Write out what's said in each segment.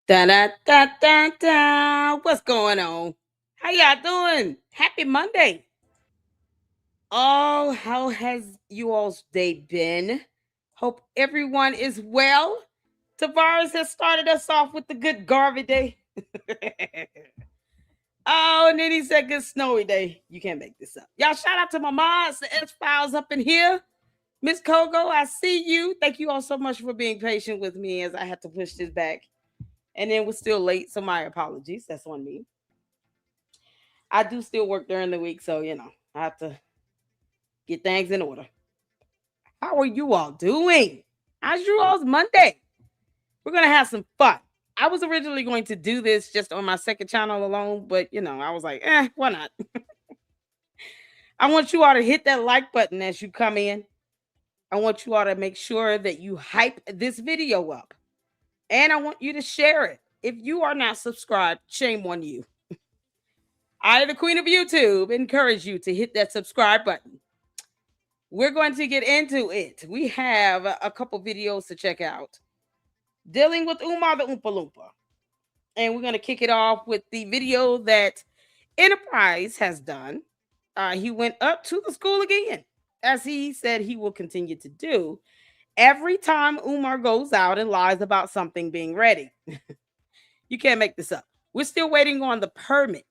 Da da da da da. What's going on? How y'all doing? Happy Monday. Oh, how has you all's day been? Hope everyone is well. Tavares has started us off with the good Garvey day. Oh, and then he said good snowy day. You can't make this up. Y'all shout out to my moms, the S Files up in here. Miss Kogo, I see you. Thank you all so much for being patient with me as I had to push this back. And then we're still late, so my apologies. That's on me. I do still work during the week, so I have to get things in order. How are you all doing? How's you all's Monday? We're gonna have some fun. I was originally going to do this just on my second channel alone, but I was like, why not? I want you all to hit that like button as you come in. I want you all to make sure that you hype this video up. And I want you to share it. If you are not subscribed, shame on you. I, the queen of YouTube, encourage you to hit that subscribe button. We're going to get into it. We have a couple videos to check out. Dealing with Umar the Oompa Loompa. And we're going to kick it off with the video that INAPRIZE has done. He went up to the school again, as he said he will continue to do every time Umar goes out and lies about something being ready. You can't make this up. We're still waiting on the permit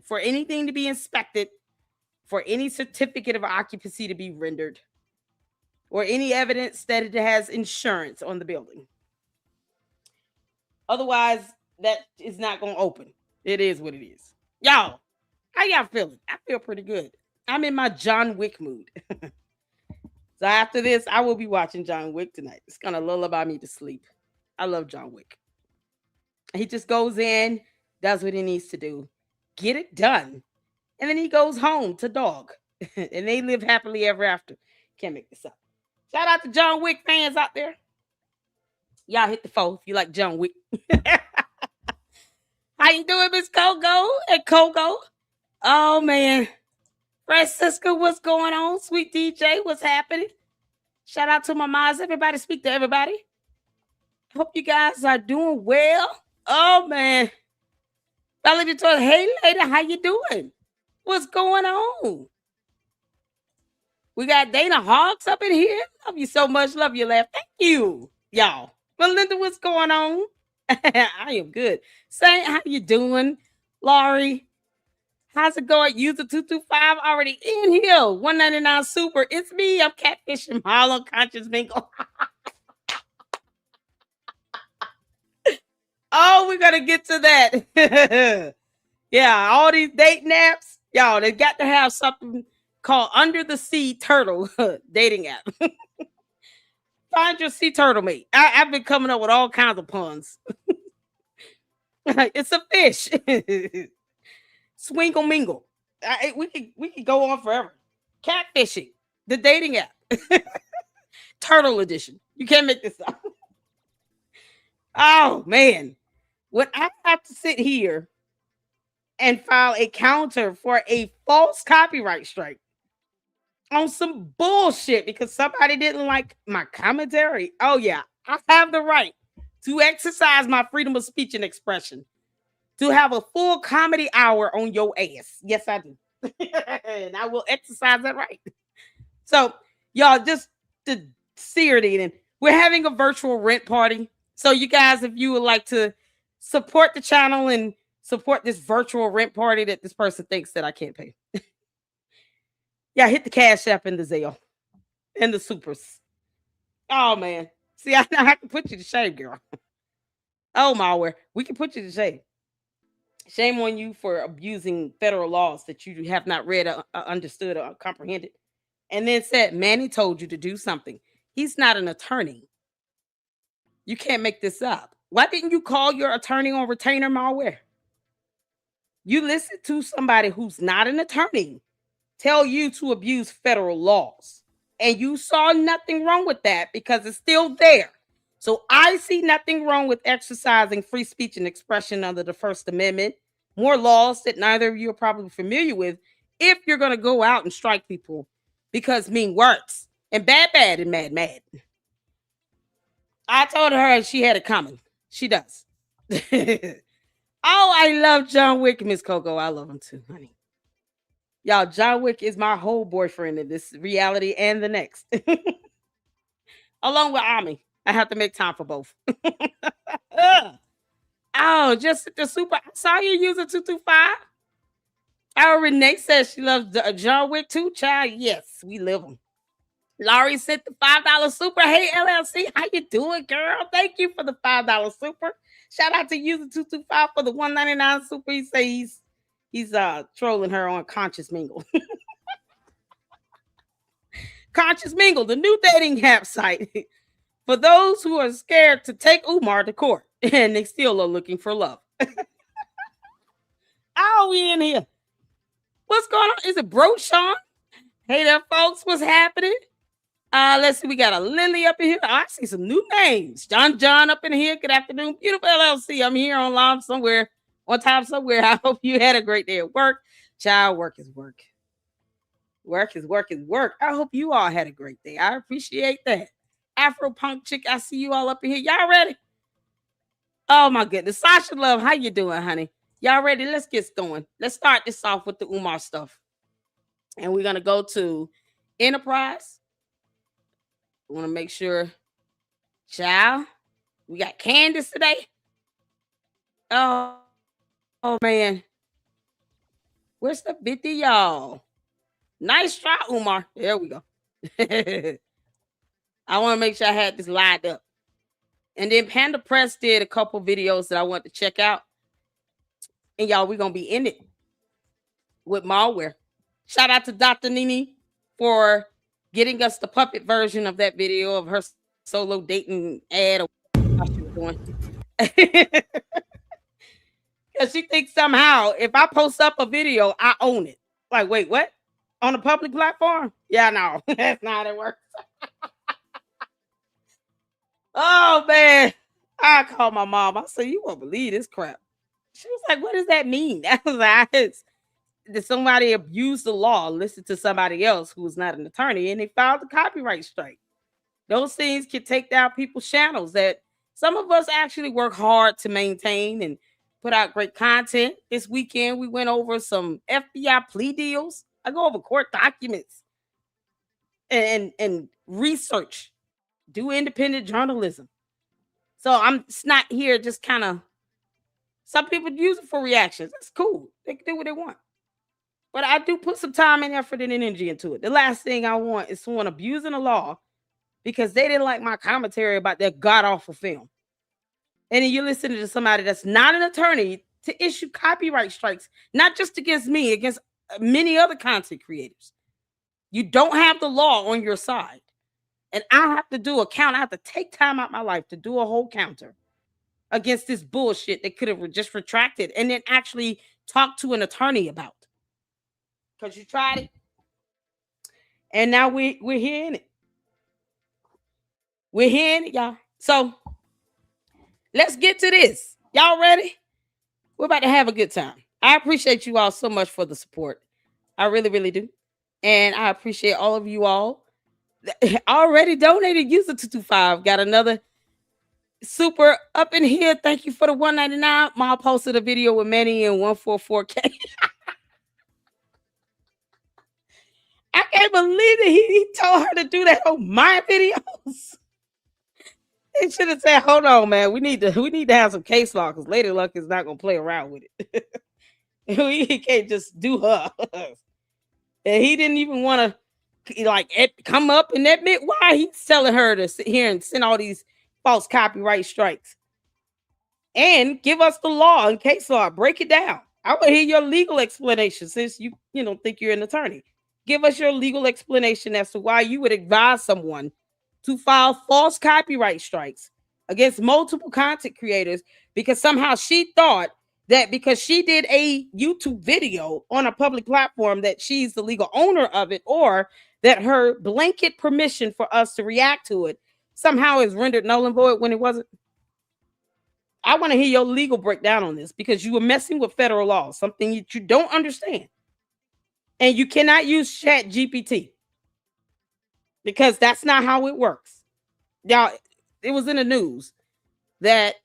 for anything to be inspected, for any certificate of occupancy to be rendered, or any evidence that it has insurance on the building. Otherwise, that is not going to open. It is what it is. Y'all, how y'all feeling? I feel pretty good. I'm in my John Wick mood. So after this, I will be watching John Wick tonight. It's going to lullaby me to sleep. I love John Wick. He just goes in, does what he needs to do, get it done, and then he goes home to dog. And they live happily ever after. Can't make this up. Shout out to John Wick fans out there. Y'all hit the phone if you like John Wick. How you doing, Miss Kogo and Kogo? Oh, man. Francisco, what's going on? Sweet DJ, what's happening? Shout out to my moms. Everybody speak to everybody. Hope you guys are doing well. Oh, man. Valerie told, hey, lady, how you doing? What's going on? We got Dana Hawks up in here. Love you so much. Love you, laugh. Thank you, y'all. Melinda, what's going on? I am good. Saint, how you doing? Laurie, how's it going? User 225 already in here. 199 super. It's me. I'm catfishing Harlem Conscious Bingo. Oh, we're gonna get to that. Yeah, all these dating apps, y'all, they got to have something called Under the Sea Turtle dating app. Find your sea turtle mate. I've been coming up with all kinds of puns. It's a fish. Swingle mingle. We could go on forever. Catfishing, the dating app. Turtle edition. You can't make this up. Oh man. When I have to sit here and file a counter for a false copyright strike on some bullshit because somebody didn't like my commentary. Oh yeah, I have the right to exercise my freedom of speech and expression, to have a full comedy hour on your ass. Yes, I do. And I will exercise that right. So y'all, just to sear it in, we're having a virtual rent party. So you guys, if you would like to support the channel and support this virtual rent party that this person thinks that I can't pay. Yeah, hit the Cash App and the Zelle and the supers. Oh, man. See, I can put you to shame, girl. Oh, malware. We can put you to shame. Shame on you for abusing federal laws that you have not read, understood, or comprehended. And then said, Manny told you to do something. He's not an attorney. You can't make this up. Why didn't you call your attorney on retainer, malware? You listen to somebody who's not an attorney tell you to abuse federal laws. And you saw nothing wrong with that because it's still there. So I see nothing wrong with exercising free speech and expression under the First Amendment. More laws that neither of you are probably familiar with if you're going to go out and strike people because mean words and bad and mad. I told her she had it coming. She does. Oh, I love John Wick, Miss Coco. I love him too, honey. Y'all, John Wick is my whole boyfriend in this reality and the next. Along with Ami. I have to make time for both. Ugh. Oh, just the super. I saw you using 225. Oh, Renee says she loves John Wick too, child. Yes, we live them. Laurie sent the $5 super. Hey, LLC, how you doing, girl? Thank you for the $5 super. Shout out to user 225 for the 199 super. He says he's trolling her on Conscious Mingle. Conscious Mingle, the new dating app site for those who are scared to take Umar to court and they still are looking for love. Oh, we in here. What's going on? Is it Bro Sean? Hey there, folks. What's happening? Let's see. We got a Lily up in here. Oh, I see some new names. John up in here. Good afternoon. Beautiful LLC. I'm here on live somewhere, on time somewhere. I hope you had a great day at work. Child, work is work. Work is work is work. I hope you all had a great day. I appreciate that. Afro Punk Chick, I see you all up in here. Y'all ready? Oh my goodness. Sasha Love, how you doing, honey? Y'all ready? Let's get going. Let's start this off with the Umar stuff. And we're going to go to Enterprise. We want to make sure, child, we got Candace today. Oh man. Where's the 50, y'all? Nice try, Umar. There we go. I want to make sure I had this lined up. And then Panda Press did a couple videos that I want to check out. And y'all, we're going to be in it with malware. Shout out to Dr. Nini for getting us the puppet version of that video of her solo dating ad or what she was doing. Because she thinks somehow if I post up a video, I own it. Like, wait, what? On a public platform? Yeah, no, that's not how it works. Oh, man. I called my mom. I said, you won't believe this crap. She was like, what does that mean? That was like, did somebody abuse the law, listen to somebody else who was not an attorney, and they filed a copyright strike? Those things can take down people's channels that some of us actually work hard to maintain and put out great content. This weekend, we went over some FBI plea deals. I go over court documents and research, do independent journalism. So I'm it's not here just kind of, some people use it for reactions. That's cool. They can do what they want. But I do put some time and effort and energy into it. The last thing I want is someone abusing the law because they didn't like my commentary about that god awful film. And then you're listening to somebody that's not an attorney to issue copyright strikes, not just against me, against many other content creators. You don't have the law on your side. And I have to do a count. I have to take time out my life to do a whole counter against this bullshit that could have just retracted and then actually talk to an attorney about. Because you tried it. And now we're here in it. We're here in it, y'all. So let's get to this. Y'all ready? We're about to have a good time. I appreciate you all so much for the support. I really, really do. And I appreciate all of you all that already donated. User 225 got another super up in here. Thank you for the 199. Ma posted a video with Manny and 144K. I can't believe that he told her to do that on my videos. He should have said, hold on, man. We need to have some case law because Lady Luck is not gonna play around with it. We can't just do her. And he didn't even want to like come up and admit why he's telling her to sit here and send all these false copyright strikes. And give us the law and case law. Break it down. I want to hear your legal explanation since you don't think you're an attorney. Give us your legal explanation as to why you would advise someone to file false copyright strikes against multiple content creators because somehow she thought that because she did a YouTube video on a public platform that she's the legal owner of it, or that her blanket permission for us to react to it somehow is rendered null and void when it wasn't. I want to hear your legal breakdown on this because you were messing with federal law, something that you don't understand. And you cannot use Chat GPT because that's not how it works. Y'all, it was in the news that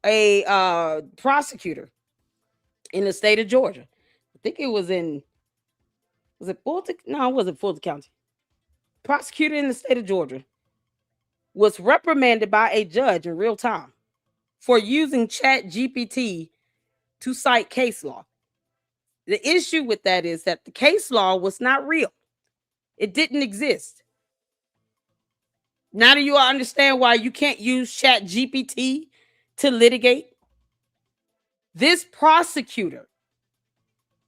a prosecutor in the state of Georgia. I think it was in, was it Fulton? No, it wasn't Fulton County. Prosecutor in the state of Georgia was reprimanded by a judge in real time for using Chat GPT to cite case law. The issue with that is that the case law was not real. It didn't exist. Now do you all understand why you can't use Chat GPT to litigate? This prosecutor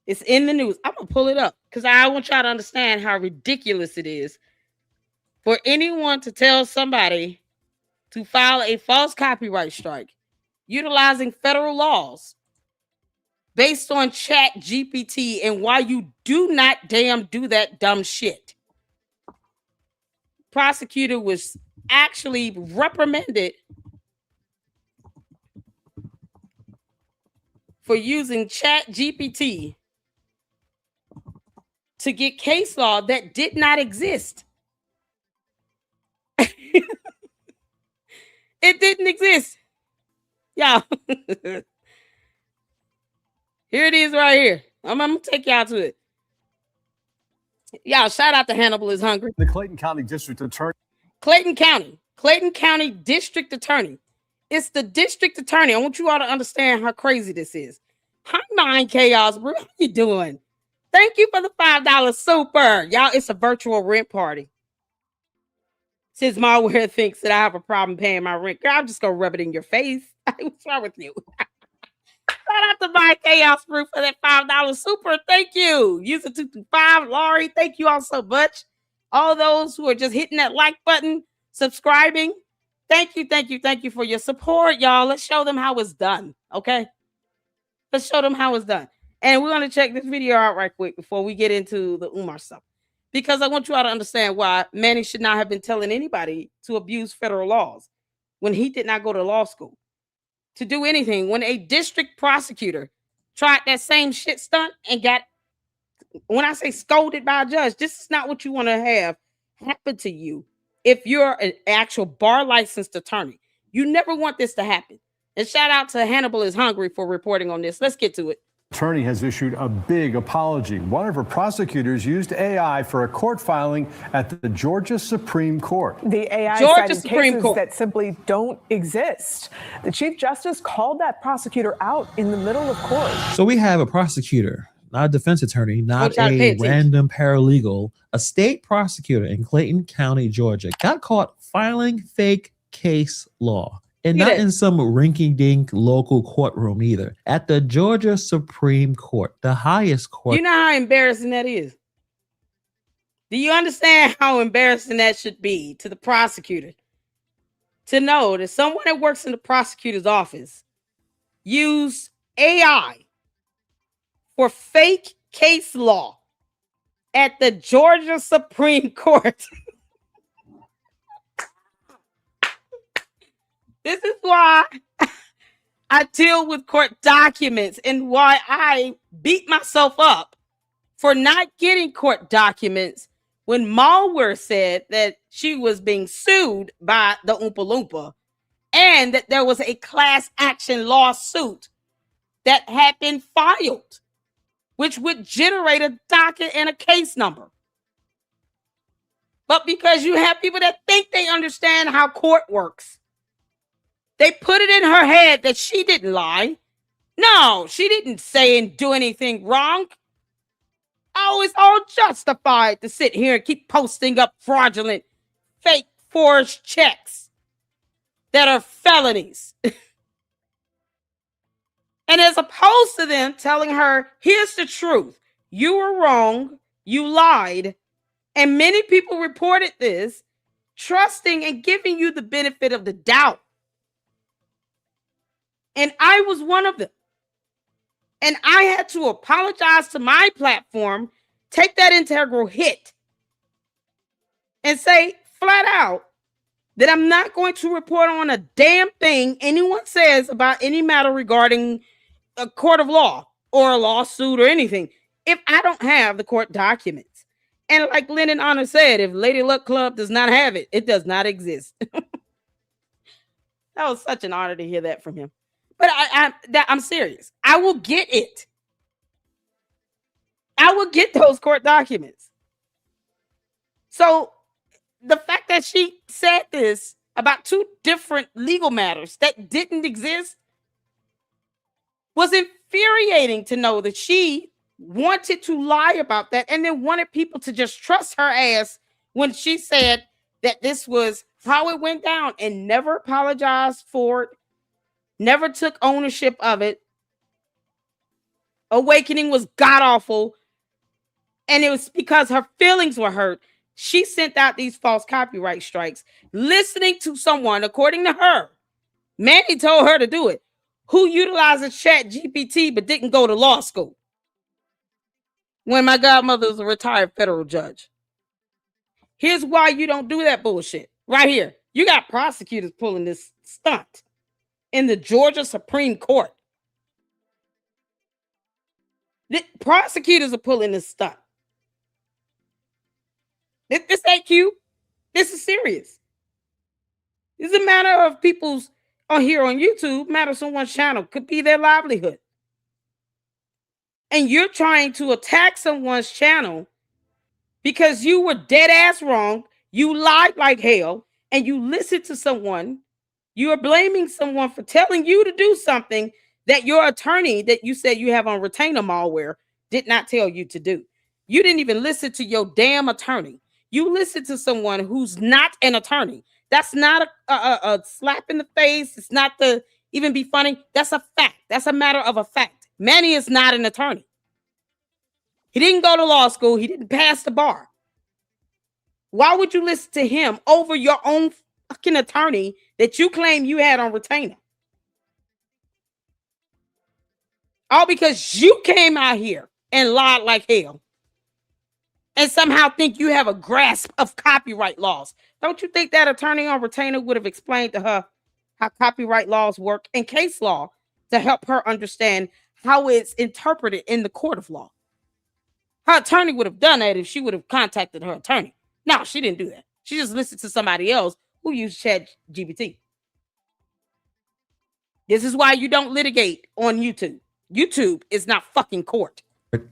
is in the news. I'm going to pull it up because I want y'all to understand how ridiculous it is for anyone to tell somebody to file a false copyright strike utilizing federal laws based on Chat GPT and why you do not damn do that dumb shit. Prosecutor was actually reprimanded for using Chat GPT to get case law that did not exist. It didn't exist. Y'all. Here it is right here. I'm going to take y'all to it. Y'all, shout out to Hannibal is Hungry. The Clayton County District Attorney. Clayton County District Attorney. It's the district attorney. I want you all to understand how crazy this is. Hi, Mind Chaos, bro. How you doing? Thank you for the $5 super. Y'all, it's a virtual rent party. Since Malware thinks that I have a problem paying my rent, girl, I'm just going to rub it in your face. What's wrong with you? Shout out to Mind Chaos, bro, for that $5 super. Thank you. User 225, Laurie, thank you all so much. All those who are just hitting that like button, subscribing, thank you for your support, y'all. Let's show them how it's done, okay? Let's show them how it's done. And we're going to check this video out right quick before we get into the Umar stuff. Because I want you all to understand why Manny should not have been telling anybody to abuse federal laws when he did not go to law school. To do anything when a district prosecutor tried that same shit stunt and got, when I say scolded by a judge, this is not what you want to have happen to you if you're an actual bar licensed attorney. You never want this to happen. And shout out to Hannibal is Hungry for reporting on this. Let's get to it. Attorney has issued a big apology. One of her prosecutors used AI for a court filing at the Georgia Supreme Court. The AI cited cases that simply don't exist. The Chief Justice called that prosecutor out in the middle of court. So we have a prosecutor, not a defense attorney, not a random paralegal, a state prosecutor in Clayton County, Georgia, got caught filing fake case law. And not in some rinky-dink local courtroom either. At the Georgia Supreme Court, the highest court. You know how embarrassing that is? Do you understand how embarrassing that should be to the prosecutor? To know that someone that works in the prosecutor's office used AI for fake case law at the Georgia Supreme Court. This is why I deal with court documents and why I beat myself up for not getting court documents when Malware said that she was being sued by the Oompa Loompa and that there was a class action lawsuit that had been filed, which would generate a docket and a case number. But because you have people that think they understand how court works, they put it in her head that she didn't lie. No, she didn't say and do anything wrong. Oh, it's all justified to sit here and keep posting up fraudulent, fake, forged checks that are felonies. And as opposed to them telling her, here's the truth. You were wrong. You lied. And many people reported this, trusting and giving you the benefit of the doubt. And I was one of them. And I had to apologize to my platform, take that integral hit, and say flat out that I'm not going to report on a damn thing anyone says about any matter regarding a court of law or a lawsuit or anything if I don't have the court documents. And like Lennon Honor said, if Lady Luck Club does not have it, it does not exist. That was such an honor to hear that from him. But I'm serious. I will get it. I will get those court documents. So the fact that she said this about two different legal matters that didn't exist was infuriating to know that she wanted to lie about that and then wanted people to just trust her ass when she said that this was how it went down and never apologized for it, never took ownership of it. Awakening was god-awful, and it was because her feelings were hurt. She sent out these false copyright strikes, listening to someone, according to her, Manny told her to do it, who utilizes Chat GPT but didn't go to law school. When my godmother was a retired federal judge. Here's why you don't do that bullshit. Right here. You got prosecutors pulling this stunt in the Georgia Supreme Court. The prosecutors are pulling this stunt. This ain't cute. This is serious. It's a matter of people's on here on YouTube, matter someone's channel, could be their livelihood. And you're trying to attack someone's channel because you were dead ass wrong, you lied like hell, and you listened to someone. You are blaming someone for telling you to do something that your attorney that you said you have on retainer malware did not tell you to do. You didn't even listen to your damn attorney. You listened to someone who's not an attorney. That's not a slap in the face. It's not to even be funny. That's a fact. That's a matter of a fact. Manny is not an attorney. He didn't go to law school. He didn't pass the bar. Why would you listen to him over your own fucking attorney that you claim you had on retainer? All because you came out here and lied like hell and somehow think you have a grasp of copyright laws. Don't you think that attorney on retainer would have explained to her how copyright laws work and case law to help her understand how it's interpreted in the court of law? Her attorney would have done that if she would have contacted her attorney. No, she didn't do that. She just listened to somebody else who used Chat GPT. This is why you don't litigate on YouTube. YouTube is not fucking court.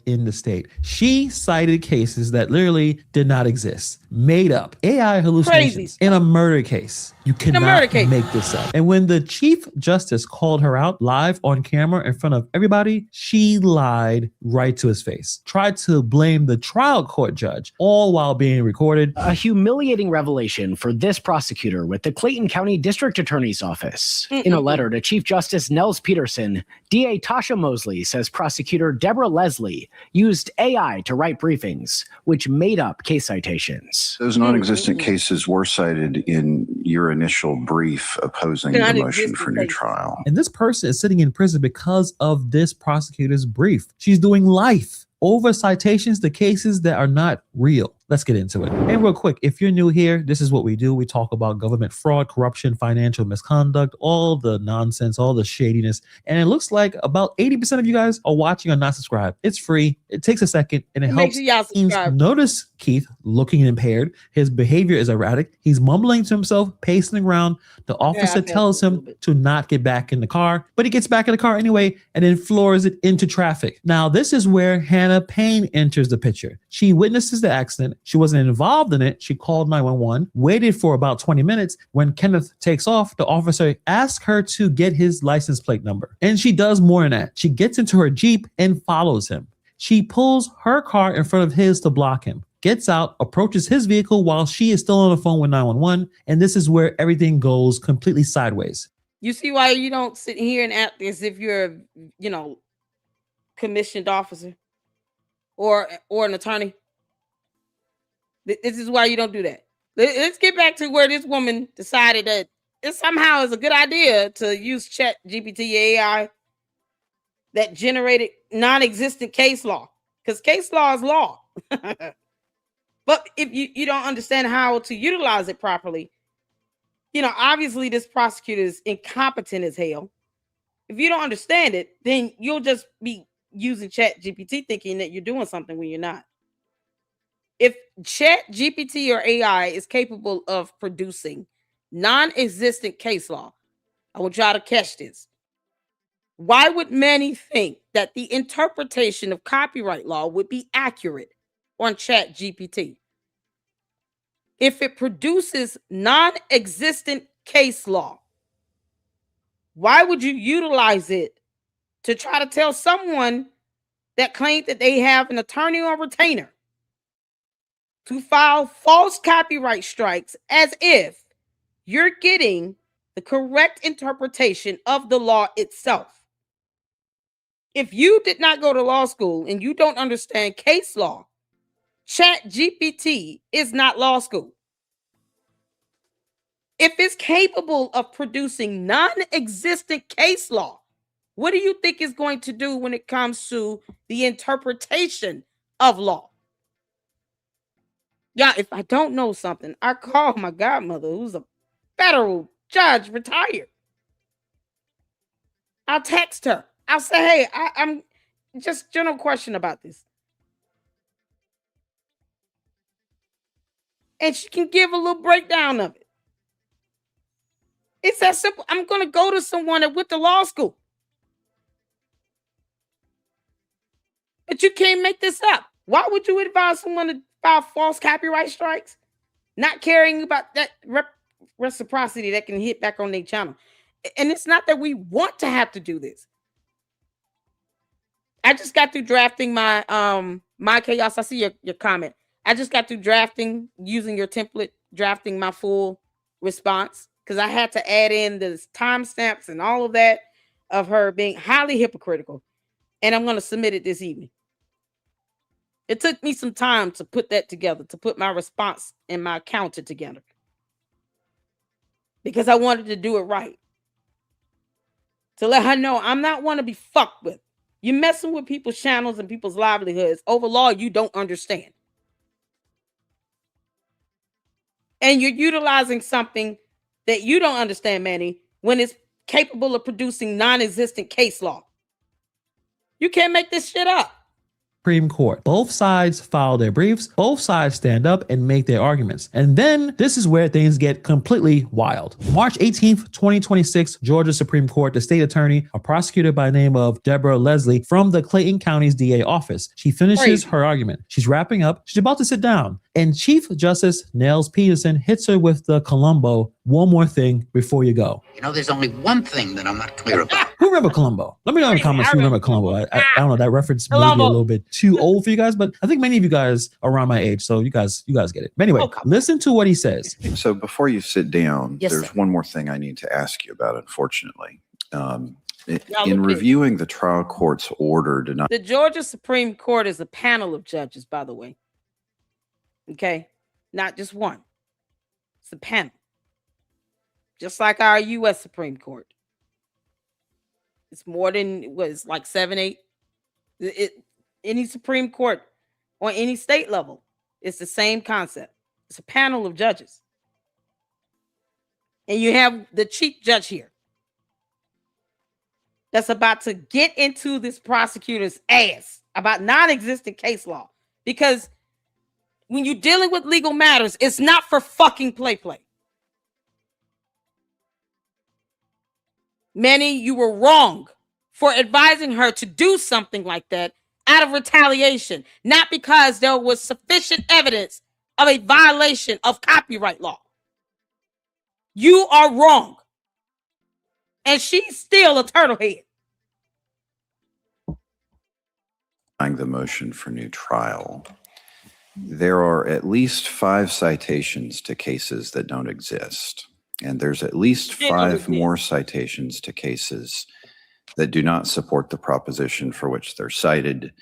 In the state. She cited cases that literally did not exist, made up AI hallucinations in a murder case. You cannot make this up. And when the Chief Justice called her out live on camera in front of everybody, she lied right to his face, tried to blame the trial court judge, all while being recorded. A humiliating revelation for this prosecutor with the Clayton County District Attorney's Office. In a letter to Chief Justice Nels Peterson, DA Tasha Mosley says prosecutor Deborah Leslie used AI to write briefings, which made up case citations. Those non-existent cases were cited in your initial brief opposing the motion for new trial. And this person is sitting in prison because of this prosecutor's brief. She's doing life over citations to cases that are not real. Let's get into it. And real quick, if you're new here, this is what we do. We talk about government fraud, corruption, financial misconduct, all the nonsense, all the shadiness. And it looks like about 80% of you guys are watching or not subscribed. It's free. It takes a second and it helps. Notice Keith looking impaired. His behavior is erratic. He's mumbling to himself, pacing around. The officer tells him to not get back in the car, but he gets back in the car anyway and then floors it into traffic. Now, this is where Hannah Payne enters the picture. She witnesses the accident. She wasn't involved in it. She called 911, waited for about 20 minutes. When Kenneth takes off, the officer asks her to get his license plate number. And she does more than that. She gets into her Jeep and follows him. She pulls her car in front of his to block him, gets out, approaches his vehicle while she is still on the phone with 911. And this is where everything goes completely sideways. You see why you don't sit here and act as if you're, commissioned officer or an attorney? This is why you don't do that. Let's get back to where this woman decided that it somehow is a good idea to use Chat GPT AI that generated non-existent case law, because case law is law. But if you don't understand how to utilize it properly, obviously this prosecutor is incompetent as hell. If you don't understand it, then you'll just be using Chat GPT thinking that you're doing something when you're not. If Chat GPT or AI is capable of producing non-existent case law, I want y'all to catch this. Why would many think that the interpretation of copyright law would be accurate on ChatGPT? If it produces non-existent case law, why would you utilize it to try to tell someone that claimed that they have an attorney or retainer to file false copyright strikes as if you're getting the correct interpretation of the law itself? If you did not go to law school and you don't understand case law, ChatGPT is not law school. If it's capable of producing non-existent case law, what do you think it's going to do when it comes to the interpretation of law? Yeah, if I don't know something, I call my godmother, who's a federal judge, retired. I'll text her. I'll say, hey, I'm just general question about this. And she can give a little breakdown of it. It's that simple. I'm going to go to someone that went to law school. But you can't make this up. Why would you advise someone to file false copyright strikes? Not caring about that reciprocity that can hit back on their channel. And it's not that we want to have to do this. I just got through drafting my my chaos. I see your comment. I just got through drafting, using your template, drafting my full response, because I had to add in the timestamps and all of that of her being highly hypocritical. And I'm going to submit it this evening. It took me some time to put that together, to put my response and my counter together, because I wanted to do it right. To let her know I'm not one to be fucked with. You're messing with people's channels and people's livelihoods over law you don't understand. And you're utilizing something that you don't understand, Manny, when it's capable of producing non-existent case law. You can't make this shit up. Supreme Court. Both sides file their briefs, both sides stand up and make their arguments. And then this is where things get completely wild. March 18th, 2026, Georgia Supreme Court, the state attorney, a prosecutor by the name of Deborah Leslie from the Clayton County's DA office. She finishes her argument. She's wrapping up. She's about to sit down. And Chief Justice Nels Peterson hits her with the Columbo, one more thing before you go. You know, there's only one thing that I'm not clear about. Who remember Columbo? Let me know in the comments who remember Columbo. I don't know, that reference may be a little bit too old for you guys, but I think many of you guys are around my age, so you guys get it. But anyway, listen to what he says. So before you sit down, there's one more thing I need to ask you about, unfortunately. In reviewing the trial court's order to not... The Georgia Supreme Court is a panel of judges, by the way. Okay? Not just one. It's a panel. Just like our U.S. Supreme Court. It's more than, what, it's like 7, 8. Any Supreme Court on any state level, it's the same concept. It's a panel of judges. And you have the chief judge here that's about to get into this prosecutor's ass about non-existent case law. Because when you're dealing with legal matters, it's not for fucking play. Manny, you were wrong for advising her to do something like that out of retaliation, not because there was sufficient evidence of a violation of copyright law. You are wrong. And she's still a turtlehead. The motion for new trial. There are at least 5 citations to cases that don't exist. And there's at least 5 more citations to cases that do not support the proposition for which they're cited,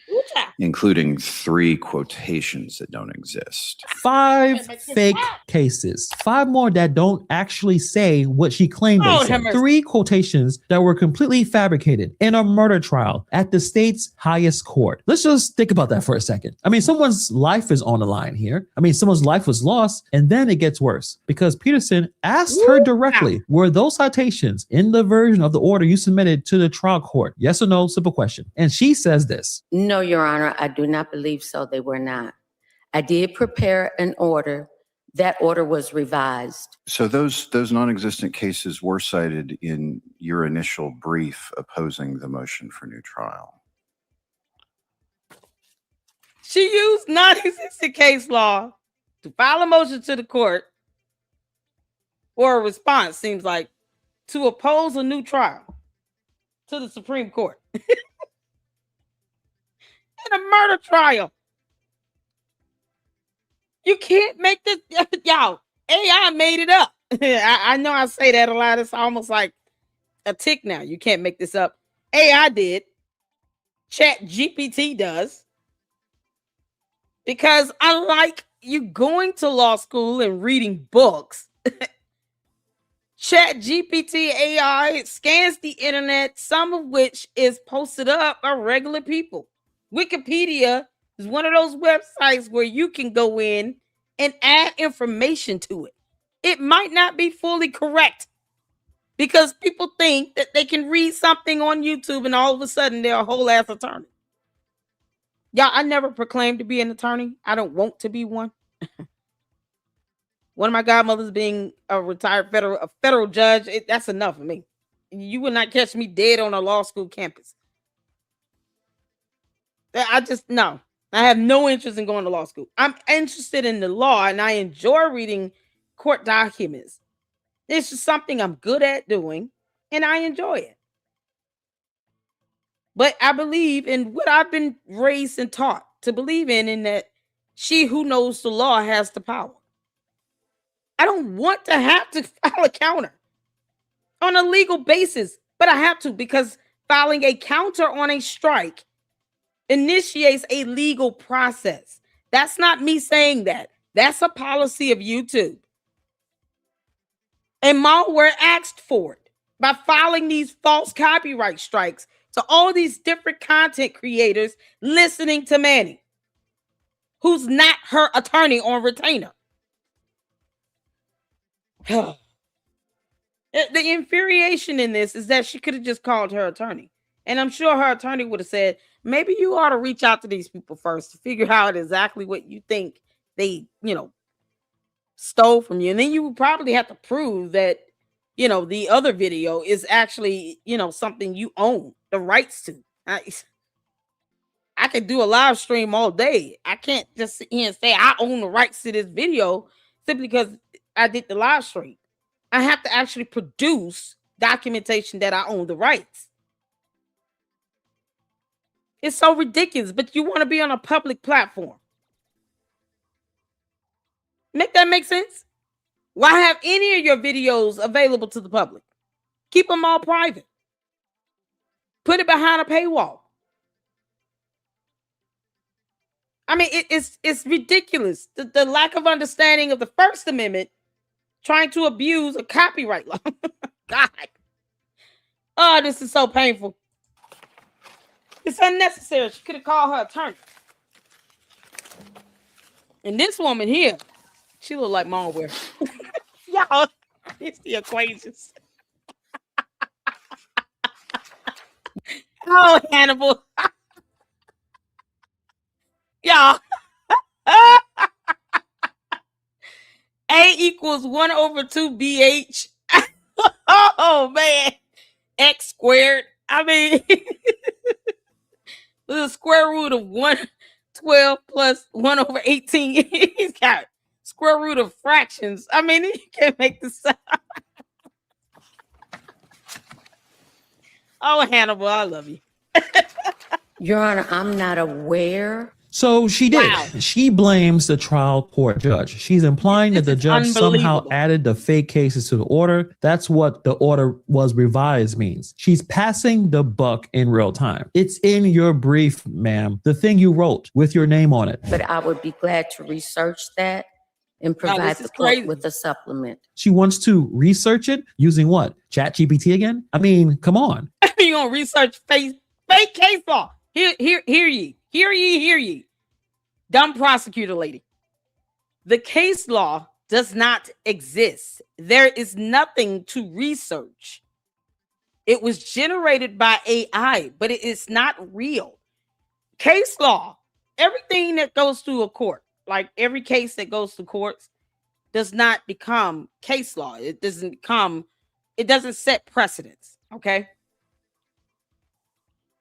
including 3 quotations that don't exist. 5 fake cases. 5 more that don't actually say what she claimed they said. 3 quotations that were completely fabricated in a murder trial at the state's highest court. Let's just think about that for a second. I mean, someone's life is on the line here. I mean, someone's life was lost, and then it gets worse because Peterson asked her directly, were those citations in the version of the order you submitted to the trial court? Yes or no? Simple question. And she says this. No, Your Honor, I do not believe so. They were not. I did prepare an order that order was revised. So those non-existent cases were cited in your initial brief opposing the motion for new trial. She used non-existent case law to file a motion to the court or a response, seems like, to oppose a new trial to the Supreme Court. In a murder trial. You can't make this, y'all. AI made it up. I know I say that a lot. It's almost like a tick now. You can't make this up. AI did. Chat GPT does. Because unlike you going to law school and reading books, Chat GPT AI scans the internet, some of which is posted up by regular people. Wikipedia is one of those websites where you can go in and add information to it. It might not be fully correct because people think that they can read something on YouTube and all of a sudden they're a whole ass attorney. Y'all, I never proclaimed to be an attorney. I don't want to be one. One of my godmothers being a retired federal judge, that's enough for me. You would not catch me dead on a law school campus. No. I have no interest in going to law school. I'm interested in the law and I enjoy reading court documents. It's just something I'm good at doing and I enjoy it. But I believe in what I've been raised and taught to believe in that she who knows the law has the power. I don't want to have to file a counter on a legal basis, but I have to because filing a counter on a strike initiates a legal process. That's not me saying that. That's a policy of YouTube. And Malware asked for it by filing these false copyright strikes to all these different content creators listening to Manny, who's not her attorney on retainer. The infuriation in this is that she could have just called her attorney. And I'm sure her attorney would have said, maybe you ought to reach out to these people first to figure out exactly what you think they, stole from you. And then you would probably have to prove that, the other video is actually, something you own the rights to. I could do a live stream all day. I can't just sit here and say I own the rights to this video simply because I did the live stream. I have to actually produce documentation that I own the rights. It's so ridiculous, but you want to be on a public platform. Make that make sense? Why have any of your videos available to the public? Keep them all private. Put it behind a paywall. I mean, it's ridiculous. The lack of understanding of the First Amendment, trying to abuse a copyright law. God. Oh, this is so painful. It's unnecessary. She could have called her attorney. And this woman here, she look like Malware. Y'all, it's the equations. Oh, Hannibal. Y'all. A equals 1/2 BH. Oh, man. X squared. I mean, the square root of 112 plus 1/18. He's got square root of fractions. I mean, you can't make this up. Oh, Hannibal, I love you. Your Honor, I'm not aware. So she did. Wow. She blames the trial court judge. She's implying that the judge somehow added the fake cases to the order. That's what the order was revised means. She's passing the buck in real time. It's in your brief, ma'am, the thing you wrote with your name on it. But I would be glad to research that and provide the court with a supplement. She wants to research it using what? Chat GPT again? I mean, come on. You gonna research fake case law? Hear ye. Dumb prosecutor lady. The case law does not exist. There is nothing to research. It was generated by AI, but it is not real. Case law, everything that goes through a court, like every case that goes to courts, does not become case law. It doesn't set precedents. Okay.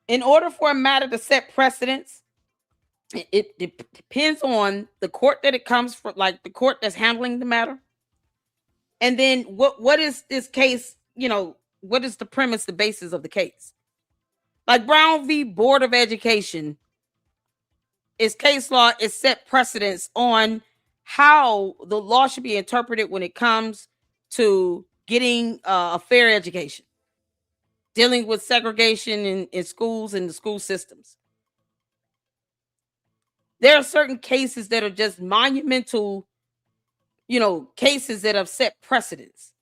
In order for a matter to set precedents, it depends on the court that it comes from, like the court that's handling the matter. And then what is this case, what is the premise, the basis of the case? Like Brown v. Board of Education is case law, is set precedents on how the law should be interpreted when it comes to getting a fair education, dealing with segregation in schools and the school systems. There are certain cases that are just monumental, cases that have set precedents.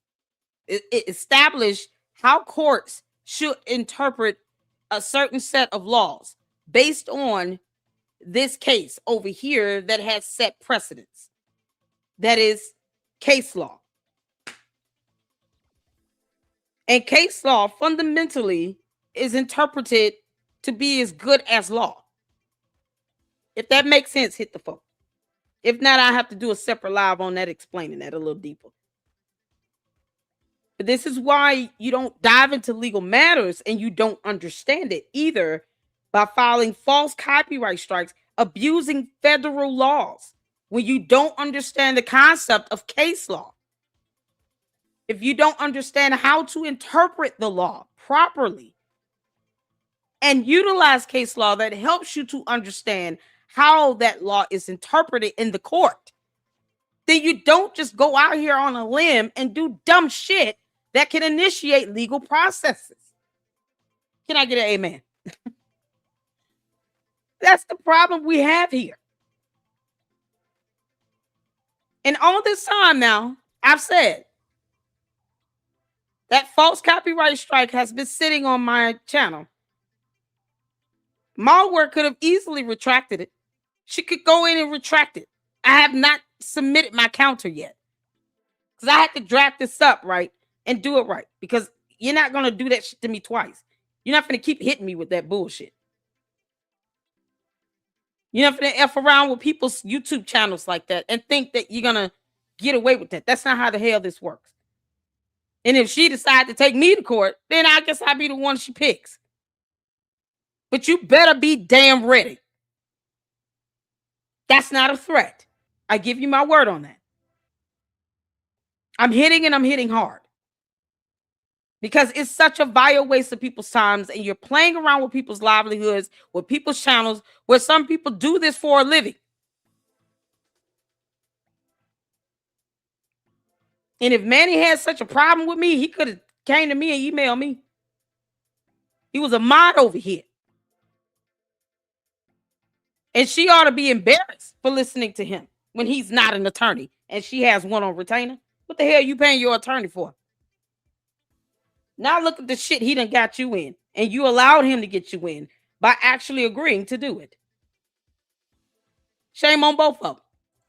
It established how courts should interpret a certain set of laws based on this case over here that has set precedents. That is case law. And case law fundamentally is interpreted to be as good as law. If that makes sense, hit the phone. If not, I have to do a separate live on that, explaining that a little deeper. But this is why you don't dive into legal matters and you don't understand it either, by filing false copyright strikes, abusing federal laws, when you don't understand the concept of case law. If you don't understand how to interpret the law properly and utilize case law that helps you to understand how that law is interpreted in the court, then you don't just go out here on a limb and do dumb shit that can initiate legal processes. Can I get an amen? That's the problem we have here. And all this time now, I've said that false copyright strike has been sitting on my channel. Malware could have easily retracted it. She could go in and retract it. I have not submitted my counter yet, because I had to draft this up right and do it right, because you're not going to do that shit to me twice. You're not going to keep hitting me with that bullshit. You're not going to F around with people's YouTube channels like that and think that you're going to get away with that. That's not how the hell this works. And if she decides to take me to court, then I guess I'll be the one she picks. But you better be damn ready. That's not a threat. I give you my word on that. I'm hitting, and I'm hitting hard. Because it's such a vile waste of people's times, and you're playing around with people's livelihoods, with people's channels, where some people do this for a living. And if Manny had such a problem with me, he could have came to me and emailed me. He was a mod over here. And she ought to be embarrassed for listening to him when he's not an attorney and she has one on retainer. What the hell are you paying your attorney for? Now look at the shit he done got you in, and you allowed him to get you in by actually agreeing to do it. Shame on both of them.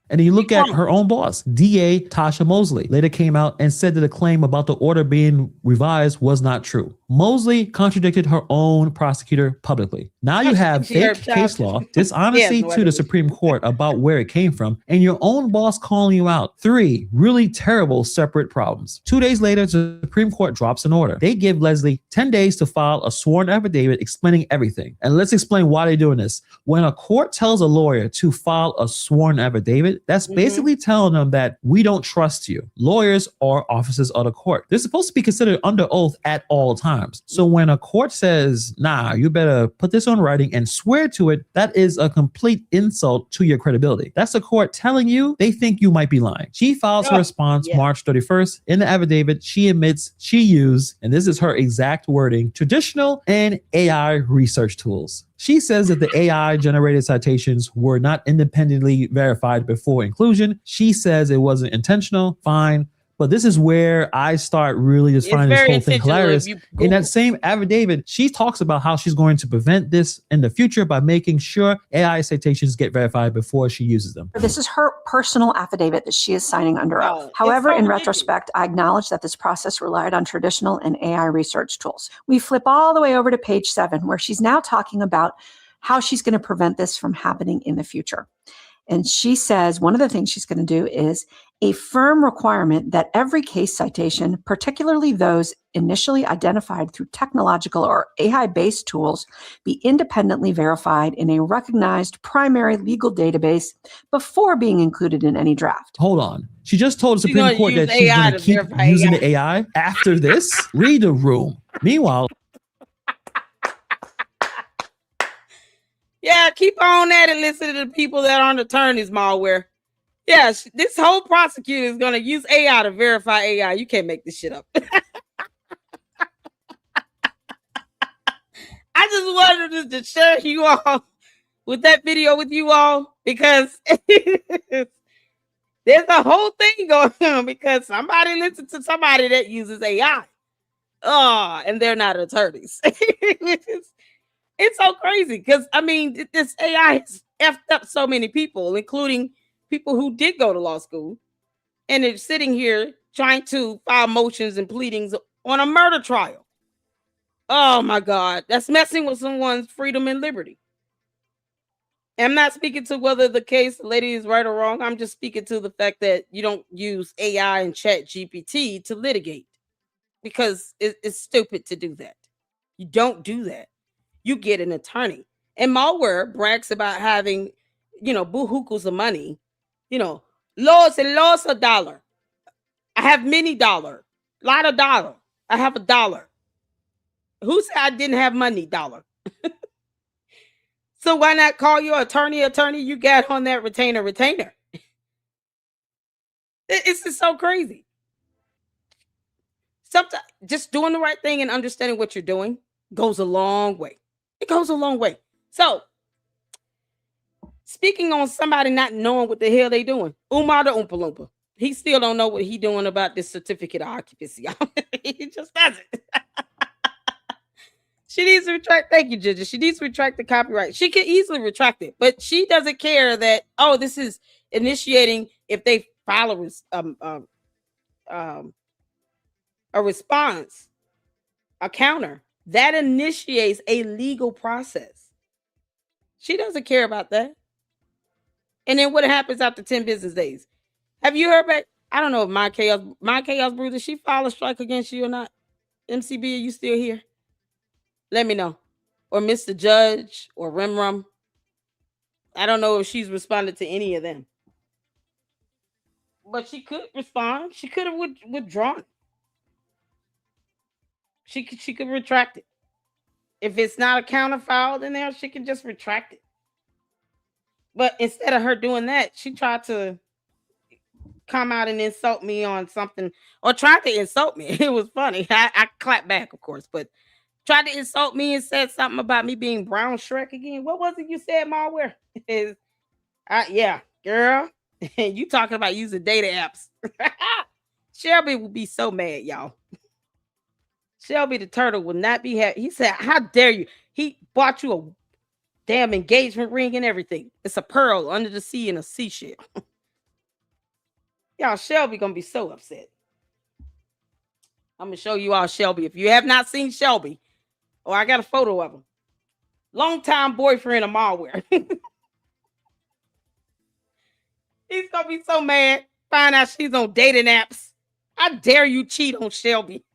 And then you look at her own boss, DA Tasha Mosley, later came out and said that the claim about the order being revised was not true. Mosley contradicted her own prosecutor publicly. Now you have fake case law, dishonesty to the Supreme Court about where it came from, and your own boss calling you out. 3 really terrible separate problems. 2 days later, the Supreme Court drops an order. They give Leslie 10 days to file a sworn affidavit explaining everything. And let's explain why they're doing this. When a court tells a lawyer to file a sworn affidavit, that's basically telling them that we don't trust you. Lawyers are officers of the court. They're supposed to be considered under oath at all times. So when a court says, nah, you better put this on writing and swear to it, that is a complete insult to your credibility. That's the court telling you they think you might be lying. She files her response March 31st. In the affidavit, she admits she used, and this is her exact wording, traditional and AI research tools. She says that the AI-generated citations were not independently verified before inclusion. She says it wasn't intentional. Fine. But this is where I start really just finding this whole thing hilarious. In that same affidavit, she talks about how she's going to prevent this in the future by making sure AI citations get verified before she uses them. This is her personal affidavit that she is signing under oath. However, in retrospect, I acknowledge that this process relied on traditional and AI research tools. We flip all the way over to page 7, where she's now talking about how she's going to prevent this from happening in the future. And she says one of the things she's going to do is a firm requirement that every case citation, particularly those initially identified through technological or AI-based tools, be independently verified in a recognized primary legal database before being included in any draft. Hold on. She just told the Supreme Court that she's going to keep using the AI after this? Read the room. Meanwhile, yeah, keep on at it. Listen to the people that aren't attorneys, Malware. Yeah, this whole prosecutor is going to use AI to verify AI. You can't make this shit up. I just wanted to share you all with that video with you all because there's a whole thing going on because somebody listens to somebody that uses AI. Oh, and they're not attorneys. It's so crazy because, I mean, this AI has effed up so many people, including people who did go to law school, and they're sitting here trying to file motions and pleadings on a murder trial. Oh my God, that's messing with someone's freedom and liberty. I'm not speaking to whether the case, the lady, is right or wrong. I'm just speaking to the fact that you don't use AI and Chat GPT to litigate because it's stupid to do that. You don't do that. You get an attorney. And Malware brags about having, boo-hookles of money, lots and lots of dollar. I have many dollar, lot of dollar. I have $1. Who said I didn't have money? $1. So why not call your attorney? You got on that retainer. It's just so crazy. Sometimes just doing the right thing and understanding what you're doing goes a long way. It goes a long way. So, speaking on somebody not knowing what the hell they doing, Umar the Oompa Loompa, he still don't know what he doing about this certificate of occupancy. He just doesn't. She needs to retract. Thank you, judges. She needs to retract the copyright. She can easily retract it, but she doesn't care that, this is initiating if they file a response, a counter. That initiates a legal process. She doesn't care about that. And then what happens after 10 business days? Have you heard back? I don't know if my chaos brew, did she file a strike against you or not? MCB, are you still here? Let me know. Or Mr. Judge or Rimrum. I don't know if she's responded to any of them. But she could respond. She could have withdrawn. She could retract it. If it's not a counter filed in there, she can just retract it. But instead of her doing that, she tried to come out and insult me on something, or tried to insult me. It was funny. I clapped back, of course, but tried to insult me and said something about me being brown Shrek again. What was it you said, Malware? Yeah, girl. You talking about using data apps. Shelby will be so mad, y'all. Shelby the turtle will not be happy. He said, how dare you? He bought you a damn engagement ring and everything. It's a pearl under the sea in a seashell. Y'all, Shelby gonna be so upset. I'm gonna show you all Shelby. If you have not seen Shelby, I got a photo of him. Longtime boyfriend of Malware. He's gonna be so mad. Find out she's on dating apps. How dare you cheat on Shelby?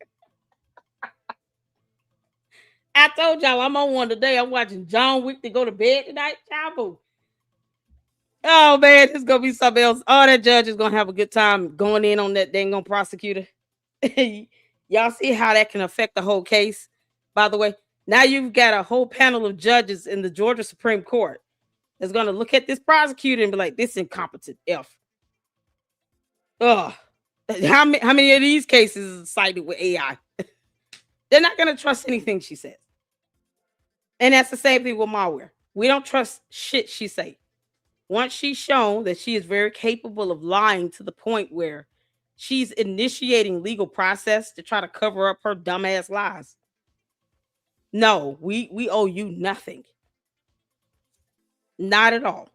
I told y'all I'm on one today. I'm watching John Wick to go to bed tonight. Chavo. Oh man, it's gonna be something else. Oh, that judge is gonna have a good time going in on that dang on prosecutor. Y'all see how that can affect the whole case? By the way, now you've got a whole panel of judges in the Georgia Supreme Court that's gonna look at this prosecutor and be like, "This incompetent F." Ugh. How many of these cases is cited with AI? They're not gonna trust anything she says. And that's the same thing with Malware. We don't trust shit she say. Once she's shown that she is very capable of lying to the point where she's initiating legal process to try to cover up her dumbass lies. No, we owe you nothing. Not at all.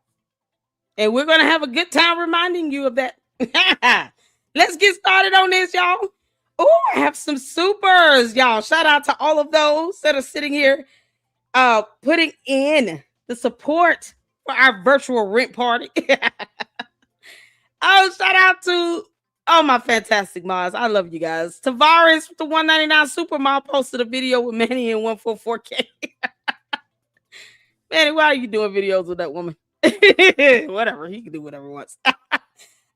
And we're going to have a good time reminding you of that. Let's get started on this, y'all. Oh, I have some supers, y'all. Shout out to all of those that are sitting here putting in the support for our virtual rent party. Oh, shout out to all my fantastic mods. I love you guys. Tavares with the 199 super mod posted a video with Manny in 144K. Manny, why are you doing videos with that woman? Whatever, he can do whatever he wants.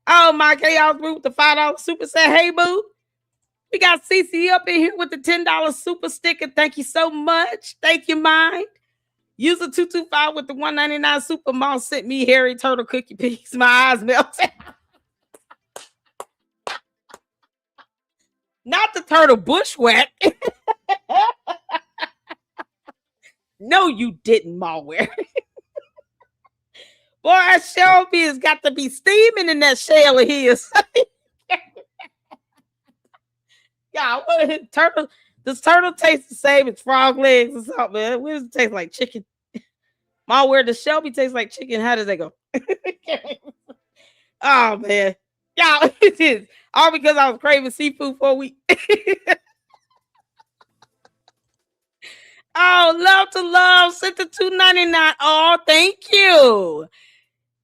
Oh, my chaos brew with the $5 super said, hey boo. We got CC up in here with the $10 super sticker. Thank you so much. Thank you, Mind. User 225 with the 199 super mom sent me Harry Turtle cookie piece. My eyes melted. Not the turtle bushwhack. No, you didn't, Malware. Boy, Shelby has got to be steaming in that shell of his. Yeah, what is turtle? Does turtle taste the same as frog legs or something, man? What does it taste like? Chicken. Malware, does Shelby taste like chicken? How does that go? Oh man. Y'all, it is all because I was craving seafood for a week. Oh, love to love. Sent to $2.99. Oh, thank you.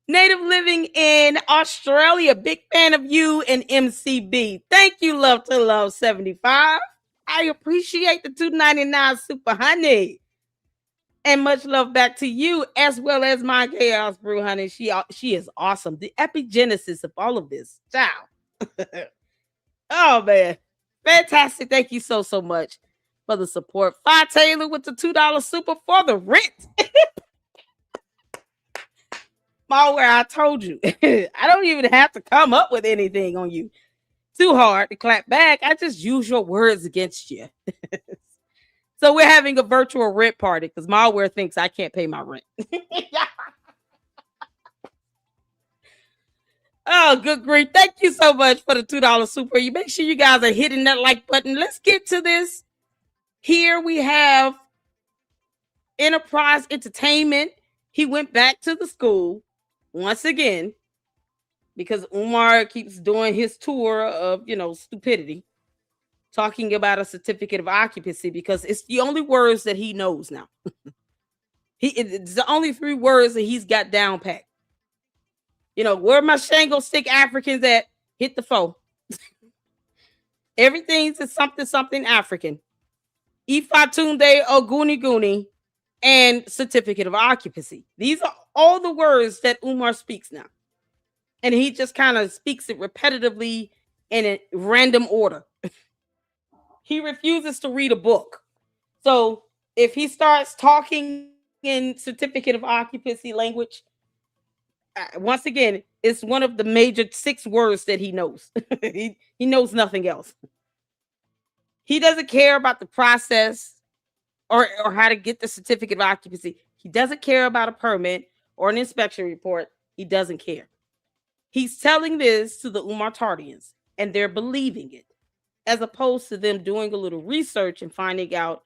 Native living in Australia. Big fan of you and MCB. Thank you, love to love 75. I appreciate the $2.99 super honey. And much love back to you, as well as my chaos brew honey. She is awesome. The epigenesis of all of this. Ciao. Oh man. Fantastic. Thank you so much for the support. Fi Taylor with the $2 super for the rent. Malware, I told you. I don't even have to come up with anything on you. Too hard to clap back. I just use your words against you. So we're having a virtual rent party because Malware thinks I can't pay my rent. Oh, good grief. Thank you so much for the $2 super. You make sure you guys are hitting that like button. Let's get to this. Here we have Enterprise Entertainment. He went back to the school once again because Umar keeps doing his tour of, stupidity. Talking about a certificate of occupancy because it's the only words that he knows now. It's the only 3 words that he's got down packed. Where my Shango stick Africans at? Hit the foe. Everything's a something African. Ifatunde Oguni and certificate of occupancy. These are all the words that Umar speaks now. And he just kind of speaks it repetitively in a random order. He refuses to read a book. So if he starts talking in certificate of occupancy language, once again, it's one of the major 6 words that he knows. He knows nothing else. He doesn't care about the process or how to get the certificate of occupancy. He doesn't care about a permit or an inspection report. He doesn't care. He's telling this to the Umar Tardians, and they're believing it, as opposed to them doing a little research and finding out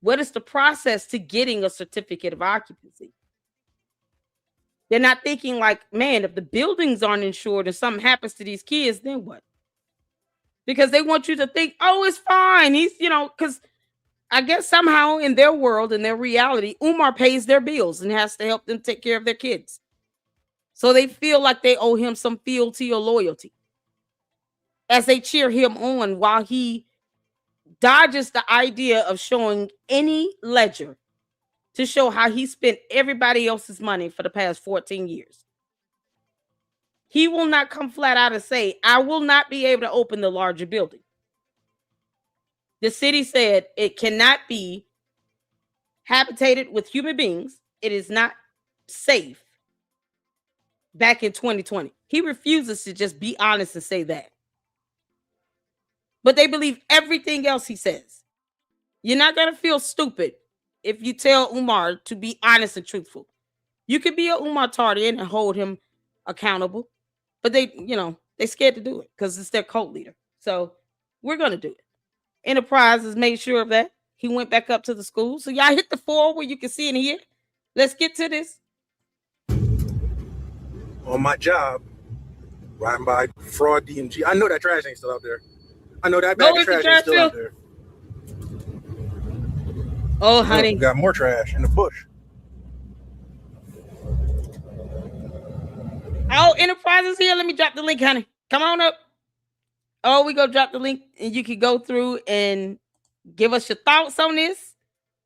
what is the process to getting a certificate of occupancy. They're not thinking like, man, if the buildings aren't insured and something happens to these kids, then what? Because they want you to think, oh, it's fine. He's, because I guess somehow in their world, in their reality, Umar pays their bills and has to help them take care of their kids. So they feel like they owe him some fealty or loyalty as they cheer him on while he dodges the idea of showing any ledger to show how he spent everybody else's money for the past 14 years. He will not come flat out and say, I will not be able to open the larger building. The city said it cannot be habitated with human beings. It is not safe. Back in 2020. He refuses to just be honest and say that. But they believe everything else he says. You're not going to feel stupid if you tell Umar to be honest and truthful. You could be a Umar Tardian and hold him accountable. But they're scared to do it because it's their cult leader. So we're going to do it. Enterprise has made sure of that. He went back up to the school. So y'all hit the 4 where you can see and hear. Let's get to this. On my job, riding by fraud DMG. I know that trash ain't still out there. I know that bag of trash ain't still out there. Oh, honey. We got more trash in the bush. Oh, Enterprise is here. Let me drop the link, honey. Come on up. Oh, we go drop the link and you can go through and give us your thoughts on this.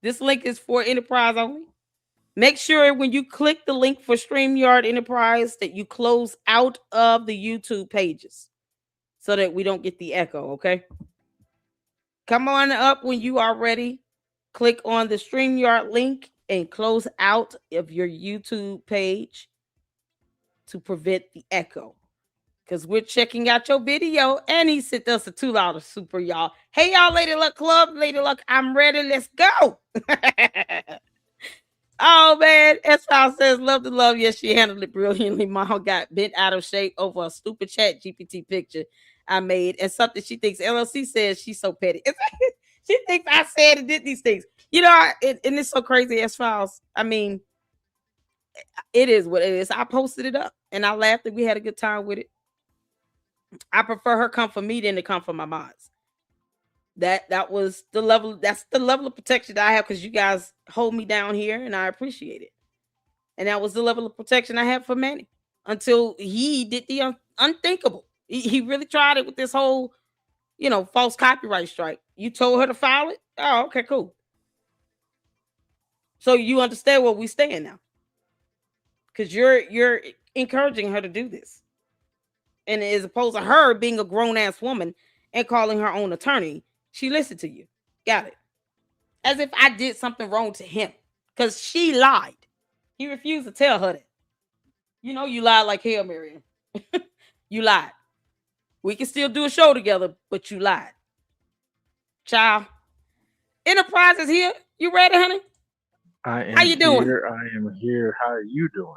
This link is for Enterprise only. Make sure when you click the link for StreamYard Enterprise that you close out of the YouTube pages so that we don't get the echo, okay? Come on up when you are ready. Click on the StreamYard link and close out of your YouTube page to prevent the echo. Because we're checking out your video. And he sent us a $2 super, y'all. Hey, y'all, Lady Luck Club. Lady Luck, I'm ready. Let's go. Oh, man. S-File says, love to love. Yes, she handled it brilliantly. Mom got bent out of shape over a stupid chat GPT picture I made. And something she thinks LLC says she's so petty. She thinks I said and did these things. You know, and it's so crazy, S-Files. I mean, it is what it is. I posted it up and I laughed and we had a good time with it. I prefer her come for me than to come for my mods. That was the level. That's the level of protection that I have because you guys hold me down here and I appreciate it. And that was the level of protection I had for Manny until he did the unthinkable. He really tried it with this whole, false copyright strike. You told her to file it. Oh, okay, cool. So you understand where we stand now, because you're encouraging her to do this, and as opposed to her being a grown ass woman and calling her own attorney, she listened to you. Got it. As if I did something wrong to him, because she lied. He refused to tell her that. You lied like hell, Miriam. You lied. We can still do a show together, but you lied. Child. Enterprise is here. You ready, honey? How you doing? I am here. How are you doing?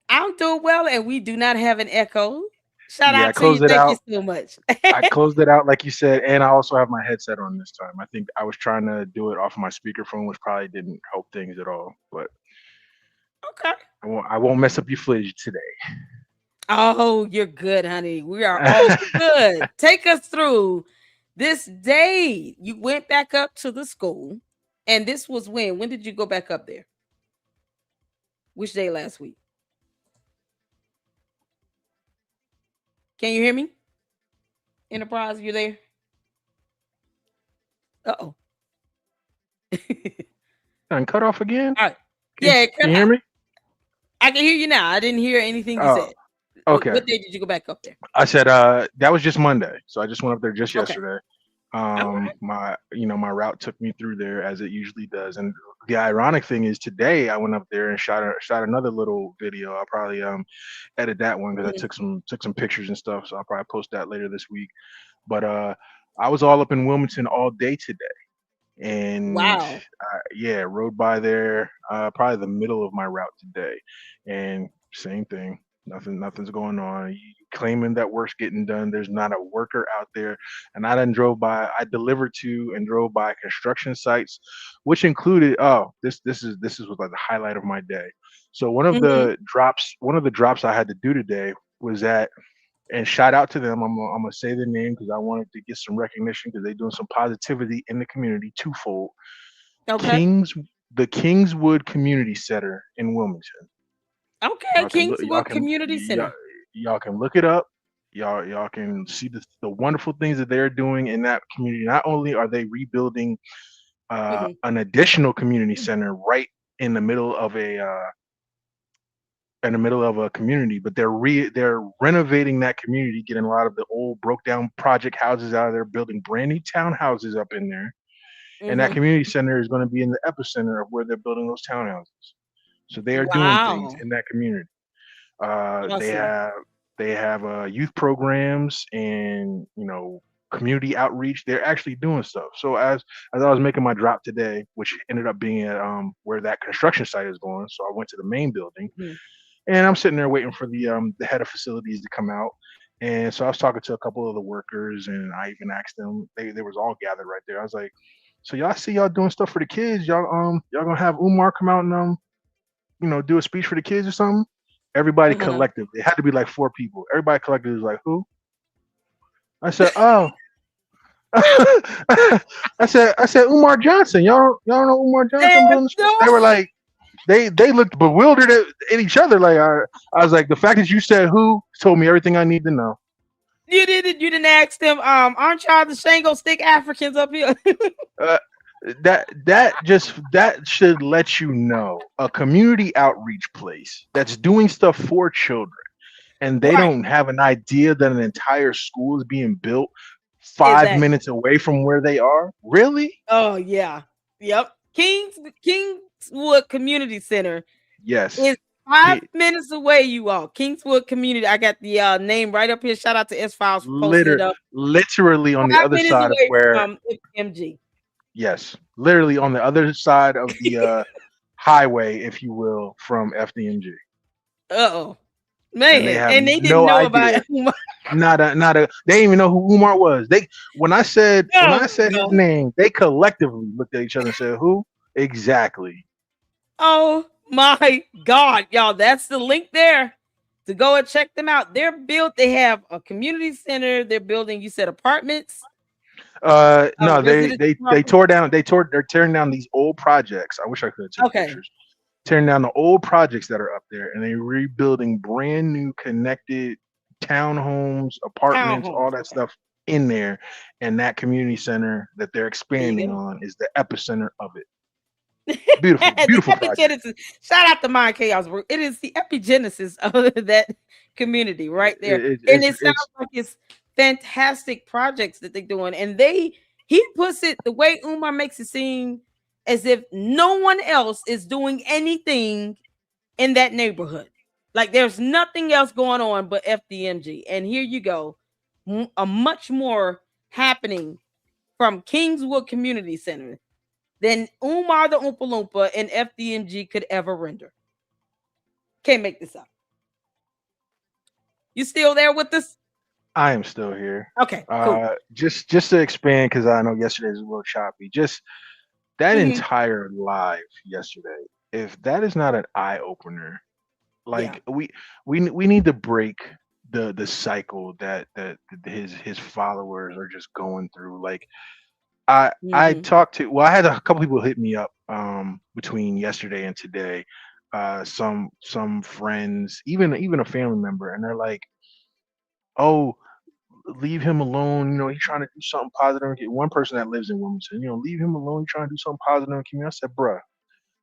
I'm doing well, and we do not have an echo. Shout out to you. Thank you so much. I closed it out like you said, and I also have my headset on this time. I think I was trying to do it off my speakerphone, which probably didn't help things at all. But okay, I won't mess up your footage today. Oh, you're good, honey. We are all good. Take us through this day. You went back up to the school, and this was when? When did you go back up there? Which day last week? Can you hear me? Enterprise, you there? Uh-oh. And cut off again? All right. Can you hear me? I can hear you now. I didn't hear anything you said. Okay. What day did you go back up there? I said that was just Monday. So I just went up there just yesterday. Right. My route took me through there as it usually does. And the ironic thing is today I went up there and shot another little video. I'll probably edit that one because I took some pictures and stuff. So I'll probably post that later this week. But I was all up in Wilmington all day today. And wow. Rode by there probably the middle of my route today. And same thing. Nothing's going on. You claiming that work's getting done. There's not a worker out there. And I I delivered to and drove by construction sites, which included this was like the highlight of my day. So one of the drops I had to do today was that, and shout out to them. I'm gonna say the name because I wanted to get some recognition because they're doing some positivity in the community twofold. Okay. The Kingswood Community Center in Wilmington. Okay, Kingswood Community Center. Y'all can look it up. Y'all can see the wonderful things that they're doing in that community. Not only are they rebuilding an additional community center right in the middle of a community, but they're renovating that community, getting a lot of the old broke down project houses out of there, building brand new townhouses up in there. And that community center is going to be in the epicenter of where they're building those townhouses. So they are doing things in that community. Awesome. They have youth programs and community outreach. They're actually doing stuff. So as I was making my drop today, which ended up being at where that construction site is going, so I went to the main building, and I'm sitting there waiting for the head of facilities to come out. And so I was talking to a couple of the workers, and I even asked them. They was all gathered right there. I was like, "So y'all see y'all doing stuff for the kids? Y'all gonna have Umar come out and do a speech for the kids or something?" Everybody collective. It had to be like 4 people. Everybody collective was like, "Who?" I said, "Oh." I said Umar Johnson. Y'all know Umar Johnson? They were like, They looked bewildered at each other. Like I was like, the fact that you said who told me everything I need to know. You didn't ask them. Aren't y'all the Shango Stick Africans up here? Uh, that should let you know a community outreach place that's doing stuff for children, and they Right. don't have an idea that an entire school is being built 5 Exactly. minutes away from where they are. Really? Oh yeah. Yep. Kingswood Community Center Yes. is 5 minutes away, you all. Kingswood Community. I got the name right up here. Shout out to S Files for posting it up. Literally on the 5 other minutes side of away where. from MG. Yes, literally on the other side of the highway, if you will, from FDMG. Uh-oh. And they Man, have and they didn't no know idea. about Umar. Not a. They didn't even know who Umar was. When I said his name, they collectively looked at each other and said, "Who exactly?" Oh my God, y'all! That's the link there to go and check them out. They have a community center. They're building. You said apartments. No, they tore down. They're tearing down these old projects. I wish I could take pictures. Tearing down the old projects that are up there, and they're rebuilding brand new connected townhomes, apartments, all that stuff in there. And that community center that they're expanding on is the epicenter of it. Beautiful, beautiful project. Shout out to Mind Chaos. It is the epigenesis of that community right there. It sounds like it's fantastic projects that they're doing. And he puts it the way Umar makes it seem as if no one else is doing anything in that neighborhood. Like there's nothing else going on but FDMG. And here you go. A much more happening from Kingswood Community Center than Umar the Oompa Loompa and FDMG could ever render. Can't make this up. You still there with us? I am still here. Okay, cool. Just to expand, because I know yesterday was a little choppy. Just that entire live yesterday. If that is not an eye opener, like we need to break the cycle that his followers are just going through. Like I talked to, I had a couple people hit me up between yesterday and today. Some friends, even a family member, and they're like, "Oh, leave him alone. You know, he's trying to do something positive." One person that lives in Wilmington, leave him alone. He's trying to do something positive in the community. I said, "Bruh,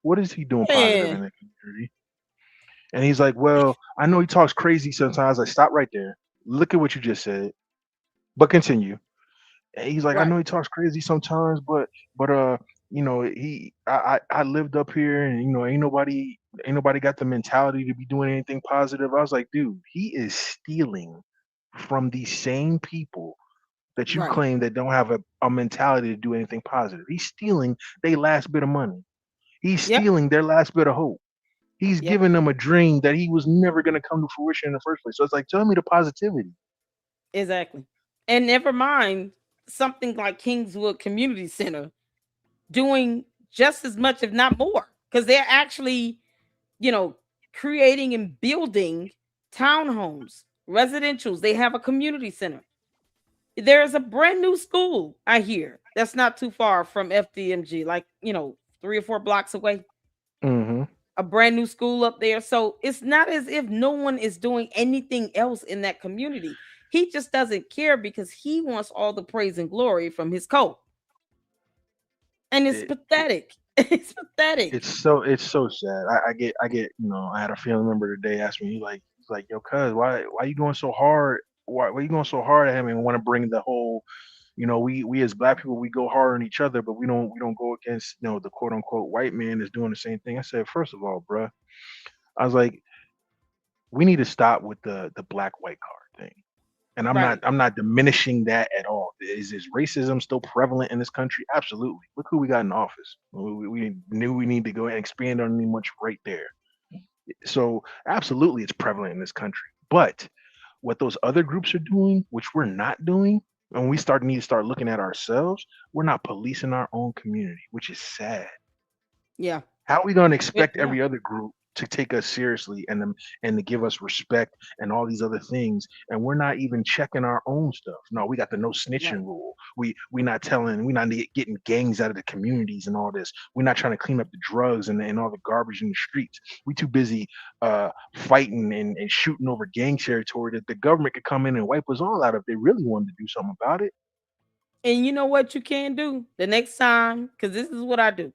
what is he doing positive in the community?" And he's like, "Well, I know he talks crazy sometimes." I stop right there. Look at what you just said, but continue. And he's like, "I know he talks crazy sometimes, but I lived up here, and ain't nobody got the mentality to be doing anything positive." I was like, "Dude, he is stealing from these same people that you claim that don't have a mentality to do anything positive. He's stealing their last bit of money. He's stealing their last bit of hope. He's giving them a dream that he was never going to come to fruition in the first place." So it's like, tell me the positivity. Exactly. And never mind something like Kingswood Community Center doing just as much, if not more, because they're actually, creating and building townhomes, residentials. They have a community center. There's a brand new school, I hear, that's not too far from FDMG, like, 3 or 4 blocks away. A brand new school up there. So it's not as if no one is doing anything else in that community. He just doesn't care because he wants all the praise and glory from his code. And it's pathetic. It's pathetic. It's so sad. I get I had a family member today ask me, he's like, "Yo, cuz, why you going so hard? Why you going so hard at him and want to bring the whole, we as black people, we go hard on each other, but we don't go against, the quote unquote white man that's doing the same thing." I said, first of all, bruh, I was like, we need to stop with the black white card thing. And I'm not diminishing that at all. Is racism still prevalent in this country? Absolutely. Look who we got in office. We knew we need to go and expand on much right there. So absolutely, it's prevalent in this country. But what those other groups are doing, which we're not doing, and we need to start looking at ourselves, we're not policing our own community, which is sad. Yeah. How are we going to expect every other group to take us seriously and to give us respect and all these other things, and we're not even checking our own stuff. No, we got the no snitching Right. rule. We not getting gangs out of the communities and all this. We're not trying to clean up the drugs and all the garbage in the streets. We too busy fighting and shooting over gang territory that the government could come in and wipe us all out if they really wanted to do something about it. And you know what you can do the next time, because this is what I do.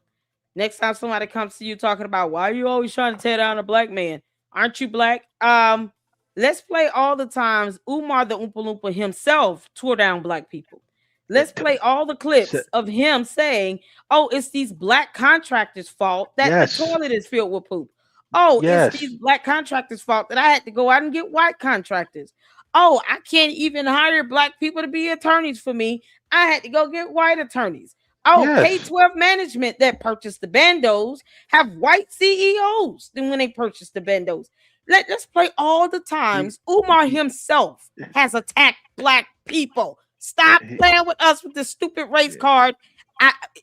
Next time somebody comes to you talking about why are you always trying to tear down a black man? Aren't you black? Let's play all the times Umar the Oompa Loompa himself tore down black people. Let's play all the clips of him saying, "Oh, it's these black contractors' fault that the toilet is filled with poop. Oh, it's these black contractors' fault that I had to go out and get white contractors. Oh, I can't even hire black people to be attorneys for me. I had to go get white attorneys. Oh, K-12 management that purchased the bandos have white CEOs than when they purchased the bandos. Let's play all the times Umar himself has attacked black people. Stop playing with us with this stupid race card.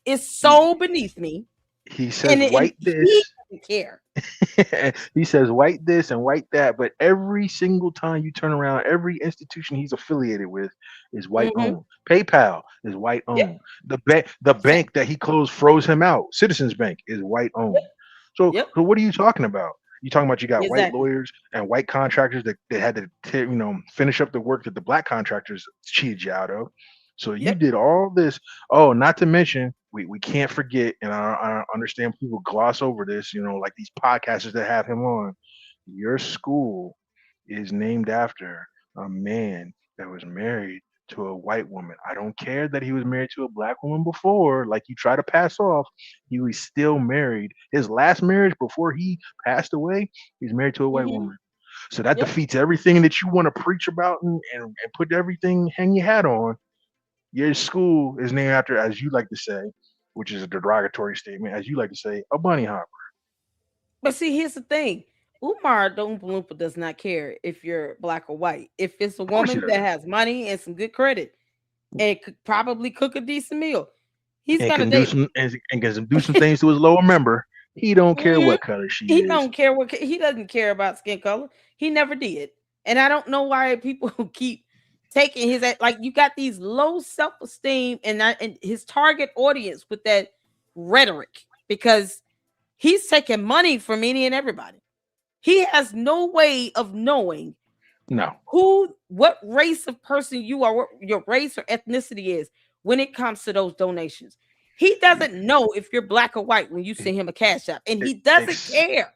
It's so beneath me. He says white this. He doesn't care. He says white this and white that, but every single time you turn around, every institution he's affiliated with is white owned. PayPal is white owned. The bank that he froze him out, Citizens Bank, is white owned. So what are you talking about? You talking about you got white lawyers and white contractors that had to finish up the work that the black contractors cheated you out of. So you did all this. Oh, not to mention, we can't forget, and I understand people gloss over this, like these podcasters that have him on. Your school is named after a man that was married to a white woman. I don't care that he was married to a black woman before, like you try to pass off. He was still married. His last marriage before he passed away, he's married to a white woman. So that defeats everything that you want to preach about and put everything, hang your hat on. Your school is named after, as you like to say, which is a derogatory statement, as you like to say, a bunny hopper. But see, here's the thing. Umar the Oompa Loompa does not care if you're black or white. If it's a woman that has money and some good credit and could probably cook a decent meal, he's gonna do some things to his lower member. He don't care what color she is. He don't care he doesn't care about skin color. He never did. And I don't know why people keep taking his, like, you got these low self-esteem and his target audience with that rhetoric, because he's taking money from any and everybody. He has no way of knowing what race of person you are, what your race or ethnicity is when it comes to those donations. He doesn't know if you're black or white when you send him a cash app, and he doesn't care.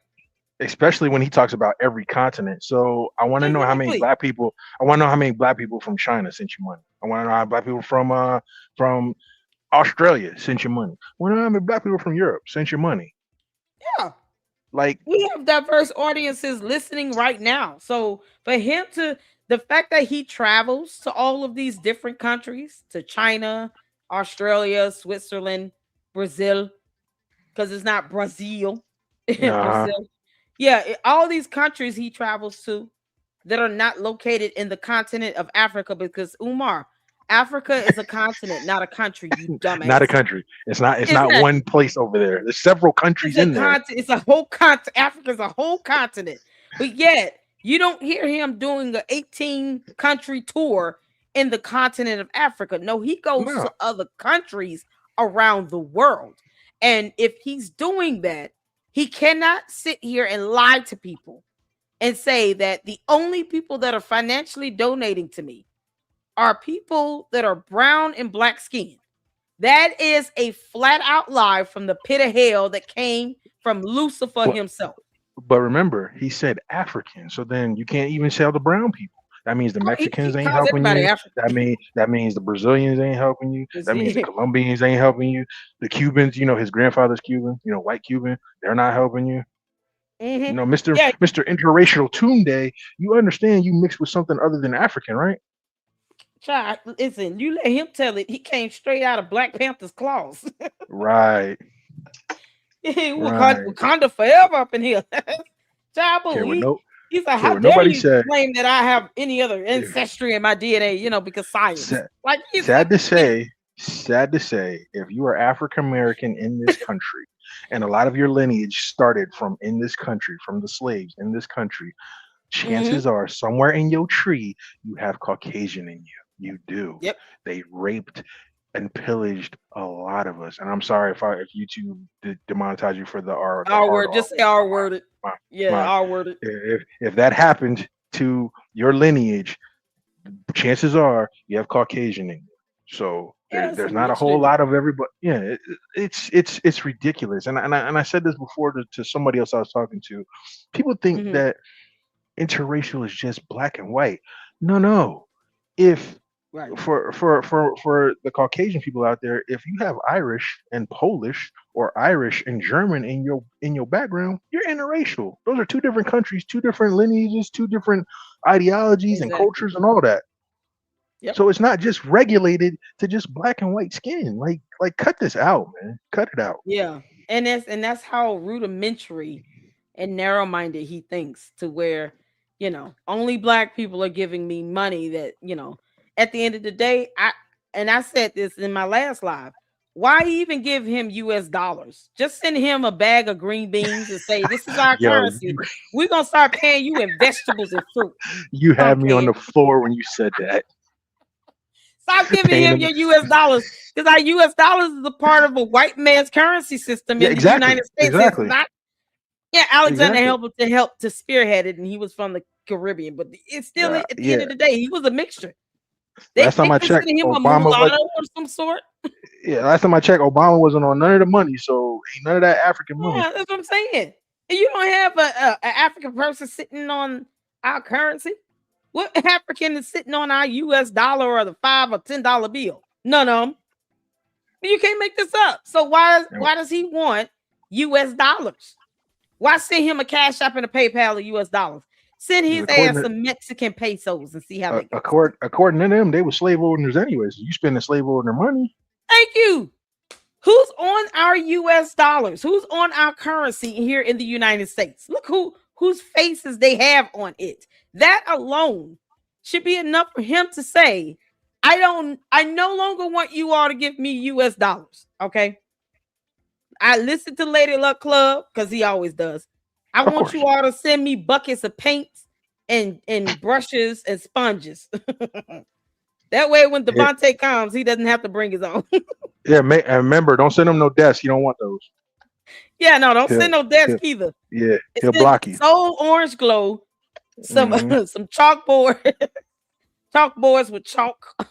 Especially when he talks about every continent. So I want to know how many black people. I want to know how many black people from China sent you money. I want to know how black people from Australia sent you money. I want to know how many black people from Europe sent you money. Yeah. Like, we have diverse audiences listening right now. So for him the fact that he travels to all of these different countries, to China, Australia, Switzerland, Brazil, because it's not Brazil. Brazil. Yeah, all these countries he travels to that are not located in the continent of Africa, because Umar, Africa is a continent, not a country, you dumbass. Not a country. It's not one place over there. There's several countries in there. It's a whole continent. Africa's a whole continent. But yet, you don't hear him doing an 18-country tour in the continent of Africa. No, he goes to other countries around the world. And if he's doing that, he cannot sit here and lie to people and say that the only people that are financially donating to me are people that are brown and black skinned. That is a flat out lie from the pit of hell that came from Lucifer himself. But remember, he said African. So then you can't even sell the brown people. That means the Mexicans ain't helping you. That means the Brazilians ain't helping you. That means the Colombians ain't helping you. The Cubans, his grandfather's Cuban, white Cuban, they're not helping you. Mr. Interracial Tunde, you understand you mixed with something other than African, right? Child, listen, you let him tell it. He came straight out of Black Panther's claws. Right. Wakanda forever up in here. Child, he's like, how dare you claim that I have any other ancestry in my DNA, because science. Sad to say, sad to say, if you are African American in this country, and a lot of your lineage started from in this country, from the slaves in this country, chances are somewhere in your tree you have Caucasian in you. You do. Yep. They raped and pillaged a lot of us. And I'm sorry if YouTube demonetize you for the R. R word. Just say R worded. Yeah, R worded. If that happened to your lineage, chances are you have Caucasian in you. So there's not a whole lot of everybody. Yeah, it's ridiculous. And I said this before to somebody else I was talking to. People think that interracial is just black and white. No. If for the Caucasian people out there, if you have Irish and Polish or Irish and German in your background, you're interracial. Those are two different countries, two different lineages, two different ideologies and cultures and all that. Yep. So it's not just regulated to just black and white skin. Like cut this out, man. Cut it out. Yeah. And that's how rudimentary and narrow-minded he thinks, to where, only black people are giving me money that, at the end of the day, I said this in my last live, why even give him US dollars? Just send him a bag of green beans and say, this is our currency. We're going to start paying you in vegetables and fruit. You had me on the floor when you said that. Stop giving him your US dollars, because our US dollars is a part of a white man's currency system in the United States. Exactly. It's not. Yeah, Alexander helped to spearhead it, and he was from the Caribbean, but it's still at the end of the day, he was a mixture. Last time I checked, Obama was or some sort. Yeah, last time I checked, Obama wasn't on none of the money, so ain't none of that African money. Yeah, that's what I'm saying. And you don't have an African person sitting on our currency. What African is sitting on our US dollar or the $5 or $10 bill? None of them. You can't make this up. So why does he want US dollars? Why send him a Cash App and a PayPal of US dollars? Send his ass some Mexican pesos and see how they go. According to them, they were slave owners anyway. So you spending slave owner money. Thank you. Who's on our US dollars? Who's on our currency here in the United States? Look whose faces they have on it. That alone should be enough for him to say, I no longer want you all to give me US dollars. Okay. I listen to Lady Luck Club because he always does. I want you all to send me buckets of paints and brushes and sponges. That way, when Devontae comes, he doesn't have to bring his own. And remember, don't send him no desk. You don't want those. Yeah, no, don't send no desk either. Yeah, he'll block you. Soul Orange Glow, some chalkboards with chalk,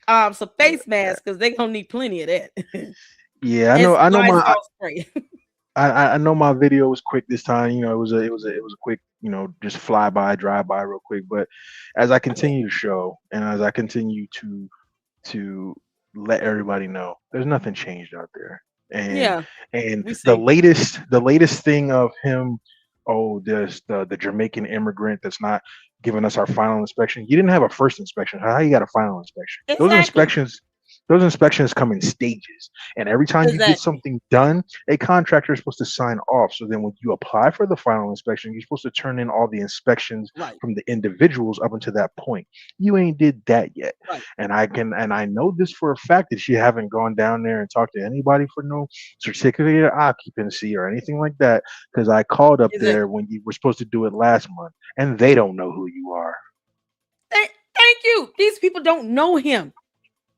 some face masks, because they're gonna need plenty of that. Yeah, I know I know my video was quick this time. It was a quick, just drive by real quick. But as I continue to show, and as I continue to let everybody know, there's nothing changed out there. And the latest thing of him, there's the Jamaican immigrant that's not giving us our final inspection. You didn't have a first inspection. How you got a final inspection? Exactly. Those inspections come in stages, and every time you get something done, a contractor is supposed to sign off. So then when you apply for the final inspection, you're supposed to turn in all the inspections from the individuals up until that point. You ain't did that yet. Right. And I know this for a fact that you haven't gone down there and talked to anybody for no certificate of occupancy or anything like that, because I called up there when you were supposed to do it last month, and they don't know who you are. Thank you. These people don't know him.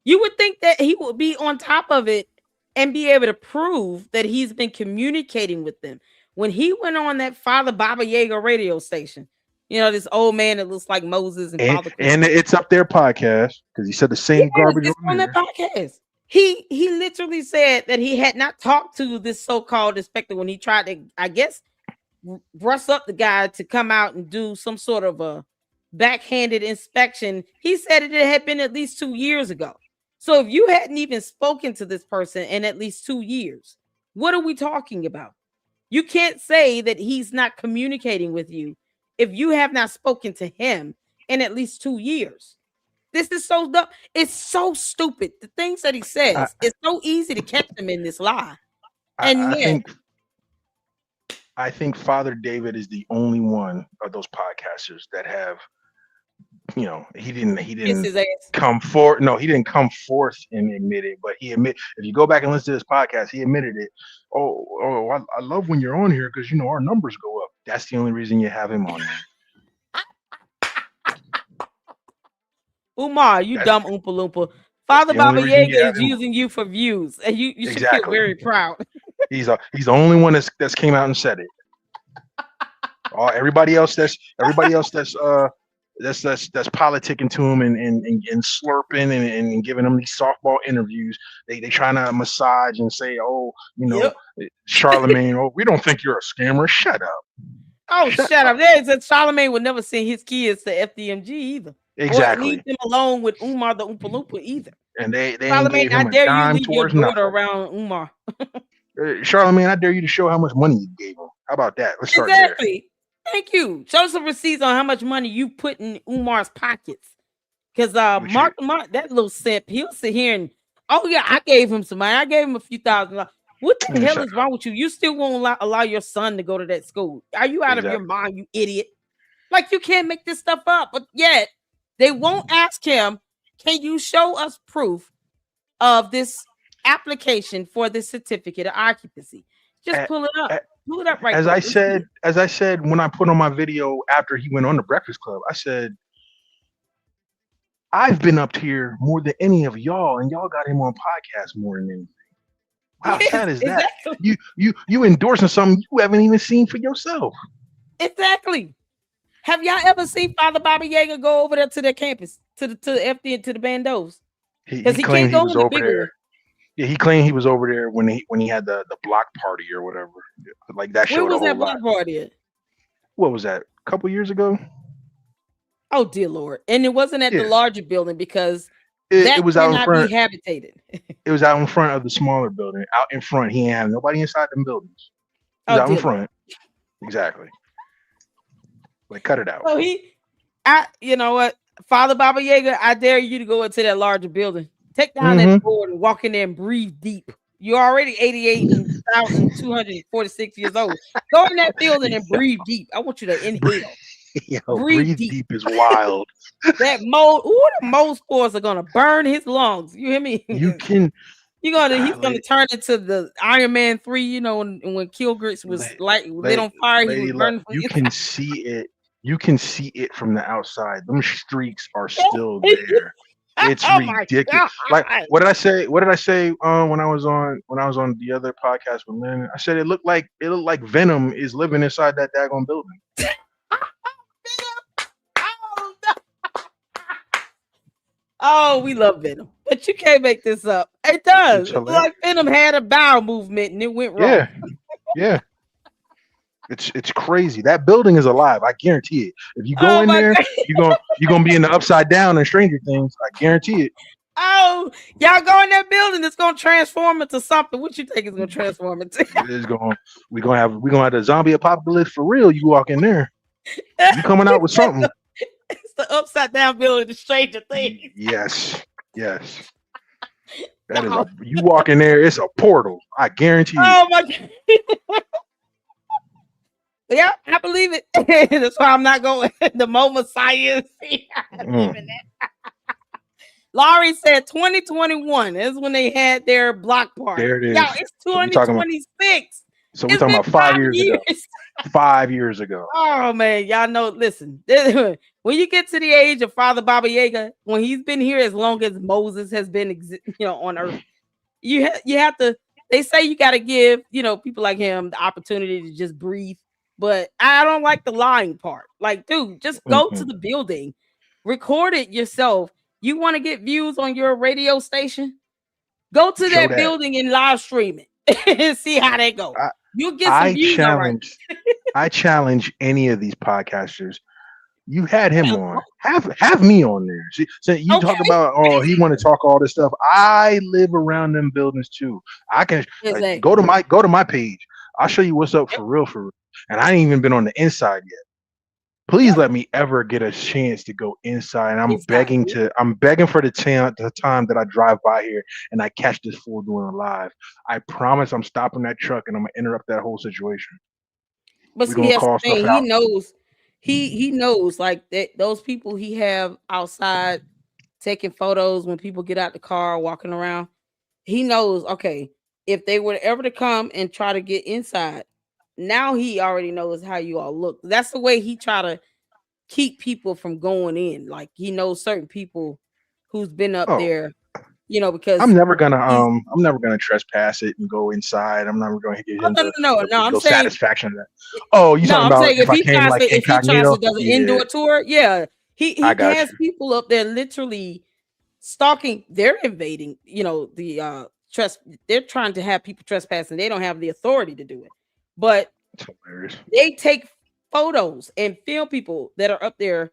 You would think that he would be on top of it and be able to prove that he's been communicating with them. When he went on that Father Baba Yaga radio station, this old man that looks like Moses and Father and it's up their podcast, because he said the same garbage on that podcast. He literally said that he had not talked to this so-called inspector when he tried to, I guess, brush up the guy to come out and do some sort of a backhanded inspection. He said it had been at least 2 years ago. So if you hadn't even spoken to this person in at least 2 years, what are we talking about? You can't say that he's not communicating with you if you have not spoken to him in at least 2 years. This is so dumb. It's so stupid. The things that he says, it's so easy to catch him in this lie. I think Father David is the only one of those podcasters that have you know, he didn't Kiss his ass. come forth. No, he didn't come forth and admit it, but he admit. If you go back and listen to this podcast, he admitted it. I love when you're on here because you know our numbers go up. That's the only reason you have him on there. Umar, you That's, dumb Oompa Loompa. Father the only Baba reason you Yaga have is him on. using you for views, and you should feel Exactly. very proud. He's the only one that's came out and said it. Everybody else that's politicking to him and slurping and giving him these softball interviews. They trying to massage and say, oh, you know, Charlemagne, oh, we don't think you're a scammer. Shut up. Oh, shut up. There is a Charlemagne would never send his kids to FDMG either. Exactly. Or leave them alone with Umar the Oompa Loompa either. And they Charlemagne, gave him I dare a you dime leave your towards daughter nothing. around Umar. Charlemagne, I dare you to show how much money you gave him. How about that? Let's start there. Thank you. Show some receipts on how much money you put in Umar's pockets. Because Mark, that little simp, he'll sit here and, oh yeah, I gave him some money. I gave him a few $1,000s. What the hell is wrong with you? You still won't allow your son to go to that school. Are you out of your mind, you idiot? Like, you can't make this stuff up. But yet, they won't ask him, can you show us proof of this application for this certificate of occupancy? Just pull it up. Pull it up right As I said when I put on my video after he went on the Breakfast Club, I said, I've been up here more than any of y'all, and y'all got him on podcast more than anything. How sad is that? You endorsing something you haven't even seen for yourself. Exactly. Have y'all ever seen Father Baba Yaga go over there to their campus, to the FD and to the Bandos? Because he claimed he was over there. Yeah, he claimed he was over there when he had the block party or whatever. Like that showed a whole lot. Where was that block party at? What was that? A couple years ago? Oh dear Lord! And it wasn't at the larger building because it was out in front. Be habitated. It was out in front of the smaller building. Out in front, he ain't have nobody inside them buildings. He was out in front. Exactly. Like, cut it out. So you know what, Father Baba Yaga, I dare you to go into that larger building. Take down that board and walk in there and breathe deep. You're already 88,246 years old. Go in that building and breathe deep. I want you to inhale. Yo, breathe deep is wild. That mold, the mold spores are gonna burn his lungs. You hear me? You can. He's gonna turn into the Iron Man 3. You know, when Kilgrits was lit on fire, he was burning. You can see it. You can see it from the outside. Them streaks are still there. It's ridiculous. Like, what did I say? When I was on the other podcast with Lynn, I said it looked like Venom is living inside that daggone building. Oh, we love Venom, but you can't make this up. It does. It's like Venom had a bowel movement and it went wrong. Yeah. It's crazy. That building is alive. I guarantee it. If you go in there, you're gonna be in the Upside Down and Stranger Things. I guarantee it. Oh, y'all go in that building. It's gonna transform into something. What you think it's gonna transform into? We're gonna have the zombie apocalypse for real. You walk in there, you coming out with something. It's the Upside Down building, the Stranger Things. Yes. That is you walk in there, it's a portal. I guarantee you. Oh my God. Yeah, I believe it. That's why I'm not going the MoMA science. I believe in that. Laurie said 2021 is when they had their block party. There it is. Y'all, it's 2026. So we're talking about 5 years ago. 5 years ago. Oh man, y'all know. Listen, when you get to the age of Father Baba Yaga, when he's been here as long as Moses has been, on Earth, you have to. They say you got to give people like him the opportunity to just breathe. But I don't like the lying part. Like, dude, just go to the building, record it yourself. You want to get views on your radio station? Go to that building and live stream it and see how they go. You'll get some views. I challenge any of these podcasters. You had him on. Have me on there. See, so you talk about he want to talk all this stuff. I live around them buildings too. I can go to my page. I'll show you what's up for real. And I ain't even been on the inside yet. Please let me ever get a chance to go inside. And I'm begging for the time that I drive by here and I catch this fool doing a live. I promise I'm stopping that truck and I'm gonna interrupt that whole situation. But see, that's the thing. he knows like that those people he have outside taking photos when people get out the car walking around. He knows, okay, if they were ever to come and try to get inside, now he already knows how you all look. That's the way he try to keep people from going in. Like he knows certain people who's been up Oh, there, because I'm never gonna trespass it and go inside. I'm never going to get oh, into no. the I'm legal saying satisfaction of that. Oh, you no, talking I'm about saying if I came like if he tries to incognito? does an Yeah, indoor tour, yeah, I he got has you. people up there literally stalking. They're invading, the they're trying to have people trespass and they don't have the authority to do it. But It's hilarious. they take photos and film people that are up there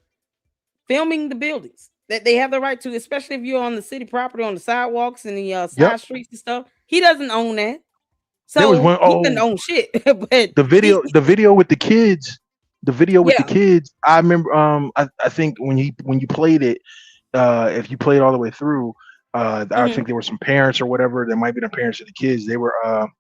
filming the buildings that they have the right to, especially if you're on the city property on the sidewalks and the Yep. side streets and stuff. He doesn't own that. There was So one he doesn't oh own shit. But the video with the kids, yeah. I remember I think when you played it, if you played all the way through, I Mhm, think there were some parents or whatever that might be the parents of the kids. They were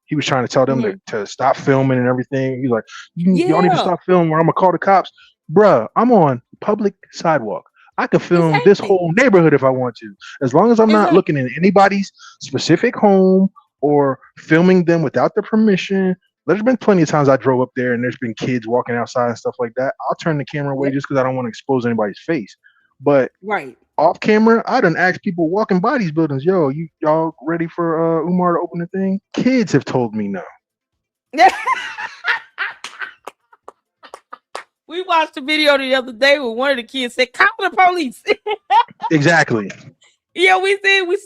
he was trying to tell them mhm. to stop filming and everything. He's like, y'all need to Yeah, stop filming or I'm gonna call the cops. Bruh, I'm on public sidewalk. I could film this exactly. whole neighborhood if I want to. As long as I'm not Exactly. looking in anybody's specific home or filming them without their permission. There's been plenty of times I drove up there and there's been kids walking outside and stuff like that. I'll turn the camera away Yep. just because I don't want to expose anybody's face. But Right. off camera, I done asked people walking by these buildings, yo, y'all ready for Umar to open the thing? Kids have told me no. We watched a video the other day where one of the kids said, "Call the police." Exactly. Yeah, we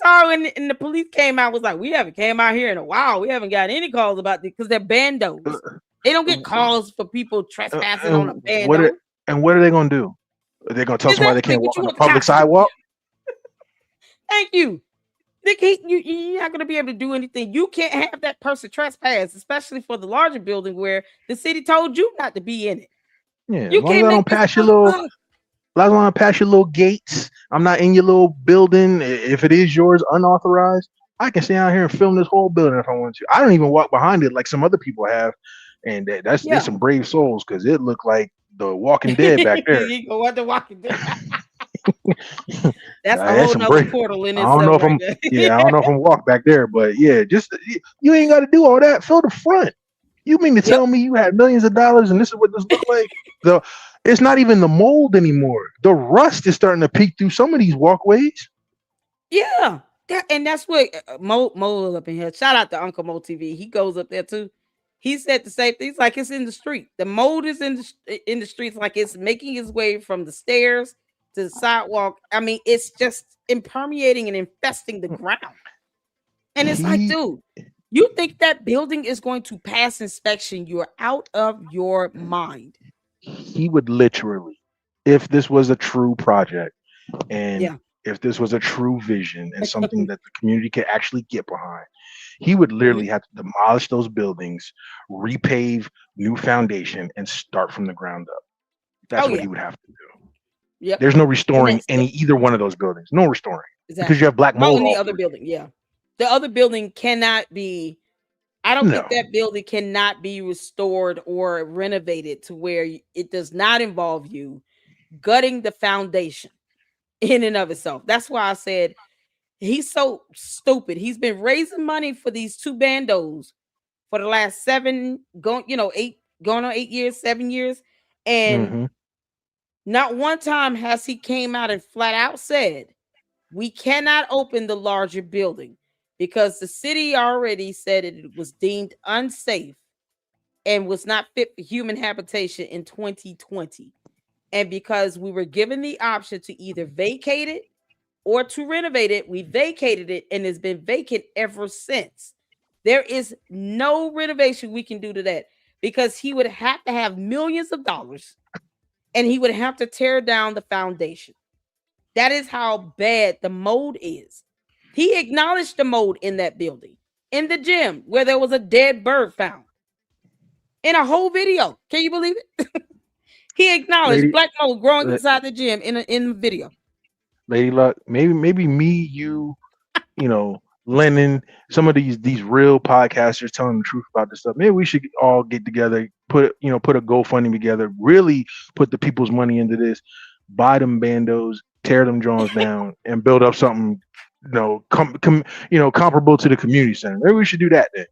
saw and the police came out, was like, "We haven't came out here in a while. We haven't got any calls about this because they're bandos. They don't get calls for people trespassing on a And bando." what are they gonna do? Are they gonna tell somebody they Exactly. can't What walk you on a want the public cops to do? sidewalk? Thank you. You're not going to be able to do anything. You can't have that person trespass, especially for the larger building where the city told you not to be in it. Yeah, as You long as can't I make don't this pass your stuff little up. as long as I don't pass your little gates, I'm not in your little building. If it is yours unauthorized, I can stay out here and film this whole building if I want to. I don't even walk behind it like some other people have, and they Yeah. some brave souls because it looked like the Walking Dead back there. You go what the Walking Dead. That's a That's whole some nother brave. portal in I don't know itself if right I'm. there. Yeah, I don't know if I'm walk back there, but yeah, just you ain't got to do all that. Fill the front. You mean to Yep. tell me you had millions of dollars and this is what this looked like? It's not even the mold anymore. The rust is starting to peek through some of these walkways. Yeah. And that's what Mo up in here. Shout out to Uncle Mo TV. He goes up there too. He said the same thing. It's like it's in the street. The mold is in the streets, like it's making its way from the stairs to the sidewalk. I mean, it's just impermeating and infesting the ground. And it's like, He dude, you think that building is going to pass inspection? You're out of your mind. he would literally, if this was a true project and Yeah. if this was a true vision and something that the community could actually get behind, he would literally have to demolish those buildings, repave, new foundation, and start from the ground up. That's Oh what yeah. he would have to do. Yep. There's no And restoring that's either one of those buildings. No restoring. Because exactly. you have black Oh, mold in the all other through. building, yeah. The other building cannot be. I don't No. think that building cannot be restored or renovated to where it does not involve you gutting the foundation in and of itself. That's why I said he's so stupid. He's been raising money for these two bandos for the last 8 years, 7 years, and Mm-hmm. not one time has he came out and flat out said we cannot open the larger building because the city already said it was deemed unsafe and was not fit for human habitation in 2020. And because we were given the option to either vacate it or to renovate it, we vacated it and it's been vacant ever since. There is no renovation we can do to that because he would have to have millions of dollars and he would have to tear down the foundation. That is how bad the mold is. He acknowledged the mold in that building, in the gym where there was a dead bird found. In a whole video. Can you believe it? He acknowledged Lady, black mold growing la- inside the gym in the video. Lady Luck, maybe me, you know, Lennon, some of these real podcasters telling the truth about this stuff. Maybe we should all get together, put a GoFundMe together, really put the people's money into this, buy them bandos, tear them drones down, and build up something, comparable to the community center. Maybe we should do that then.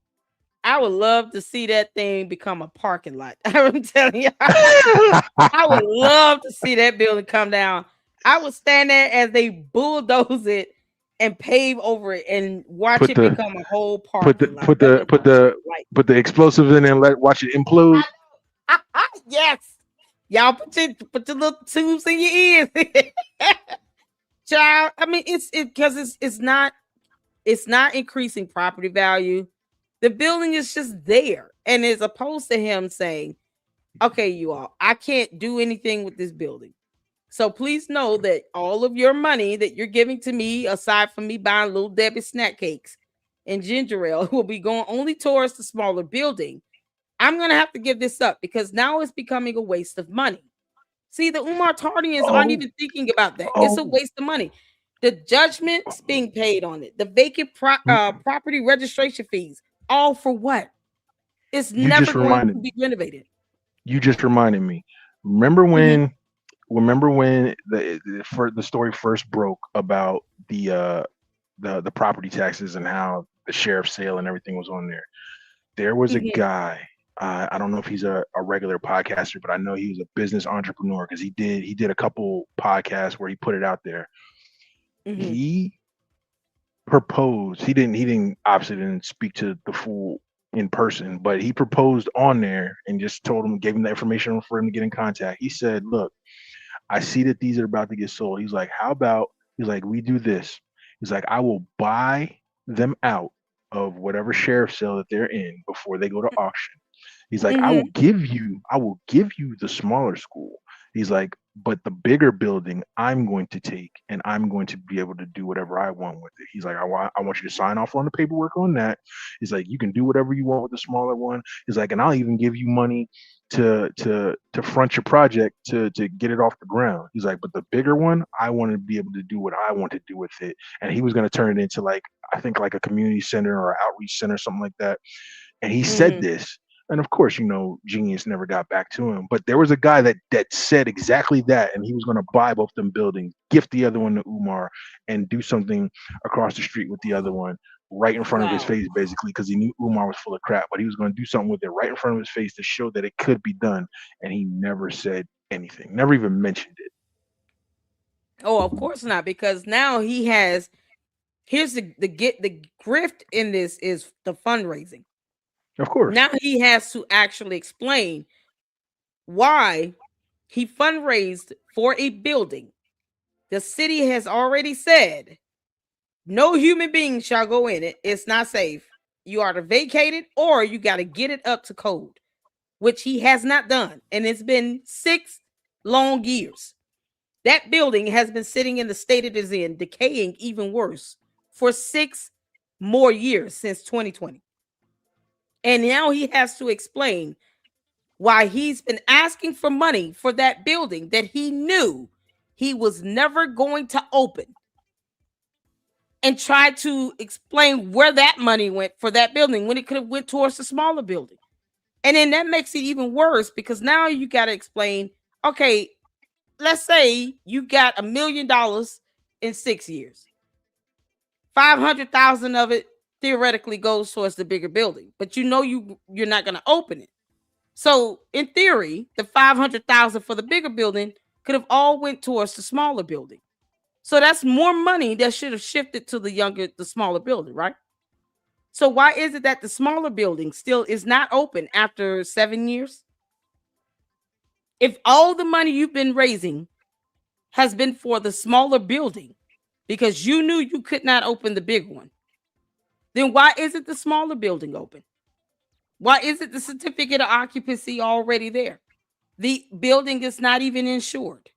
I would love to see that thing become a parking lot. I'm telling you, I would love to see that building come down. I would stand there as they bulldoze it and pave over it and watch it become a whole parking lot. Put the explosives in there and watch it implode. Yes, y'all put your little tubes in your ears, child. I mean, it's not increasing property value. The building is just there, and as opposed to him saying, "Okay, you all, I can't do anything with this building." So please know that all of your money that you're giving to me, aside from me buying Little Debbie snack cakes and ginger ale, will be going only towards the smaller building. I'm going to have to give this up because now it's becoming a waste of money. See, the Umar Tardians aren't even thinking about that. It's a waste of money. The judgments being paid on it, the vacant property registration fees, all for what? It's never going to be renovated. You just reminded me. Remember when the story first broke about the property taxes and how the sheriff's sale and everything was on there? There was a guy. I don't know if he's a regular podcaster, but I know he was a business entrepreneur because he did a couple podcasts where he put it out there. He proposed. He obviously didn't speak to the fool in person, but he proposed on there and just gave him the information for him to get in contact. He said, "Look, I see that these are about to get sold." He's like, "How about," he's like, "we do this." He's like, "I will buy them out of whatever sheriff sale that they're in before they go to auction." He's like, I will give you the smaller school. He's like, but the bigger building I'm going to take, and I'm going to be able to do whatever I want with it." He's like, I want you to sign off on the paperwork on that. He's like, "You can do whatever you want with the smaller one." He's like, "And I'll even give you money to front your project to get it off the ground." He's like, "But the bigger one, I want to be able to do what I want to do with it." And he was going to turn it into I think a community center or outreach center, something like that. And he said this. And of course, Genius never got back to him. But there was a guy that said exactly that, and he was going to buy both them buildings, gift the other one to Umar, and do something across the street with the other one, right in front of his face, basically, because he knew Umar was full of crap. But he was going to do something with it right in front of his face to show that it could be done. And he never said anything, never even mentioned it. Oh, of course not, because now he has. Here's the grift in this is the fundraising. Of course. Now he has to actually explain why he fundraised for a building. The city has already said no human being shall go in it. It's not safe. You are to vacate it, or you got to get it up to code, which he has not done. And it's been 6 long years. That building has been sitting in the state it is in, decaying even worse, for 6 more years since 2020. And now he has to explain why he's been asking for money for that building that he knew he was never going to open, and try to explain where that money went for that building when it could have went towards the smaller building. And then that makes it even worse, because now you got to explain, okay, let's say you got $1 million in 6 years. 500,000 of it theoretically goes towards the bigger building, but you're not going to open it. So in theory, the 500,000 for the bigger building could have all went towards the smaller building. So that's more money that should have shifted to the smaller building, right? So why is it that the smaller building still is not open after 7 years? If all the money you've been raising has been for the smaller building because you knew you could not open the big one, then why isn't the smaller building open? Why isn't the certificate of occupancy already there? The building is not even insured.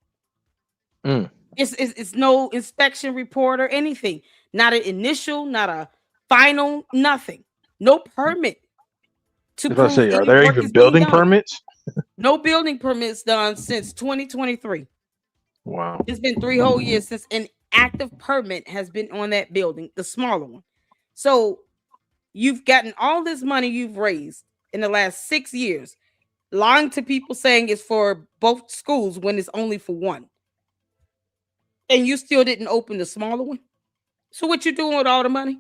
It's no inspection report or anything. Not an initial, not a final, nothing. No permit to prove. Are there even building permits? No building permits done since 2023. Wow. It's been 3 whole years since an active permit has been on that building, the smaller one. So you've gotten all this money you've raised in the last 6 years, lying to people saying it's for both schools when it's only for one. And you still didn't open the smaller one. So what you doing with all the money?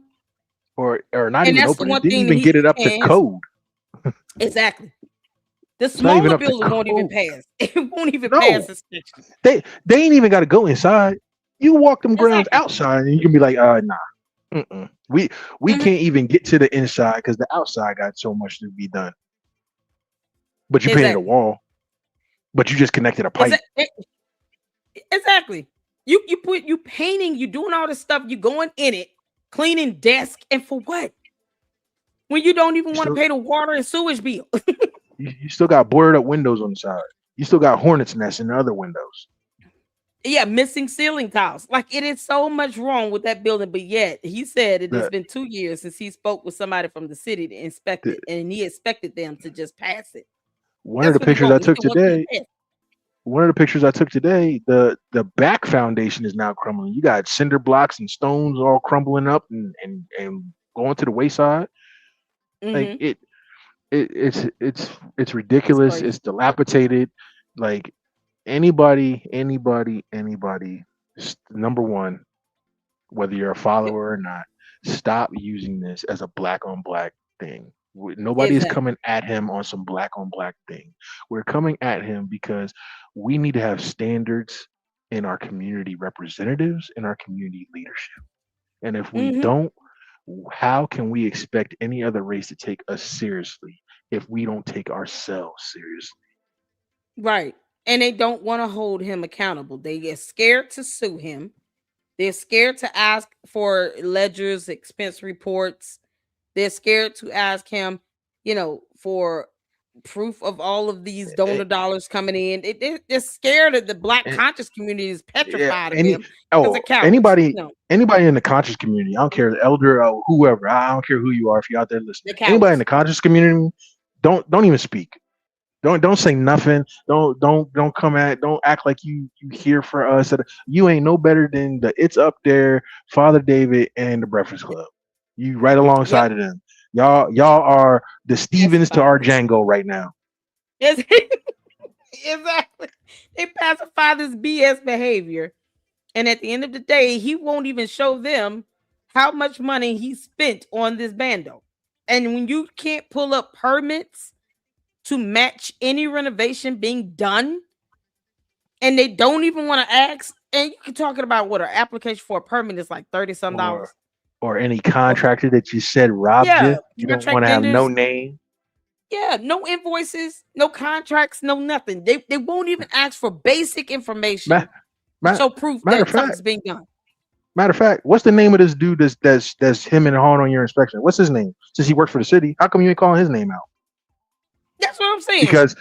Or not And even that's the open it. one Didn't thing that even he get it up to can. code. Exactly. The It's not even smaller up to building won't even code. pass. It won't even No. pass inspection. They ain't even got to go inside. You walk them grounds Exactly. outside, and you can be like, nah. Mm-mm. We Mhm. can't even get to the inside because the outside got so much to be done. But you painted a Exactly. wall. But you just connected a pipe. Exactly. You painting, you doing all this stuff, you going in it, cleaning desk, and for what? When you don't even want to pay the water and sewage bill. You still got boarded up windows on the side. You still got hornets' nests in the other windows. Yeah, missing ceiling tiles. Like, it is so much wrong with that building, but yet he said it has been 2 years since he spoke with somebody from the city to inspect it, and he expected them to just pass it. One of the pictures I took today, the back foundation is now crumbling. You got cinder blocks and stones all crumbling up and going to the wayside. Like it's ridiculous. It's dilapidated. Like anybody, number one, whether you're a follower or not, stop using this as a black on black thing. Nobody is coming at him on some black on black thing. We're coming at him because we need to have standards in our community representatives and our community leadership. And if we don't, how can we expect any other race to take us seriously if we don't take ourselves seriously? Right. And they don't want to hold him accountable. They get scared to sue him. They're scared to ask for ledgers, expense reports. They're scared to ask him, for proof of all of these donor dollars coming in. They're scared of the black conscious community is petrified of him because of cowards. Anybody in the conscious community, I don't care, the elder or whoever, I don't care who you are, if you're out there listening, anybody in the conscious community, don't even speak. Don't say nothing. Don't come at. Don't act like you here for us. You ain't no better than the It's Up There, Father David, and the Breakfast Club. You right alongside of them. Y'all are the Stevens to our Django right now. Exactly. They pacify this BS behavior, and at the end of the day, he won't even show them how much money he spent on this bando. And when you can't pull up permits to match any renovation being done, and they don't even want to ask, and you're talking about what an application for a permit is like $30-some. Or any contractor that you said robbed you don't want to have no name. Yeah, no invoices, no contracts, no nothing. They won't even ask for basic information. So proof that something's being done. Matter of fact, what's the name of this dude that's him and hard on your inspection? What's his name? Since he worked for the city, how come you ain't calling his name out? That's what I'm saying. Because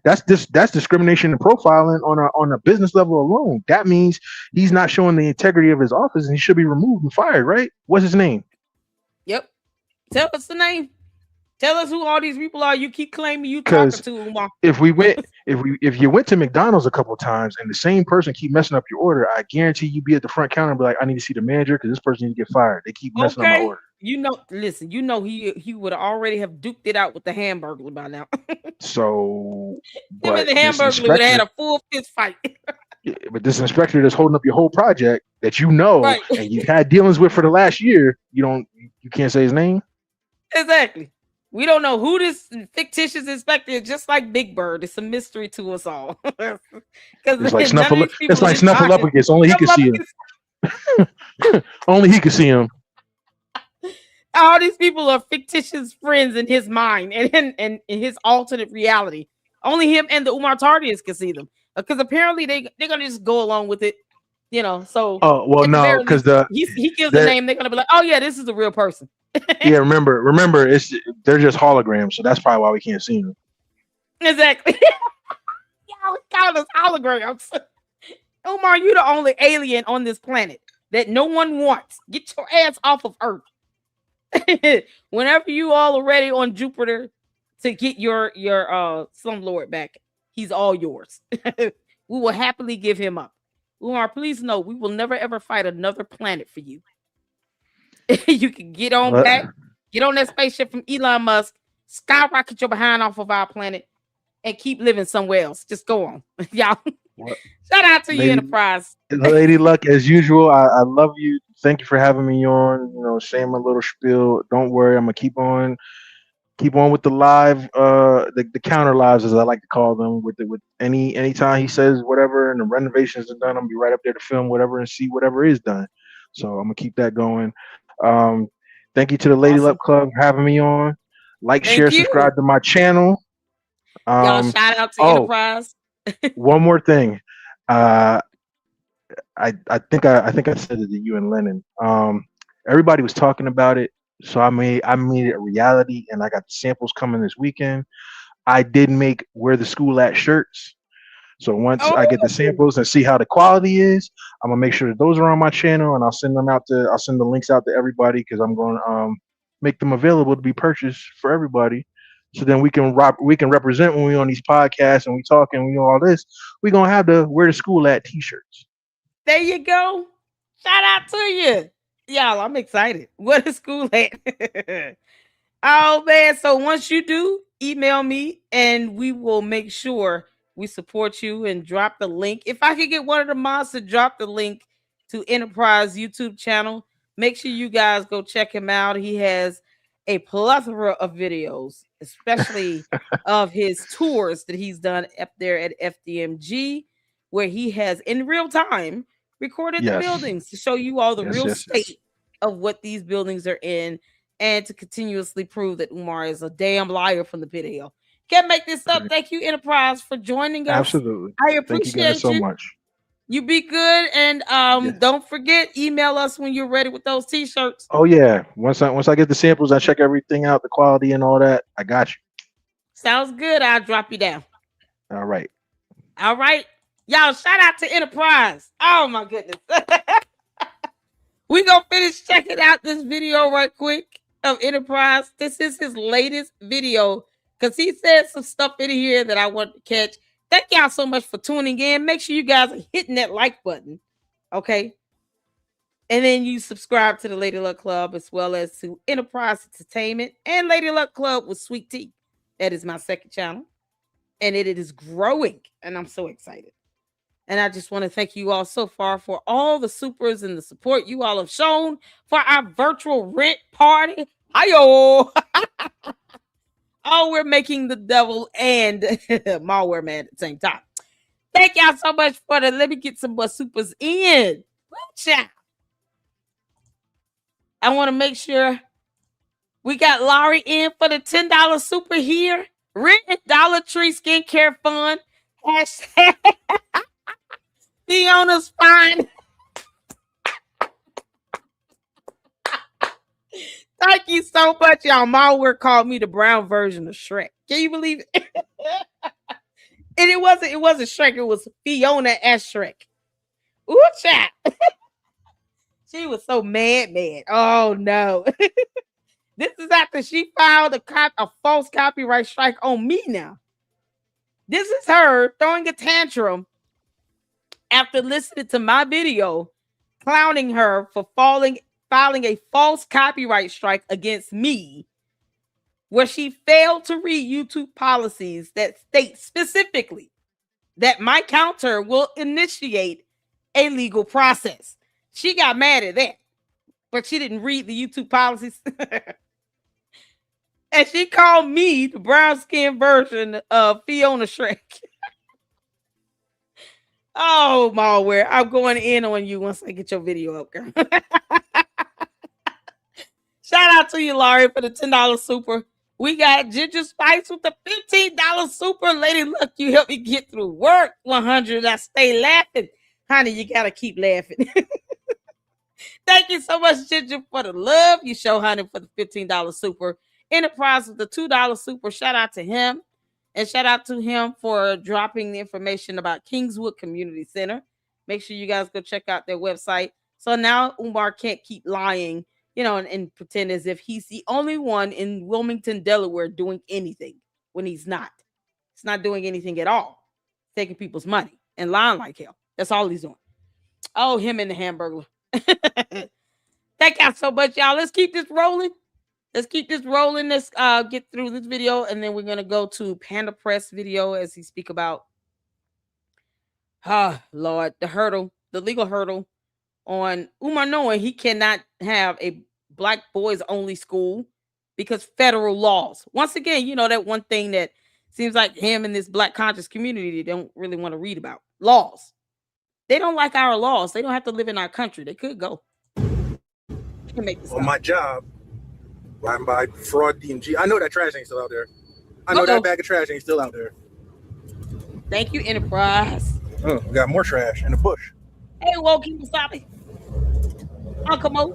that's discrimination and profiling on a business level alone. That means he's not showing the integrity of his office, and he should be removed and fired. Right? What's his name? Yep. Tell us the name. Tell us who all these people are you keep claiming you talking to, Umar. If you went to McDonald's a couple times and the same person keep messing up your order, I guarantee you be at the front counter and be like, I need to see the manager because this person needs to get fired. They keep messing up my order. Listen, he would already have duked it out with the Hamburglar by now. So him and the Hamburglar would have had a full fist fight. But this inspector that's holding up your whole project that and you've had dealings with for the last year, you can't say his name. Exactly. We don't know who this fictitious inspector is, just like Big Bird. It's a mystery to us all. It's like Snuffleupagus. Only he can see him. Only he can see him. All these people are fictitious friends in his mind and in his alternate reality. Only him and the Umar Tardians can see them. Because apparently they're going to just go along with it. So. Oh, well, no, because he gives the name. They're going to be like, oh, yeah, this is a real person. Yeah, remember, they're just holograms, so that's probably why we can't see them. Exactly. Y'all call us holograms. Umar, you the only alien on this planet that no one wants. Get your ass off of Earth. Whenever you all are ready on Jupiter to get your slumlord back, he's all yours. We will happily give him up. Umar, please know we will never ever fight another planet for you. You can get on back, get on that spaceship from Elon Musk, skyrocket your behind off of our planet, and keep living somewhere else. Just go on. Y'all. What? Shout out to you, Lady, Enterprise. Lady Luck, as usual, I love you. Thank you for having me on. Saying my little spiel. Don't worry, I'm gonna keep on with the live, the counter lives, as I like to call them. With anytime he says whatever and the renovations are done, I'm gonna be right up there to film whatever and see whatever is done. So I'm gonna keep that going. Thank you to the Lady Luck Club for having me on. Like, share, subscribe to my channel. Y'all, shout out to Enterprise. One more thing. I think I said it to you and Lennon. Everybody was talking about it, so I made it a reality, and I got samples coming this weekend. I did make Where the School At shirts. So once I get the samples and see how the quality is, I'm gonna make sure that those are on my channel, and I'll send the links out to everybody, because I'm going to make them available to be purchased for everybody. So then we can represent when we on these podcasts and we talk and we all this. We gonna have the Where the School At t-shirts. There you go. Shout out to you. Y'all, I'm excited. Where the school at? Oh man. So once you do, email me and we will make sure we support you and drop the link. If I could get one of the mods to drop the link to Enterprise YouTube channel, make sure you guys go check him out. He has a plethora of videos, especially of his tours that he's done up there at FDMG, where he has in real time recorded the buildings to show you all the real state of what these buildings are in, and to continuously prove that Umar is a damn liar from the pit of hell. Can't make this up. Thank you, Enterprise, for joining us. Absolutely. I appreciate Thank you guys so much. You be good, and don't forget, email us when you're ready with those t-shirts. Oh yeah. Once I get the samples, I check everything out, the quality and all that. I got you. Sounds good. I'll drop you down. All right. All right. Y'all, shout out to Enterprise. Oh my goodness. We gonna finish checking out this video right quick of Enterprise. This is his latest video, because he said some stuff in here that I want to catch. Thank y'all so much for tuning in. Make sure you guys are hitting that like button. Okay. And then you subscribe to the Lady Luck Club, as well as to Enterprise Entertainment and Lady Luck Club with Sweet Tea. That is my second channel. And it is growing. And I'm so excited. And I just want to thank you all so far for all the supers and the support you all have shown for our virtual rent party. Hi-yo! Oh, we're making the devil and malware mad at the same time. Thank y'all so much for the. Let me get some more supers in. Ciao. I want to make sure we got Laurie in for the $10 super here. Rent Dollar Tree Skincare Fund. Hashtag Fiona's fine. Thank you so much, y'all. Malware called me the brown version of Shrek. Can you believe it? And it wasn't Shrek, it was Fiona as Shrek. Ooh, chat. She was so mad. Oh no. This is after she filed a false copyright strike on me now. This is her throwing a tantrum after listening to my video clowning her for filing a false copyright strike against me, where she failed to read YouTube policies that state specifically that my counter will initiate a legal process. She got mad at that, but she didn't read the YouTube policies. And she called me the brown skin version of Fiona Shrek. Oh, malware. I'm going in on you once I get your video up, girl. Shout out to you, Laurie, for the $10 super. We got Ginger Spice with the $15 super. Lady Luck, you help me get through work. 100. I stay laughing. Honey, you got to keep laughing. Thank you so much, Ginger, for the love you show, honey, for the $15 super. Enterprise with the $2 super. Shout out to him. And shout out to him for dropping the information about Kingswood Community Center. Make sure you guys go check out their website. So now Umar can't keep lying, and pretend as if he's the only one in Wilmington, Delaware doing anything when he's not. He's not doing anything at all. Taking people's money and lying like hell. That's all he's doing. Oh, him and the Hamburglar. Thank Thank y'all so much, y'all. Let's keep this rolling. Let's get through this video, and then we're gonna go to Panda Press video as he speak about Lord, the legal hurdle on Umar knowing he cannot have a black boys only school because federal laws. Once again, you know that one thing that seems like him and this black conscious community they don't really want to read about. Laws. They don't like our laws. They don't have to live in our country. They could go. Can make this on my job, riding by Fraud DMG. I know that trash ain't still out there. I know that bag of trash ain't still out there. Thank you, Enterprise. Oh, we got more trash in the bush. Hey, Woki Wasabi. Uncle Mo.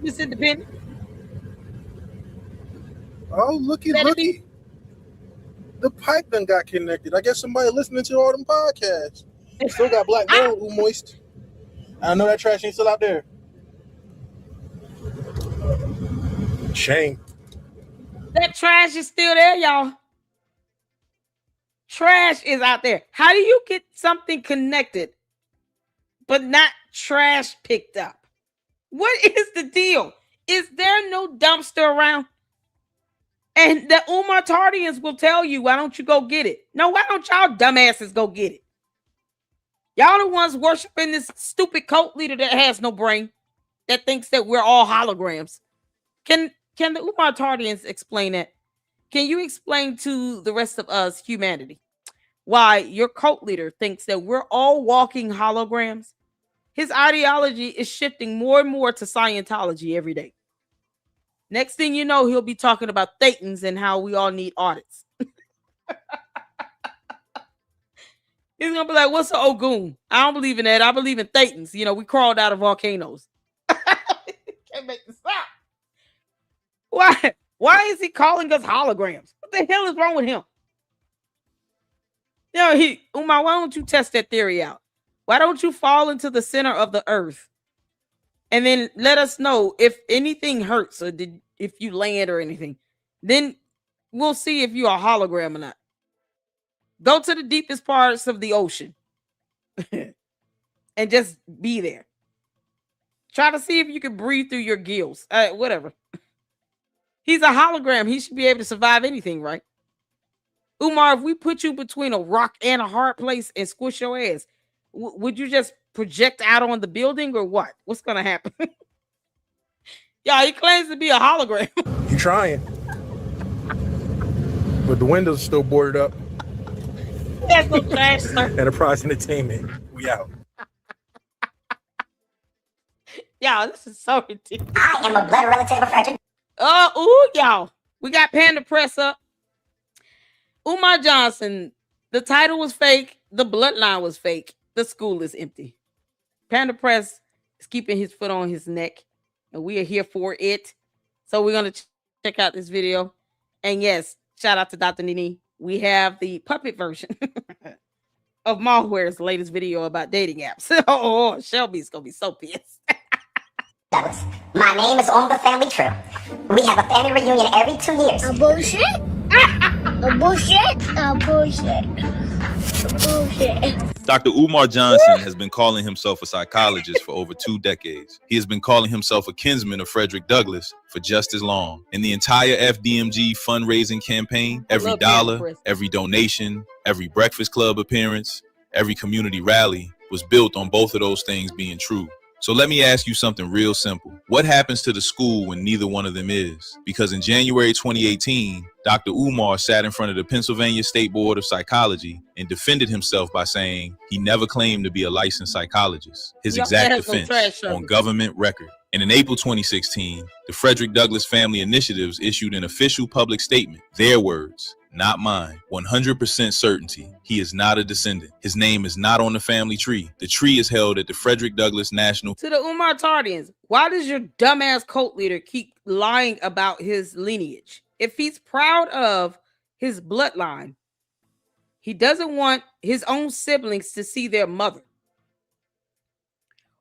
Miss Independent. Oh, looky. The pipe done got connected. I guess somebody listening to all them podcasts. Still got black gold, moist. I know that trash ain't still out there. Shame. That trash is still there, y'all. Trash is out there. How do you get something connected but not trash picked up? What is the deal? Is there no dumpster around? And the Umar Tardians will tell you, why don't you go get it? No, why don't y'all dumbasses go get it? Y'all the ones worshiping this stupid cult leader that has no brain, that thinks that we're all holograms. Can the Umar Tardians explain that? Can you explain to the rest of us, humanity, why your cult leader thinks that we're all walking holograms? His ideology is shifting more and more to Scientology every day. Next thing you know, he'll be talking about Thetans and how we all need audits. He's going to be like, what's an Ogun? I don't believe in that. I believe in Thetans. You know, we crawled out of volcanoes. Can't make this up. Why is he calling us holograms? What the hell is wrong with him? You know, Umar, why don't you test that theory out? Why don't you fall into the center of the earth? And then let us know if anything hurts or if you land or anything. Then we'll see if you're a hologram or not. Go to the deepest parts of the ocean and just be there. Try to see if you can breathe through your gills. Whatever. He's a hologram. He should be able to survive anything, right? Umar, if we put you between a rock and a hard place and squish your ass, would you just project out on the building or what? What's going to happen? Yeah, he claims to be a hologram. You trying. But the windows are still boarded up. That's no trash, sir. Enterprise Entertainment. We out. Y'all, this is so ridiculous. I am a blood relative of Frederick. Y'all. We got Panda Press up. Umar Johnson. The title was fake. The bloodline was fake. The school is empty. Panda Press is keeping his foot on his neck. And we are here for it. So we're going to check out this video. And yes, shout out to Dr. Nini. We have the puppet version of Malware's latest video about dating apps. Oh, Shelby's going to be so pissed. Douglas, my name is on the family tree. We have a family reunion every 2 years. A bullshit? A bullshit? A bullshit. A bullshit. Dr. Umar Johnson has been calling himself a psychologist for over 2 decades. He has been calling himself a kinsman of Frederick Douglass for just as long. In the entire FDMG fundraising campaign, every dollar, every donation, every Breakfast Club appearance, every community rally was built on both of those things being true. So let me ask you something real simple. What happens to the school when neither one of them is? Because in January 2018, Dr. Umar sat in front of the Pennsylvania State Board of Psychology and defended himself by saying he never claimed to be a licensed psychologist. His exact defense on government record. And in April 2016, the Frederick Douglass Family Initiatives issued an official public statement. Their words, not mine. 100% certainty. He is not a descendant. His name is not on the family tree. The tree is held at the Frederick Douglass National. To the Umar Tardians, why does your dumbass cult leader keep lying about his lineage? If he's proud of his bloodline, he doesn't want his own siblings to see their mother.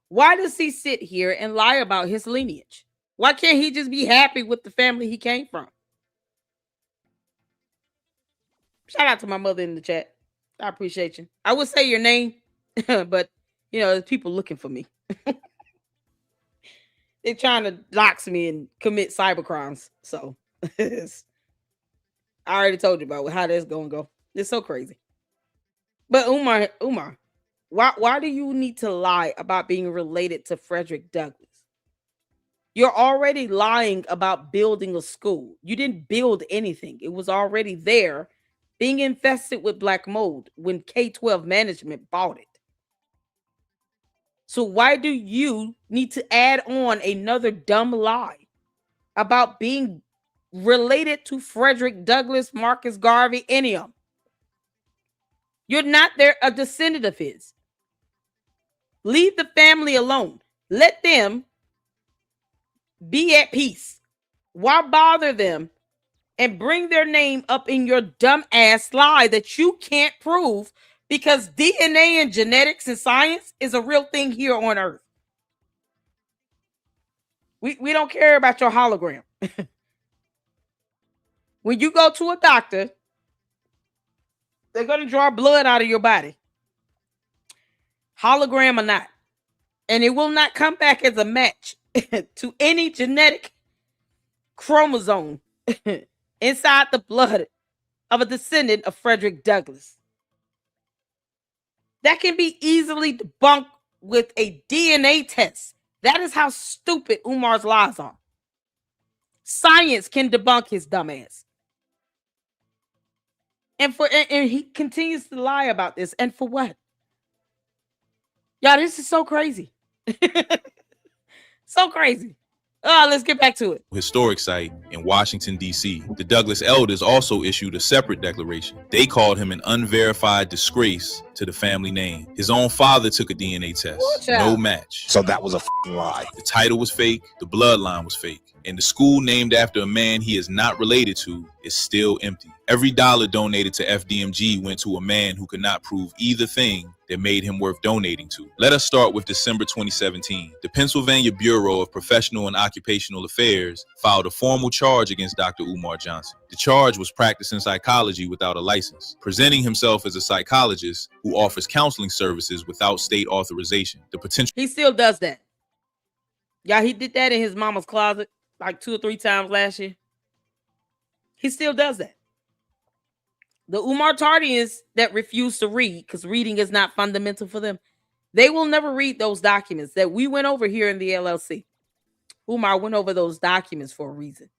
Why does he sit here and lie about his lineage? Why can't he just be happy with the family he came from? Shout out to my mother in the chat. I appreciate you. I would say your name, but you know, there's people looking for me. They're trying to dox me and commit cyber crimes. So I already told you about how that's gonna go. It's so crazy. But Umar, why do you need to lie about being related to Frederick Douglass? You're already lying about building a school. You didn't build anything. It was already there, being infested with black mold when K-12 management bought it. So why do you need to add on another dumb lie about being related to Frederick Douglass, Marcus Garvey, any of them? You're not a descendant of his. Leave the family alone. Let them be at peace. Why bother them and bring their name up in your dumb ass lie that you can't prove, because DNA and genetics and science is a real thing here on Earth. We don't care about your hologram. When you go to a doctor, they're going to draw blood out of your body, hologram or not, and it will not come back as a match to any genetic chromosome inside the blood of a descendant of Frederick Douglass. That can be easily debunked with a DNA test. That is how stupid Umar's lies are. Science can debunk his dumb ass. And he continues to lie about this. And for what? Y'all, this is so crazy. So crazy. Let's get back to it. Historic site in Washington, D.C. The Douglas elders also issued a separate declaration. They called him an unverified disgrace to the family name. His own father took a DNA test. No match. So that was a lie. The title was fake. The bloodline was fake. And the school named after a man he is not related to is still empty. Every dollar donated to FDMG went to a man who could not prove either thing that made him worth donating to. Let us start with December 2017. The Pennsylvania Bureau of Professional and Occupational Affairs filed a formal charge against Dr. Umar Johnson. The charge was practicing psychology without a license, presenting himself as a psychologist who offers counseling services without state authorization. The potential. He still does that. Yeah, he did that in his mama's closet like 2 or 3 times last year. He still does that. The Umar Tardians that refuse to read, because reading is not fundamental for them, they will never read those documents that we went over here in the LLC. Umar went over those documents for a reason,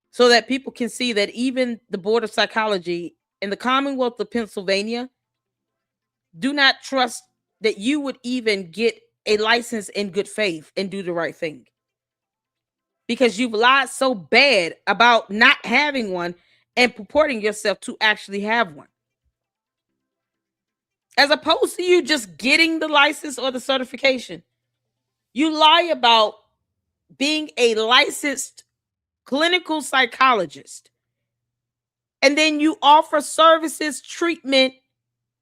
so that people can see that even the Board of Psychology in the Commonwealth of Pennsylvania do not trust that you would even get a license in good faith and do the right thing, because you've lied so bad about not having one and purporting yourself to actually have one, as opposed to you just getting the license or the certification. You lie about being a licensed clinical psychologist, and then you offer services, treatment,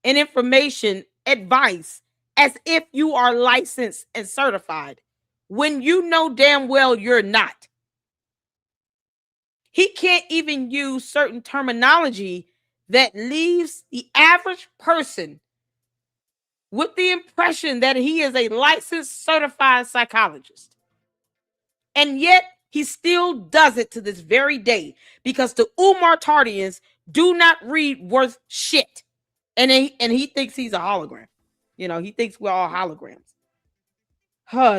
and information, advice, as if you are licensed and certified, when you know damn well you're not. He can't even use certain terminology that leaves the average person with the impression that he is a licensed, certified psychologist. And yet, he still does it to this very day, because the Umar Tardians do not read worth shit. And he thinks he's a hologram. You know, he thinks we're all holograms.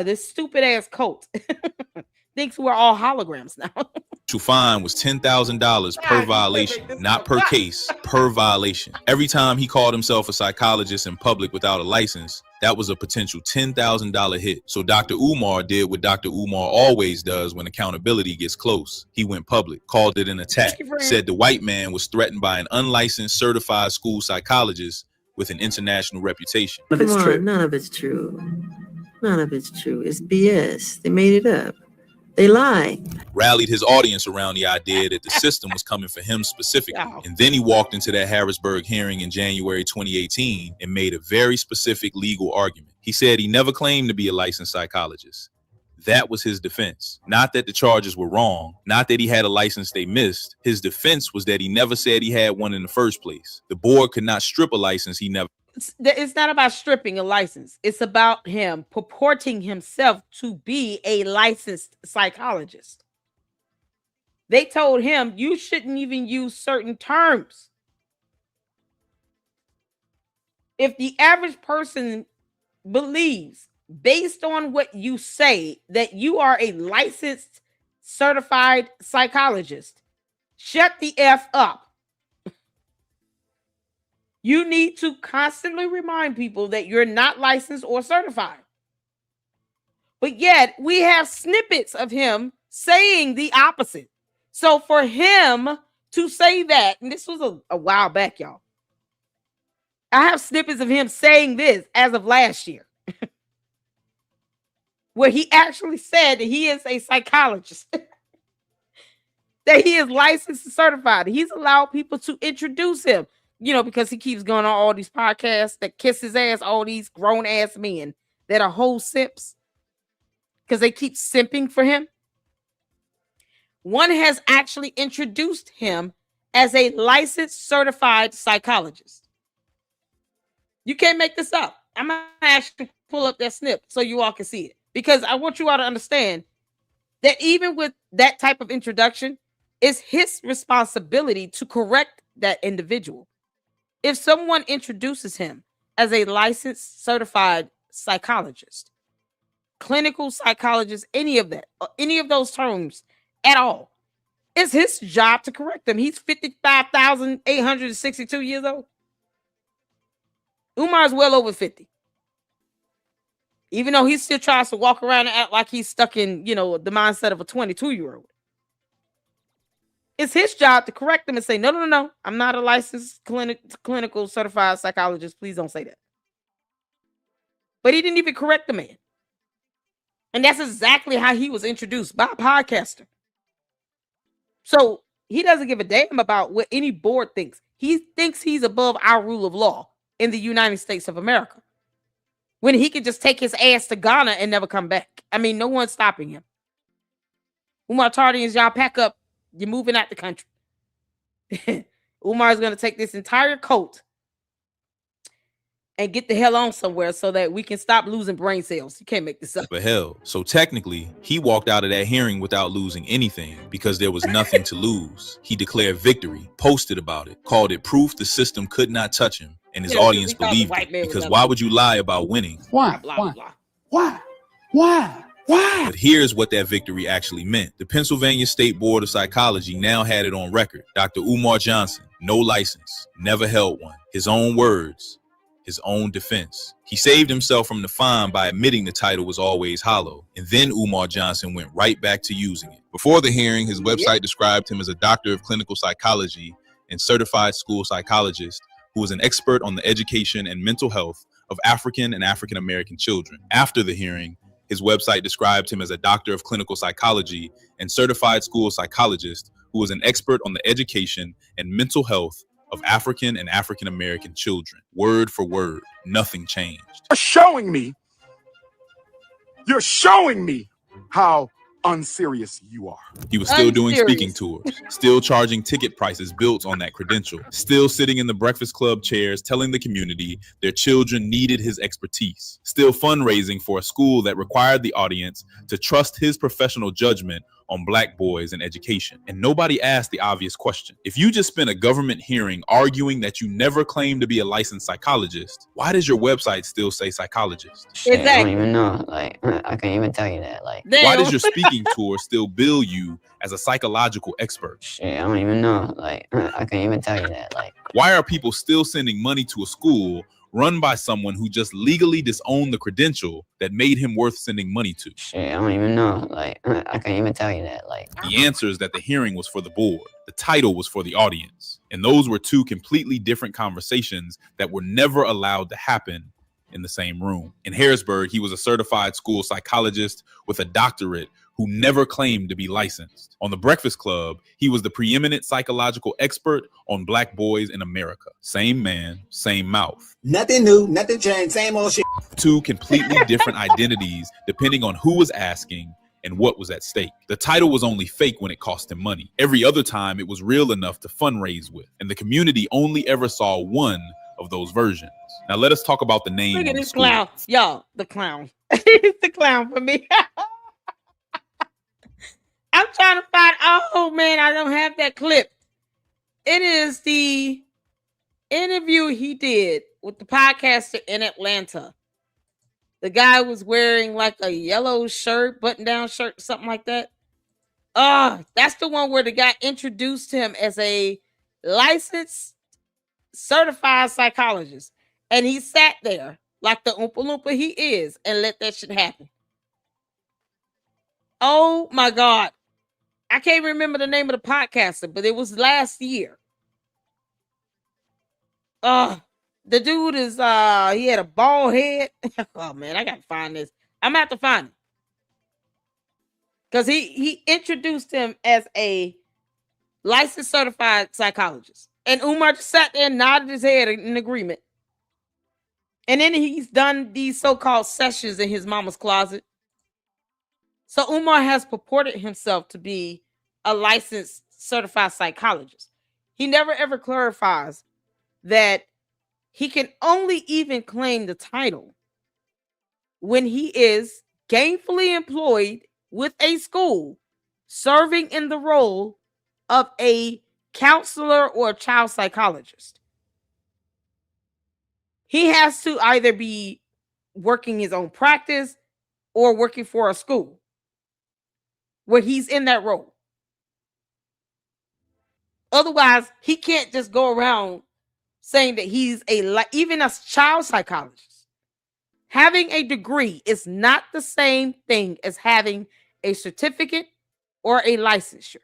This stupid ass cult thinks we're all holograms now. Fine was $10,000 per violation, not per case, per violation. Every time he called himself a psychologist in public without a license, that was a potential $10,000 hit. So Dr. Umar did what Dr. Umar always does when accountability gets close. He went public, called it an attack, said the white man was threatened by an unlicensed certified school psychologist with an international reputation. None of it's true. None of it's true. It's BS. They made it up. They lie. Rallied his audience around the idea that the system was coming for him specifically. And then he walked into that Harrisburg hearing in January 2018 and made a very specific legal argument. He said he never claimed to be a licensed psychologist. That was his defense. Not that the charges were wrong, not that he had a license they missed. His defense was that he never said he had one in the first place. The board could not strip a license he never. it's not about stripping a license. It's about him purporting himself to be a licensed psychologist. They told him you shouldn't even use certain terms. If the average person believes, based on what you say, that you are a licensed, certified psychologist, shut the F up. You need to constantly remind people that you're not licensed or certified. But yet, we have snippets of him saying the opposite. So for him to say that, and this was a while back, y'all. I have snippets of him saying this as of last year, where he actually said that he is a psychologist, that he is licensed and certified. He's allowed people to introduce him, because he keeps going on all these podcasts that kiss his ass, all these grown ass men that are whole simps because they keep simping for him. One has actually introduced him as a licensed certified psychologist. You can't make this up. I'm going to actually pull up that snip so you all can see it, because I want you all to understand that even with that type of introduction, it's his responsibility to correct that individual. If someone introduces him as a licensed certified psychologist, clinical psychologist, any of those terms at all, it's his job to correct them. He's 55,862 years old. Umar's well over 50. Even though he still tries to walk around and act like he's stuck in, the mindset of a 22-year-old. It's his job to correct them and say, no. I'm not a licensed clinical certified psychologist. Please don't say that. But he didn't even correct the man. And that's exactly how he was introduced, by a podcaster. So he doesn't give a damn about what any board thinks. He thinks he's above our rule of law in the United States of America, when he could just take his ass to Ghana and never come back. I mean, no one's stopping him. Umar Tardians, y'all pack up. You're moving out the country. Umar's going to take this entire coat and get the hell on somewhere so that we can stop losing brain cells. You can't make this up. But hell, so technically, he walked out of that hearing without losing anything because there was nothing to lose. He declared victory, posted about it, called it proof the system could not touch him, and his audience believed it. Because why would you lie about winning? Why? Why? But here's what that victory actually meant. The Pennsylvania State Board of Psychology now had it on record. Dr. Umar Johnson, no license, never held one. His own words, his own defense. He saved himself from the fine by admitting the title was always hollow. And then Umar Johnson went right back to using it. Before the hearing, his website described him as a doctor of clinical psychology and certified school psychologist who was an expert on the education and mental health of African and African American children. After the hearing, his website described him as a doctor of clinical psychology and certified school psychologist who was an expert on the education and mental health of African and African American children. Word for word, nothing changed. You're showing me how unserious you are. He was still doing speaking tours, still charging ticket prices built on that credential, still sitting in the Breakfast Club chairs telling the community their children needed his expertise, still fundraising for a school that required the audience to trust his professional judgment on Black boys and education. And nobody asked the obvious question. If you just spent a government hearing arguing that you never claimed to be a licensed psychologist, why does your website still say psychologist? Shit, I don't even know. Like, I can't even tell you that. Like, why does your speaking tour still bill you as a psychological expert? Shit, I don't even know. Like, I can't even tell you that. Like, why are people still sending money to a school run by someone who just legally disowned the credential that made him worth sending money to? Shit, I don't even know. Like, I can't even tell you that. Like, the answer is that the hearing was for the board. The title was for the audience. And those were two completely different conversations that were never allowed to happen in the same room. In Harrisburg, he was a certified school psychologist with a doctorate who never claimed to be licensed. On The Breakfast Club, he was the preeminent psychological expert on Black boys in America. Same man, same mouth. Nothing new, nothing changed, same old shit. Two completely different identities depending on who was asking and what was at stake. The title was only fake when it cost him money. Every other time, it was real enough to fundraise with. And the community only ever saw one of those versions. Now let us talk about the name. Look of at the this school. clown. Y'all, the clown. It's the clown for me. I'm trying to find, oh man, I don't have that clip. It is the interview he did with the podcaster in Atlanta. The guy was wearing like a yellow shirt, button-down shirt, something like that. That's the one where the guy introduced him as a licensed, certified psychologist. And he sat there like the Oompa Loompa he is and let that shit happen. Oh my God. I can't remember the name of the podcaster, but it was last year. The dude is he had a bald head. Oh man, I gotta find this. I'm gonna have to find it. Because he introduced him as a licensed certified psychologist. And Umar just sat there and nodded his head in agreement. And then he's done these so-called sessions in his mama's closet. So Umar has purported himself to be a licensed certified psychologist. He never ever clarifies that he can only even claim the title when he is gainfully employed with a school, serving in the role of a counselor or a child psychologist. He has to either be working his own practice or working for a school where he's in that role. Otherwise, he can't just go around saying that he's even a child psychologist. Having a degree is not the same thing as having a certificate or a licensure.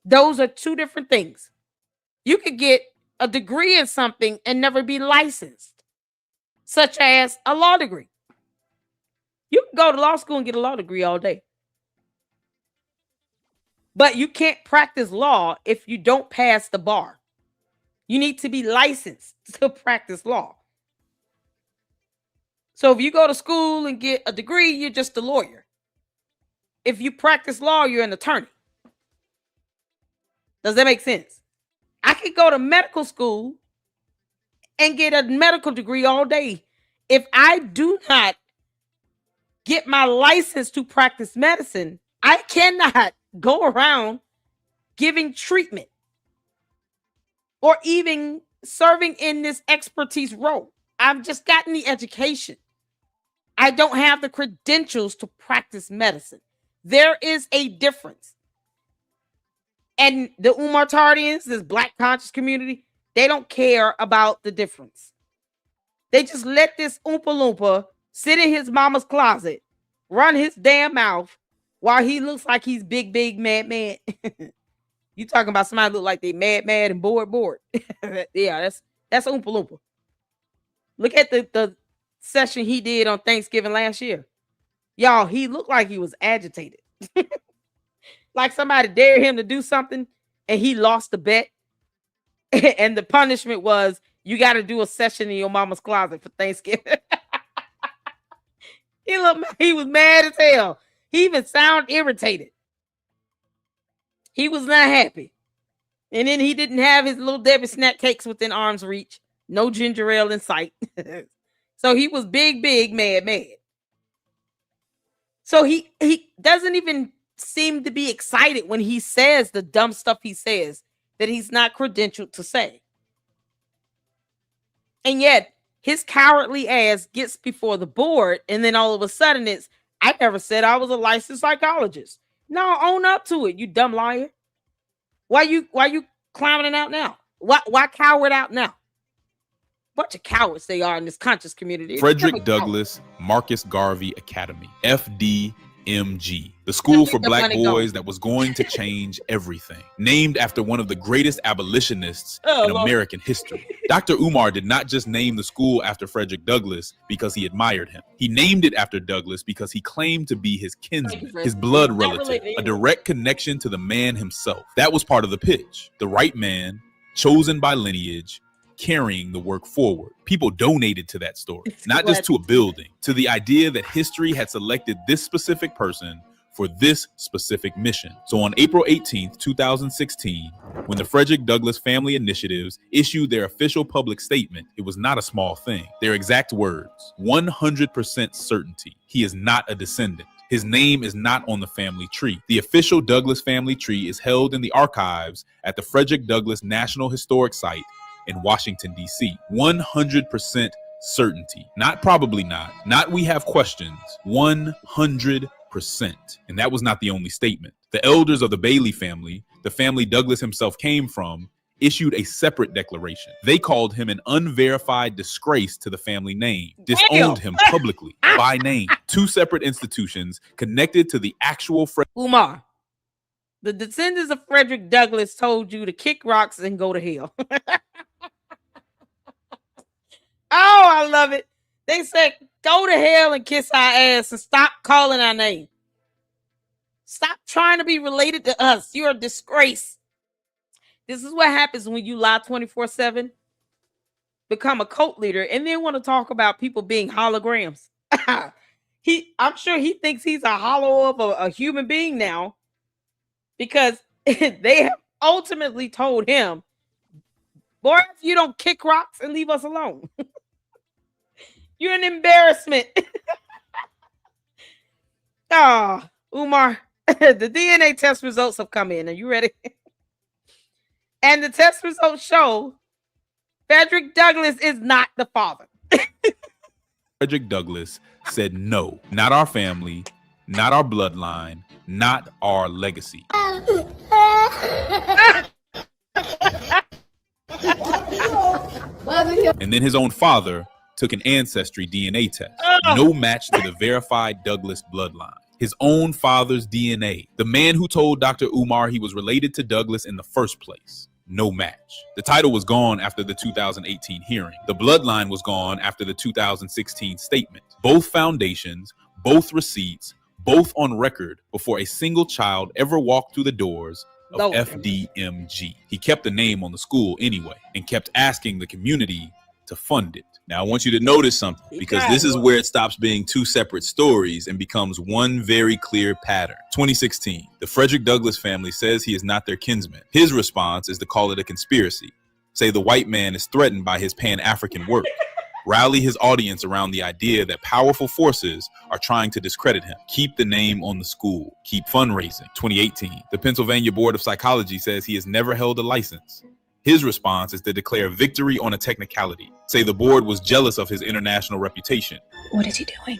Those are two different things. You could get a degree in something and never be licensed, such as a law degree. You can go to law school and get a law degree all day. But you can't practice law if you don't pass the bar. You need to be licensed to practice law. So if you go to school and get a degree, you're just a lawyer. If you practice law, you're an attorney. Does that make sense? I could go to medical school and get a medical degree all day. If I do not get my license to practice medicine, I cannot go around giving treatment or even serving in this expertise role. I've just gotten the education. I don't have the credentials to practice medicine. There is a difference. And the Umartardians, this Black conscious community, they don't care about the difference. They just let this Oompa Loompa sit in his mama's closet, run his damn mouth while he looks like he's big, mad. You talking about somebody look like they mad, and bored. Yeah, that's Oompa Loompa. Look at the session he did on Thanksgiving last year. Y'all, he looked like he was agitated. Like somebody dared him to do something and he lost the bet. And the punishment was you got to do a session in your mama's closet for Thanksgiving. He was mad as hell. He even sounded irritated. He was not happy. And then he didn't have his little Debbie snack cakes within arm's reach. No ginger ale in sight. So he was big, mad. So he doesn't even seem to be excited when he says the dumb stuff he says that he's not credentialed to say. And yet his cowardly ass gets before the board, and then all of a sudden it's, I never said I was a licensed psychologist. No, own up to it, you dumb liar. Why you clowning out now? Why coward out now? Bunch of cowards they are in this conscious community. Frederick Douglass Marcus Garvey Academy, FDMG, the school for Black boys that was going to change everything. Named after one of the greatest abolitionists in American history. Dr. Umar did not just name the school after Frederick Douglass because he admired him. He named it after Douglass because he claimed to be his kinsman, his blood relative, a direct connection to the man himself. That was part of the pitch. The right man, chosen by lineage, carrying the work forward. People donated to that story, not just to a building, to the idea that history had selected this specific person for this specific mission. So on April 18th, 2016, when the Frederick Douglass Family Initiatives issued their official public statement, it was not a small thing. Their exact words, 100% certainty. He is not a descendant. His name is not on the family tree. The official Douglass family tree is held in the archives at the Frederick Douglass National Historic Site in Washington, D.C. 100% certainty. Not probably not we have questions. 100%. And that was not the only statement. The elders of the Bailey family, the family Douglass himself came from, issued a separate declaration. They called him an unverified disgrace to the family name, disowned him publicly by name. Two separate institutions connected to the actual Umar, the descendants of Frederick Douglass told you to kick rocks and go to hell. Oh, I love it. They said, go to hell and kiss our ass and stop calling our name. Stop trying to be related to us. You're a disgrace. This is what happens when you lie 24/7, become a cult leader, and then want to talk about people being holograms. I'm sure he thinks he's a hollow of a human being now, because they have ultimately told him, boy, if you don't kick rocks and leave us alone, you're an embarrassment. Oh, Umar, the DNA test results have come in. Are you ready? And the test results show Frederick Douglass is not the father. Frederick Douglass said no, not our family, not our bloodline, not our legacy. And then his own father took an ancestry DNA test. No match to the verified Douglass bloodline. His own father's DNA. The man who told Dr. Umar he was related to Douglass in the first place. No match. The title was gone after the 2018 hearing. The bloodline was gone after the 2016 statement. Both foundations, both receipts, both on record before a single child ever walked through the doors of FDMG. He kept the name on the school anyway and kept asking the community to fund it. Now, I want you to notice something, because this is where it stops being two separate stories and becomes one very clear pattern. 2016, the Frederick Douglass family says he is not their kinsman. His response is to call it a conspiracy, say the white man is threatened by his Pan-African work, rally his audience around the idea that powerful forces are trying to discredit him, keep the name on the school, keep fundraising. 2018, the Pennsylvania Board of Psychology says he has never held a license. His response is to declare victory on a technicality, say the board was jealous of his international reputation. What is he doing?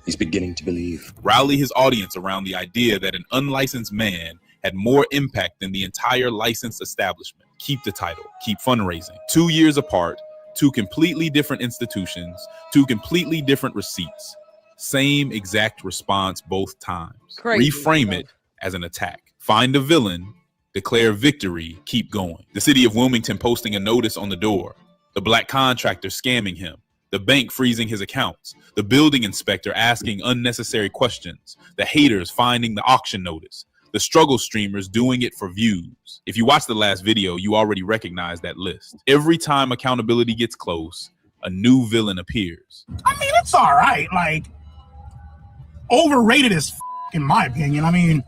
He's beginning to believe. Rally his audience around the idea that an unlicensed man had more impact than the entire licensed establishment. Keep the title, keep fundraising. 2 years apart, two completely different institutions, two completely different receipts. Same exact response both times. Crazy. Reframe it as an attack. Find a villain, declare victory, keep going. The city of Wilmington posting a notice on the door. The black contractor scamming him. The bank freezing his accounts. The building inspector asking unnecessary questions. The haters finding the auction notice. The struggle streamers doing it for views. If you watched the last video, you already recognize that list. Every time accountability gets close, a new villain appears. I mean, it's all right. Like, overrated as in my opinion. I mean,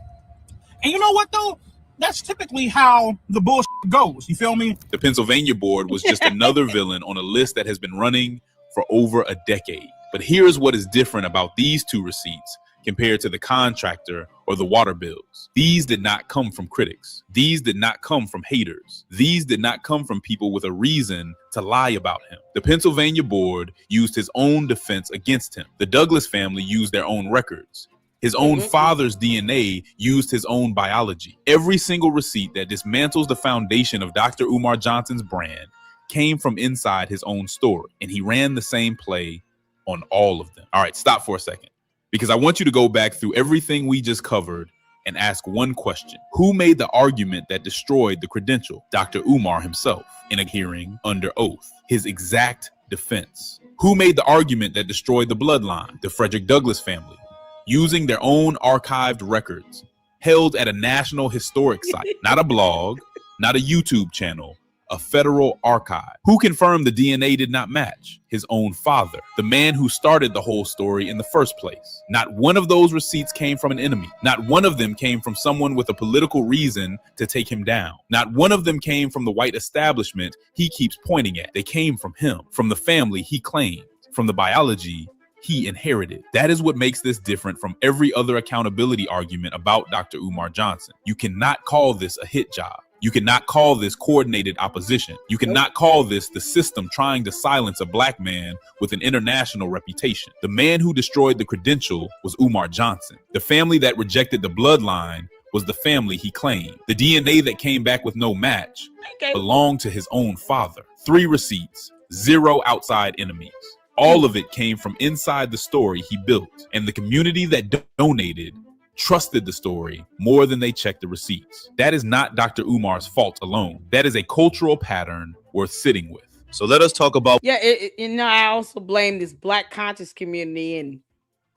and you know what though? That's typically how the bullshit goes. You feel me? The Pennsylvania board was just another villain on a list that has been running for over a decade. But here's what is different about these two receipts compared to the contractor or the water bills. These did not come from critics. These did not come from haters. These did not come from people with a reason to lie about him. The Pennsylvania board used his own defense against him. The Douglass family used their own records. His own father's DNA used his own biology. Every single receipt that dismantles the foundation of Dr. Umar Johnson's brand came from inside his own story, and he ran the same play on all of them. All right, stop for a second, because I want you to go back through everything we just covered and ask one question. Who made the argument that destroyed the credential? Dr. Umar himself, in a hearing under oath, his exact defense. Who made the argument that destroyed the bloodline? The Frederick Douglass family, using their own archived records, held at a national historic site, not a blog, not a YouTube channel, a federal archive. Who confirmed the DNA did not match? His own father, the man who started the whole story in the first place. Not one of those receipts came from an enemy. Not one of them came from someone with a political reason to take him down. Not one of them came from the white establishment he keeps pointing at. They came from him, from the family he claimed, from the biology he inherited. That is what makes this different from every other accountability argument about Dr. Umar Johnson. You cannot call this a hit job. You cannot call this coordinated opposition. You cannot call this the system trying to silence a black man with an international reputation. The man who destroyed the credential was Umar Johnson. The family that rejected the bloodline was the family he claimed. The DNA that came back with no match belonged to his own father. 3 receipts, 0 outside enemies. All of it came from inside the story he built, and the community that donated trusted the story more than they checked the receipts. That is not Dr. Umar's fault alone. That is a cultural pattern worth sitting with. So let us talk about. Yeah, I also blame this black conscious community and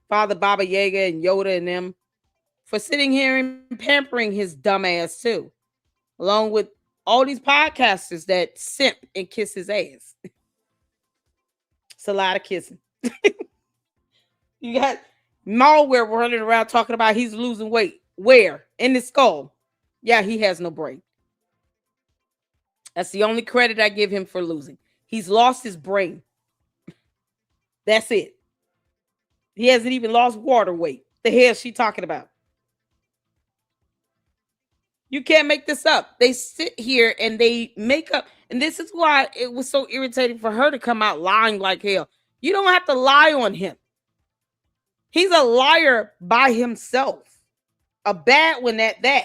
Father Baba Yaga and Yoda and them for sitting here and pampering his dumb ass too, along with all these podcasters that simp and kiss his ass. It's a lot of kissing. You got Malware running around talking about he's losing weight. Where? In his skull. Yeah, he has no brain. That's the only credit I give him for losing. He's lost his brain. That's it. He hasn't even lost water weight. The hell is she talking about? You can't make this up. They sit here and they make up. And this is why it was so irritating for her to come out lying like hell. You don't have to lie on him. He's a liar by himself. A bad one at that.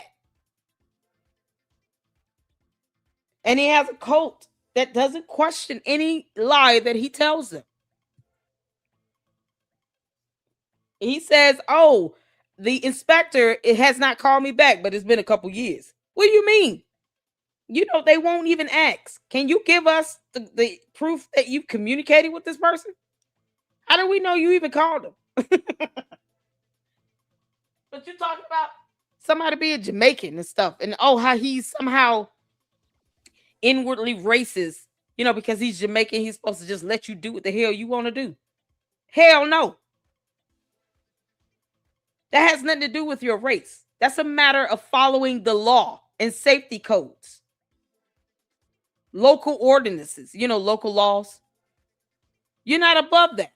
And he has a cult that doesn't question any lie that he tells them. He says, oh, the inspector, it has not called me back, but it's been a couple years. What do you mean? You know, they won't even ask. Can you give us the proof that you communicated with this person? How do we know you even called him? But you're talking about somebody being Jamaican and stuff. And oh, how he's somehow inwardly racist, you know, because he's Jamaican, he's supposed to just let you do what the hell you want to do. Hell no. That has nothing to do with your race. That's a matter of following the law and safety codes. Local ordinances, you know, local laws. You're not above that.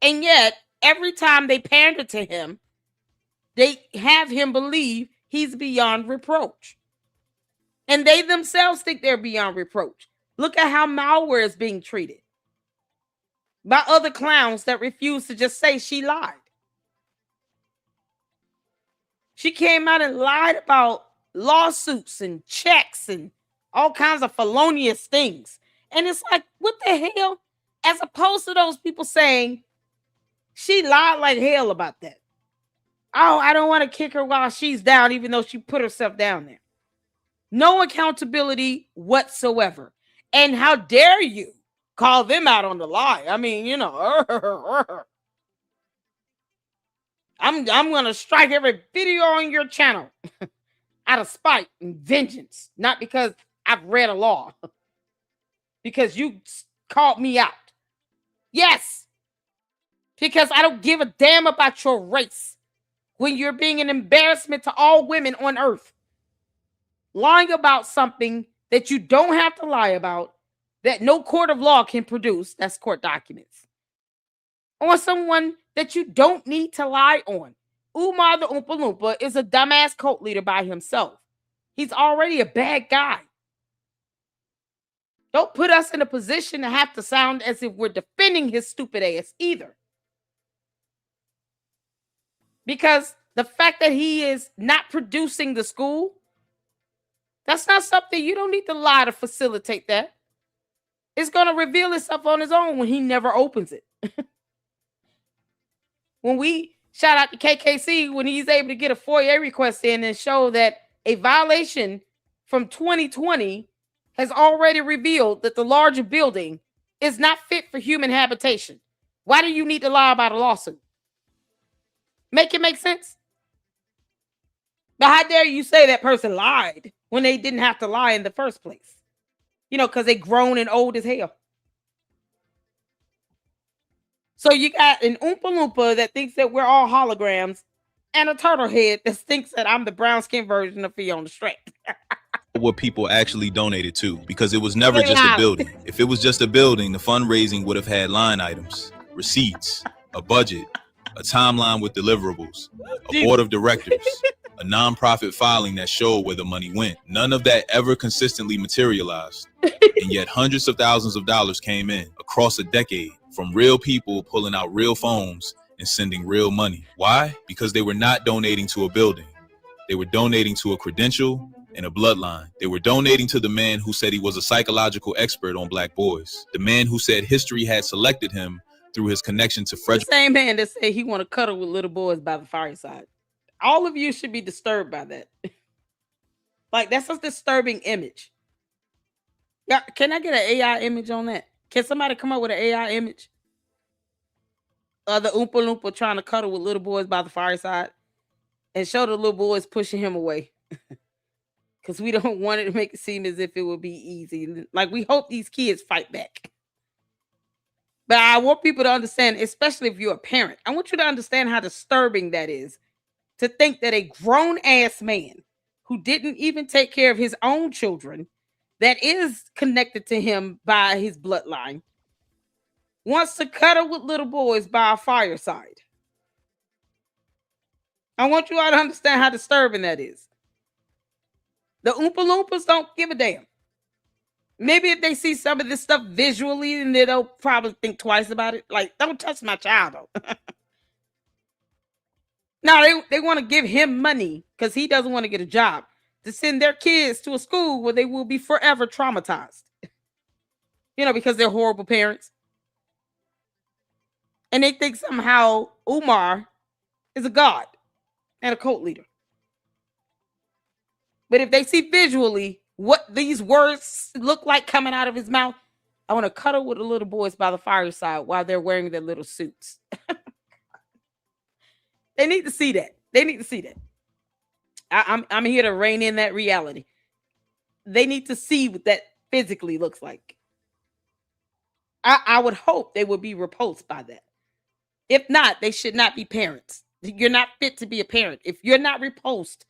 And yet, every time they pander to him, they have him believe he's beyond reproach. And they themselves think they're beyond reproach. Look at how Malware is being treated by other clowns that refuse to just say she lied. She came out and lied about lawsuits and checks and all kinds of felonious things. And it's like, what the hell? As opposed to those people saying, she lied like hell about that. Oh, I don't want to kick her while she's down, even though she put herself down there. No accountability whatsoever. And how dare you call them out on the lie? I mean, you know, I'm going to strike every video on your channel out of spite and vengeance. Not because I've read a law. Because you called me out. Yes. Because I don't give a damn about your race. When you're being an embarrassment to all women on earth. Lying about something that you don't have to lie about, that no court of law can produce, that's court documents. On someone that you don't need to lie on. Umar the Oompa Loompa is a dumbass cult leader by himself. He's already a bad guy. Don't put us in a position to have to sound as if we're defending his stupid ass either. Because the fact that he is not producing the school, that's not something you don't need to lie to facilitate that. It's going to reveal itself on its own when he never opens it. When we shout out to KKC, when he's able to get a FOIA request in and show that a violation from 2020 has already revealed that the larger building is not fit for human habitation. Why do you need to lie about a lawsuit? Make it make sense? But how dare you say that person lied when they didn't have to lie in the first place? You know, because they grown and old as hell. So you got an Oompa Loompa that thinks that we're all holograms, and a turtle head that thinks that I'm the brown skin version of Fiona Strait. What people actually donated to, because it was never just a building. If it was just a building, the fundraising would have had line items, receipts, a budget, a timeline with deliverables, a board of directors, a nonprofit filing that showed where the money went. None of that ever consistently materialized. And yet hundreds of thousands of dollars came in across a decade from real people pulling out real phones and sending real money. Why? Because they were not donating to a building. They were donating to a credential and a bloodline. They were donating to the man who said he was a psychological expert on black boys. The man who said history had selected him through his connection to Frederick. The same man that said he want to cuddle with little boys by the fireside. All of you should be disturbed by that. Like, that's a disturbing image. Yeah, can I get an AI image on that? Can somebody come up with an AI image? The Oompa Loompa trying to cuddle with little boys by the fireside and show the little boys pushing him away. Because we don't want it to make it seem as if it would be easy. Like, we hope these kids fight back. But I want people to understand, especially if you're a parent, I want you to understand how disturbing that is. To think that a grown-ass man who didn't even take care of his own children, that is connected to him by his bloodline, wants to cuddle with little boys by a fireside. I want you all to understand how disturbing that is. The Oompa Loompas don't give a damn. Maybe if they see some of this stuff visually, then they'll probably think twice about it. Like, don't touch my child, though. No, they want to give him money because he doesn't want to get a job to send their kids to a school where they will be forever traumatized. You know, because they're horrible parents. And they think somehow Umar is a god and a cult leader. But if they see visually what these words look like coming out of his mouth, I want to cuddle with the little boys by the fireside while they're wearing their little suits. They need to see that. They need to see that. I'm here to rein in that reality. They need to see what that physically looks like. I would hope they would be repulsed by that. If not, they should not be parents. You're not fit to be a parent. If you're not repulsed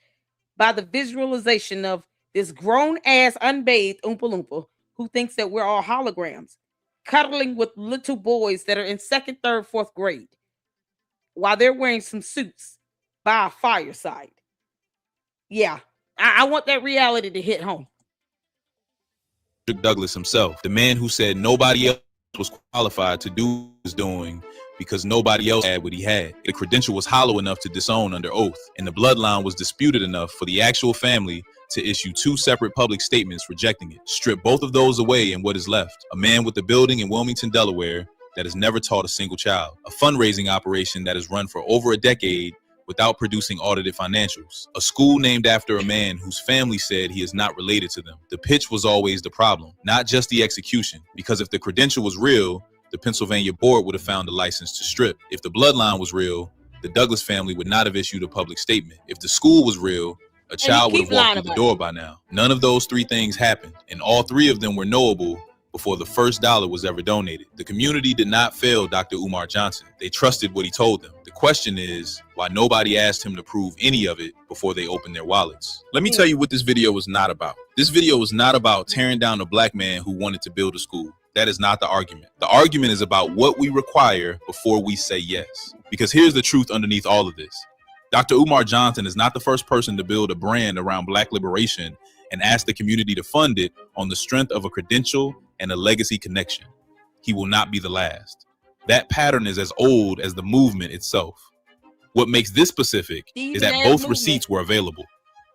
by the visualization of this grown-ass, unbathed Oompa Loompa who thinks that we're all holograms, cuddling with little boys that are in 2nd, 3rd, 4th grade, while they're wearing some suits by a fireside. Yeah, I want that reality to hit home. Douglas himself, the man who said nobody else was qualified to do what he was doing because nobody else had what he had. The credential was hollow enough to disown under oath, and the bloodline was disputed enough for the actual family to issue 2 separate public statements rejecting it. Strip both of those away, and what is left? A man with a building in Wilmington, Delaware, that has never taught a single child. A fundraising operation that has run for over a decade without producing audited financials. A school named after a man whose family said he is not related to them. The pitch was always the problem, not just the execution. Because if the credential was real, the Pennsylvania board would have found a license to strip. If the bloodline was real, the Douglas family would not have issued a public statement. If the school was real, a child would have walked through the door by now. None of those 3 things happened, and all 3 of them were knowable before the first dollar was ever donated. The community did not fail Dr. Umar Johnson. They trusted what he told them. The question is why nobody asked him to prove any of it before they opened their wallets. Let me tell you what this video was not about. This video was not about tearing down a black man who wanted to build a school. That is not the argument. The argument is about what we require before we say yes. Because here's the truth underneath all of this. Dr. Umar Johnson is not the first person to build a brand around black liberation and ask the community to fund it on the strength of a credential and a legacy connection. He will not be the last. That pattern is as old as the movement itself. What makes this specific is that both receipts were available.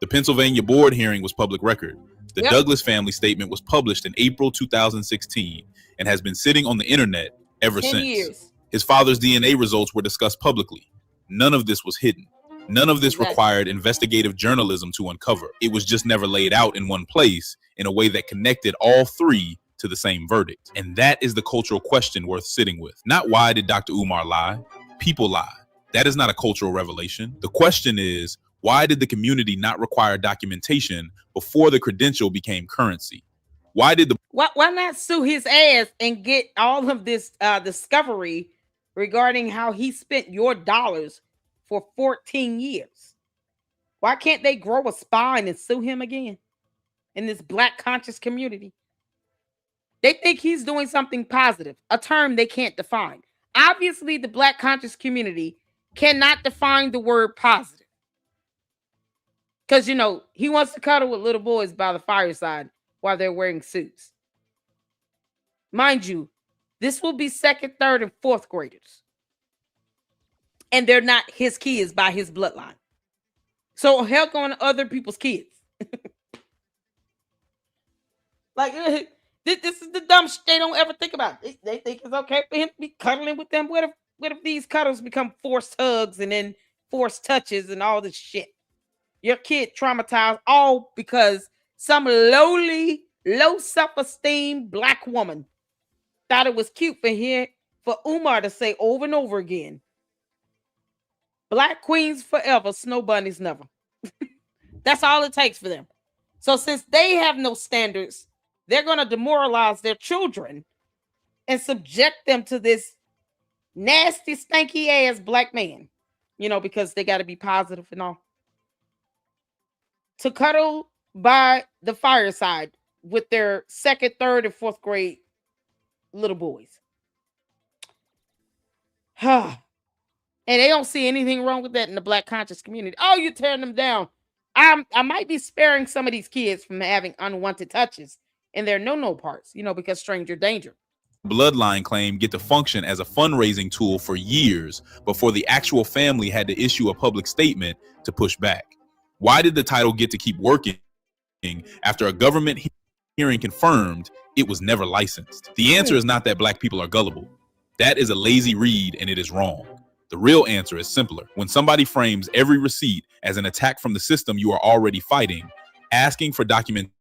The Pennsylvania board hearing was public record. The Douglas family statement was published in April 2016 and has been sitting on the internet ever since. Years. His father's DNA results were discussed publicly. None of this was hidden. None of this required investigative journalism to uncover. It was just never laid out in one place in a way that connected all 3 to the same verdict. And that is the cultural question worth sitting with. Not why did Dr. Umar lie? People lie. That is not a cultural revelation. The question is, why did the community not require documentation before the credential became currency? Why did the why not sue his ass and get all of this discovery regarding how he spent your dollars for 14 years? Why can't they grow a spine and sue him again in this Black conscious community? They think he's doing something positive, a term they can't define. Obviously, the Black conscious community cannot define the word positive. Because, you know, he wants to cuddle with little boys by the fireside while they're wearing suits. Mind you, this will be second, third, and fourth graders. And they're not his kids by his bloodline. So heck on other people's kids. Like, this is the dumb shit they don't ever think about. They think it's okay for him to be cuddling with them. What if these cuddles become forced hugs and then forced touches and all this shit? Your kid traumatized all because some lowly, low self-esteem Black woman thought it was cute for Umar to say over and over again, Black queens forever, snow bunnies never. That's all it takes for them. So since they have no standards, they're going to demoralize their children and subject them to this nasty, stanky ass Black man, you know, because they got to be positive and all. To cuddle by the fireside with their second, third, and fourth grade little boys. And they don't see anything wrong with that in the Black conscious community. Oh, you're tearing them down. I might be sparing some of these kids from having unwanted touches in their no-no parts, you know, because stranger danger. bloodline claim get to function as a fundraising tool for years before the actual family had to issue a public statement to push back? Why did the title get to keep working after a government hearing confirmed it was never licensed? The answer is not that Black people are gullible. That is a lazy read and it is wrong. The real answer is simpler. When somebody frames every receipt as an attack from the system you are already fighting, asking for documentation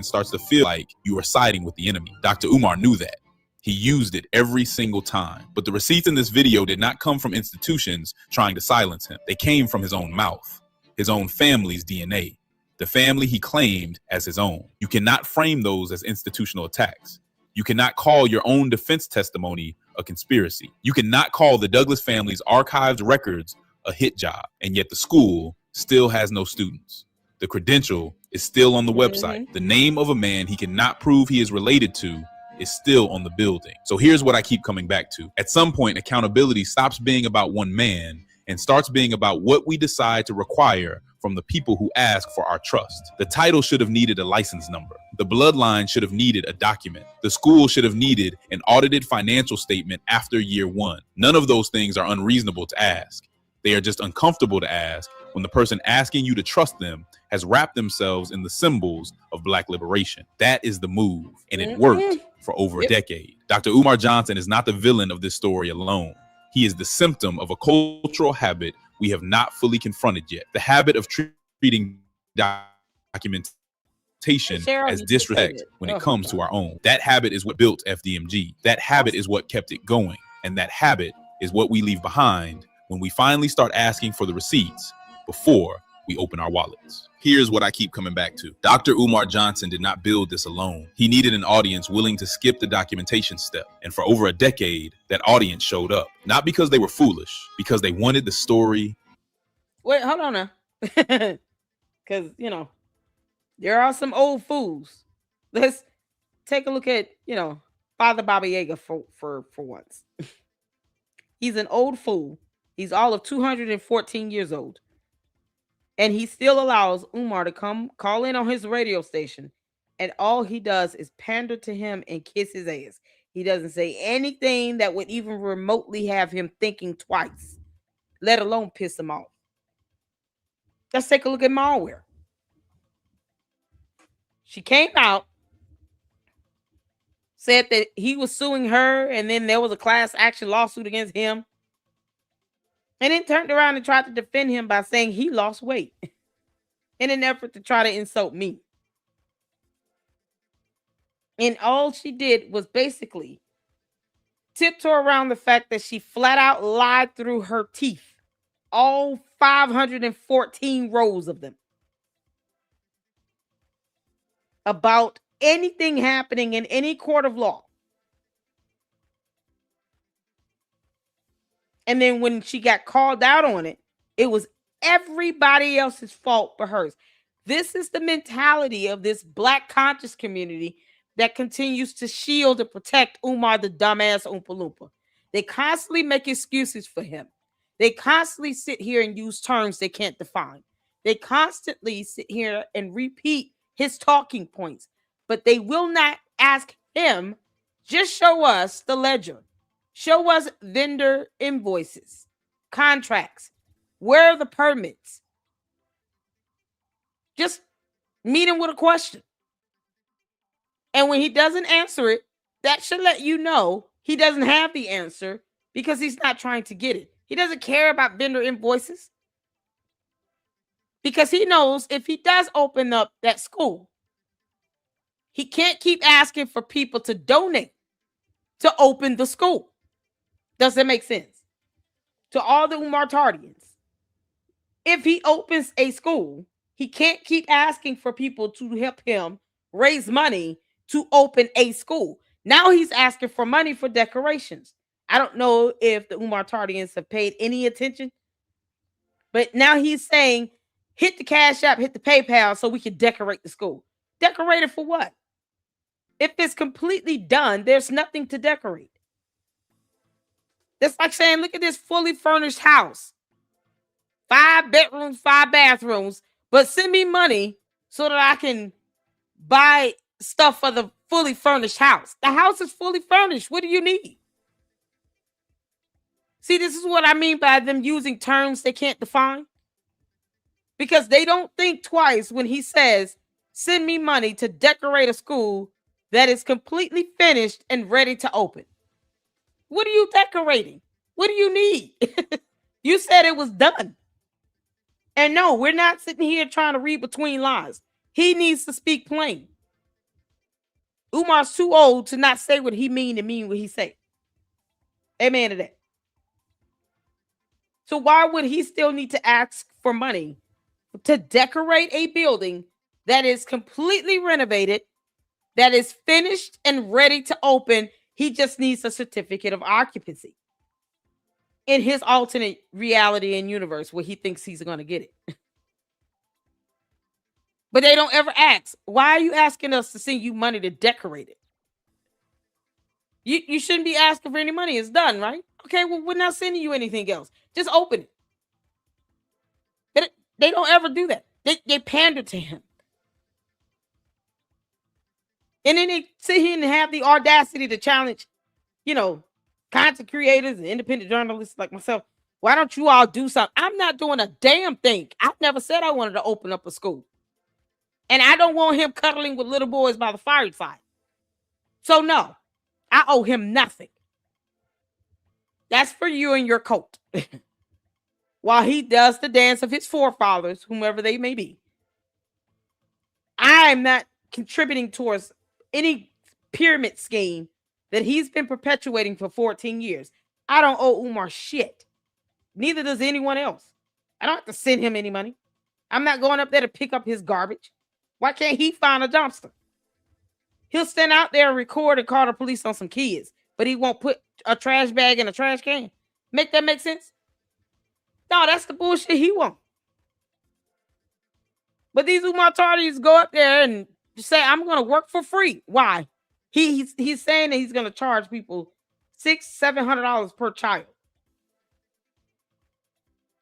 starts to feel like you are siding with the enemy. Dr. Umar knew that. He used it every single time. But the receipts in this video did not come from institutions trying to silence him. They came from his own mouth, his own family's DNA, the family he claimed as his own. You cannot frame those as institutional attacks. You cannot call your own defense testimony a conspiracy. You cannot call the Douglas family's archived records a hit job, and yet the school still has no students. The credential is still on the website. The name of a man he cannot prove he is related to is still on the building. So here's what I keep coming back to. At some point, accountability stops being about one man and starts being about what we decide to require from the people who ask for our trust. The title should have needed a license number. The bloodline should have needed a document. The school should have needed an audited financial statement after year one. None of those things are unreasonable to ask. They are just uncomfortable to ask when the person asking you to trust them has wrapped themselves in the symbols of Black liberation. That is the move, and it worked for over a decade. Dr. Umar Johnson is not the villain of this story alone. He is the symptom of a cultural habit we have not fully confronted yet. The habit of treating documentation as disrespect when it comes to our own. That habit is what built FDMG. That habit is what kept it going. And that habit is what we leave behind when we finally start asking for the receipts before we open our wallets. Here's what I keep coming back to. Dr. Umar Johnson did not build this alone. He needed an audience willing to skip the documentation step. And for over a decade, that audience showed up. Not because they were foolish, because they wanted the story. Wait, hold on now. Because, you know, there are some old fools. Let's take a look at, you know, Father Baba Yaga for once. He's an old fool. He's all of 214 years old. And he still allows Umar to come call in on his radio station. And all he does is pander to him and kiss his ass. He doesn't say anything that would even remotely have him thinking twice, let alone piss him off. Let's take a look at MALWARE. She came out, said that he was suing her, and then there was a class action lawsuit against him. And then turned around and tried to defend him by saying he lost weight in an effort to try to insult me. And all she did was basically tiptoe around the fact that she flat out lied through her teeth. All 514 rows of them. About anything happening in any court of law. And then when she got called out on it, it was everybody else's fault but hers. This is the mentality of this Black conscious community that continues to shield and protect Umar the dumbass Oompa Loompa. They constantly make excuses for him. They constantly sit here and use terms they can't define. They constantly sit here and repeat his talking points, but they will not ask him, just show us the ledger. Show us vendor invoices, contracts. Where are the permits? Just meet him with a question. And when he doesn't answer it, that should let you know he doesn't have the answer because he's not trying to get it. He doesn't care about vendor invoices because he knows if he does open up that school, he can't keep asking for people to donate to open the school. Does that make sense? To all the Umartardians, if he opens a school, he can't keep asking for people to help him raise money to open a school. Now he's asking for money for decorations. I don't know if the Umartardians have paid any attention, but now he's saying, hit the Cash App, hit the PayPal so we can decorate the school. Decorate it for what? If it's completely done, there's nothing to decorate. That's like saying, look at this fully furnished house. 5 bedrooms, 5 bathrooms, but send me money so that I can buy stuff for the fully furnished house. The house is fully furnished. What do you need? See, this is what I mean by them using terms they can't define. Because they don't think twice when he says, send me money to decorate a school that is completely finished and ready to open. What are you decorating? What do you need? You said it was done. And no, we're not sitting here trying to read between lines. He needs to speak plain. Umar's too old to not say what he mean and mean what he say. Amen to that. So why would he still need to ask for money to decorate a building that is completely renovated, that is finished and ready to open? He just needs a certificate of occupancy in his alternate reality and universe where he thinks he's going to get it. But they don't ever ask, why are you asking us to send you money to decorate it? You shouldn't be asking for any money. It's done, right? Okay, well, we're not sending you anything else. Just open it. They don't ever do that. They pander to him. And then they sit here and have the audacity to challenge, content creators and independent journalists like myself. Why don't you all do something? I'm not doing a damn thing. I never said I wanted to open up a school. And I don't want him cuddling with little boys by the fireside. So no, I owe him nothing. That's for you and your cult. While he does the dance of his forefathers, whomever they may be. I'm not contributing towards any pyramid scheme that he's been perpetuating for 14 years. I don't owe Umar shit. Neither does anyone else. I don't have to send him any money. I'm not going up there to pick up his garbage. Why can't he find a dumpster? He'll stand out there and record and call the police on some kids, but he won't put a trash bag in a trash can. Make that make sense? No, that's the bullshit he wants. But these Umartardians go up there and say, I'm going to work for free. Why? He's saying that he's going to charge people $600-700 per child.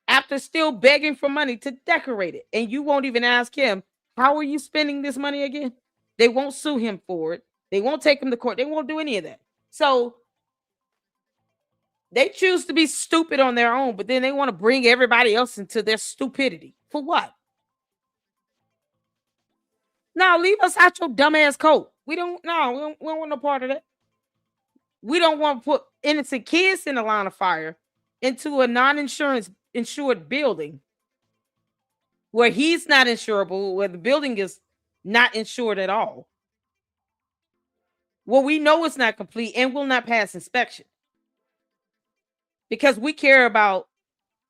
After still begging for money to decorate it. And you won't even ask him, how are you spending this money again? They won't sue him for it. They won't take him to court. They won't do any of that. So they choose to be stupid on their own, but then they want to bring everybody else into their stupidity. For what? Now, leave us out your dumbass coat. We don't want no part of that. We don't want to put innocent kids in the line of fire into a insured building where he's not insurable, where the building is not insured at all. Well, we know it's not complete and will not pass inspection. Because we care about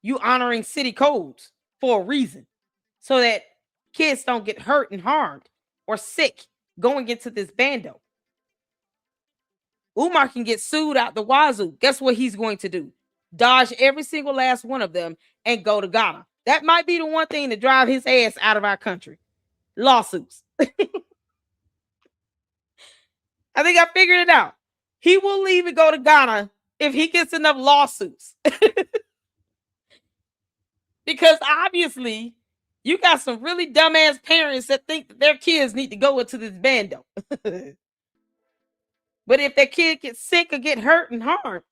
you honoring city codes for a reason. So that kids don't get hurt and harmed or sick going into this bando. Umar can get sued out the wazoo. Guess what he's going to do? Dodge every single last one of them and go to Ghana. That might be the one thing to drive his ass out of our country. Lawsuits. I think I figured it out. He will leave and go to Ghana if he gets enough lawsuits. Because obviously, you got some really dumbass parents that think that their kids need to go into this bando. But if their kid gets sick or get hurt and harmed,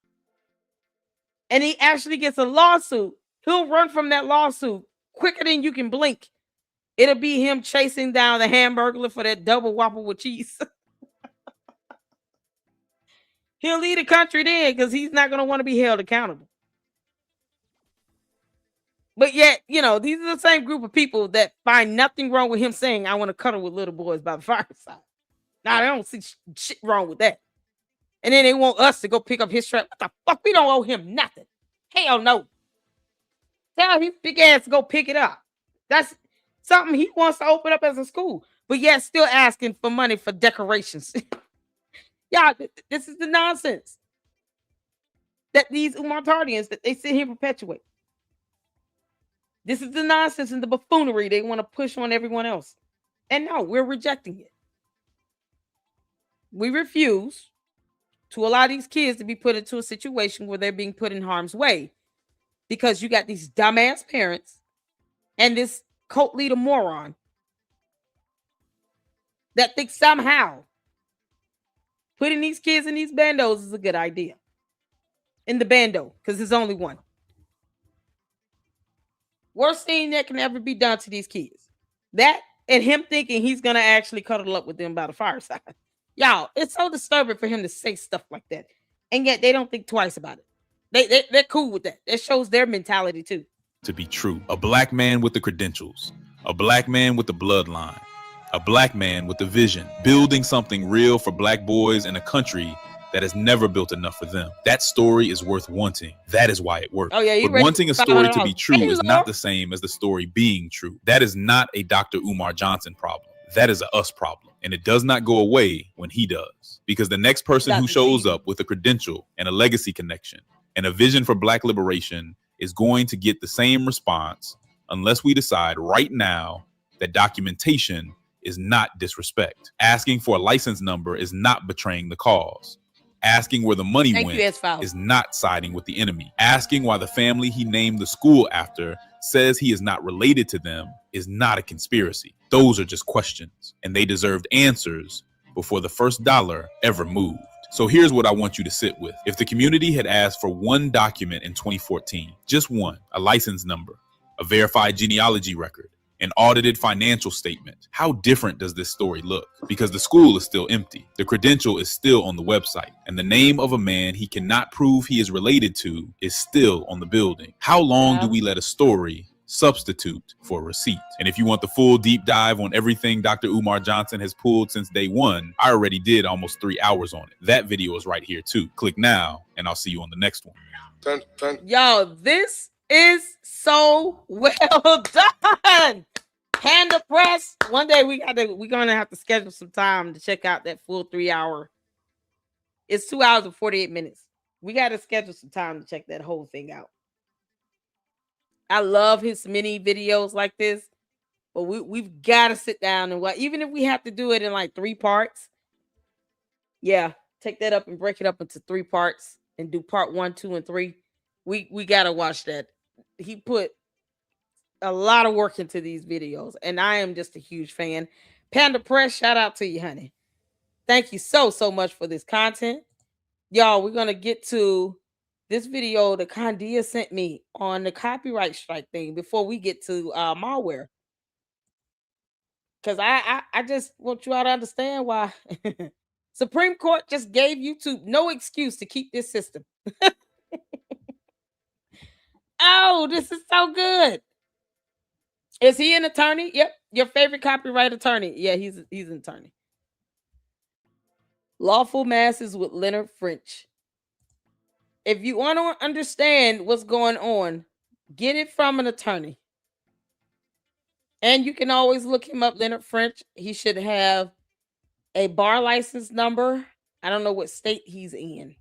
and he actually gets a lawsuit, he'll run from that lawsuit quicker than you can blink. It'll be him chasing down the Hamburglar for that double Whopper with cheese. He'll leave the country then because he's not going to want to be held accountable. But yet, you know, these are the same group of people that find nothing wrong with him saying, I want to cuddle with little boys by the fireside. Now, they don't see shit wrong with that. And then they want us to go pick up his strap. What the fuck? We don't owe him nothing. Hell no. Tell his big ass to go pick it up. That's something he wants to open up as a school. But yet still asking for money for decorations. Y'all, this is the nonsense that these Umartardians that they sit here and perpetuate. This is the nonsense and the buffoonery they want to push on everyone else. And no, we're rejecting it. We refuse to allow these kids to be put into a situation where they're being put in harm's way because you got these dumbass parents and this cult leader moron that think somehow putting these kids in these bandos is a good idea. In the bando, because there's only one. Worst thing that can ever be done to these kids. That and him thinking he's going to actually cuddle up with them by the fireside. Y'all, it's so disturbing for him to say stuff like that. And yet they don't think twice about it. They're cool with that. That shows their mentality too. To be true. A black man with the credentials. A black man with the bloodline. A black man with the vision. Building something real for black boys in a country that has never built enough for them. That story is worth wanting. That is why it works. Oh, yeah, but wanting a story to be true is not the same as the story being true. That is not a Dr. Umar Johnson problem. That is a us problem. And it does not go away when he does. Because the next person who shows up with a credential and a legacy connection and a vision for black liberation is going to get the same response unless we decide right now that documentation is not disrespect. Asking for a license number is not betraying the cause. Asking where the money went is not siding with the enemy. Asking why the family he named the school after says he is not related to them is not a conspiracy. Those are just questions, and they deserved answers before the first dollar ever moved. So here's what I want you to sit with. If the community had asked for one document in 2014, just one, a license number, a verified genealogy record, an audited financial statement, how different does this story look? Because the school is still empty. The credential is still on the website. And the name of a man he cannot prove he is related to is still on the building. How long do we let a story substitute for a receipt? And if you want the full deep dive on everything Dr. Umar Johnson has pulled since day one, I already did almost 3 hours on it. That video is right here too. Click now and I'll see you on the next one. Yo, this is so well done. Panda Press. One day we're gonna have to schedule some time to check out that full 3 hour. It's 2 hours and 48 minutes. We got to schedule some time to check that whole thing out. I love his mini videos like this, but we've got to sit down and watch, even if we have to do it in like 3 parts. Yeah, take that up and break it up into 3 parts and do part 1, 2, and 3. We got to watch that. He put a lot of work into these videos, and I am just a huge fan. Panda Press, shout out to you, honey. Thank you so much for this content. Y'all, we're going to get to this video that Candia sent me on the copyright strike thing before we get to malware. Because I just want you all to understand why Supreme Court just gave YouTube no excuse to keep this system. Oh, this is so good. Is he an attorney? Yep. Your favorite copyright attorney. Yeah, he's an attorney. Lawful Masses with Leonard French. If you want to understand what's going on, get it from an attorney. And you can always look him up, Leonard French. He should have a bar license number. I don't know what state he's in,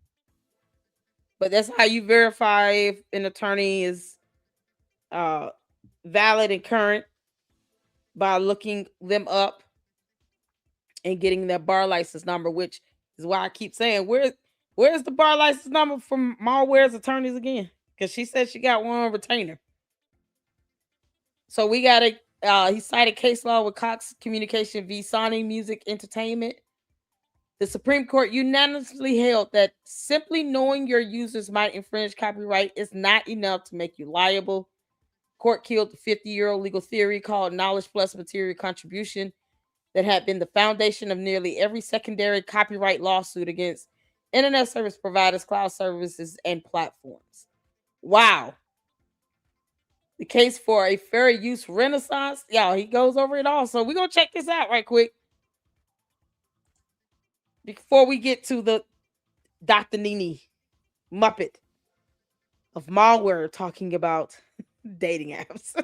but that's how you verify if an attorney is valid and current, by looking them up and getting their bar license number, which is why I keep saying, where's the bar license number from Malware's attorneys again? Because she said she got one on retainer. So we got he cited case law with Cox Communication v. Sony Music Entertainment. The Supreme Court unanimously held that simply knowing your users might infringe copyright is not enough to make you liable. Court killed the 50-year-old legal theory called knowledge plus material contribution that had been the foundation of nearly every secondary copyright lawsuit against internet service providers, cloud services, and platforms. Wow. The case for a fair use renaissance. Y'all, he goes over it all. So we're going to check this out right quick before we get to the Dr. Nini Muppet of malware talking about dating apps.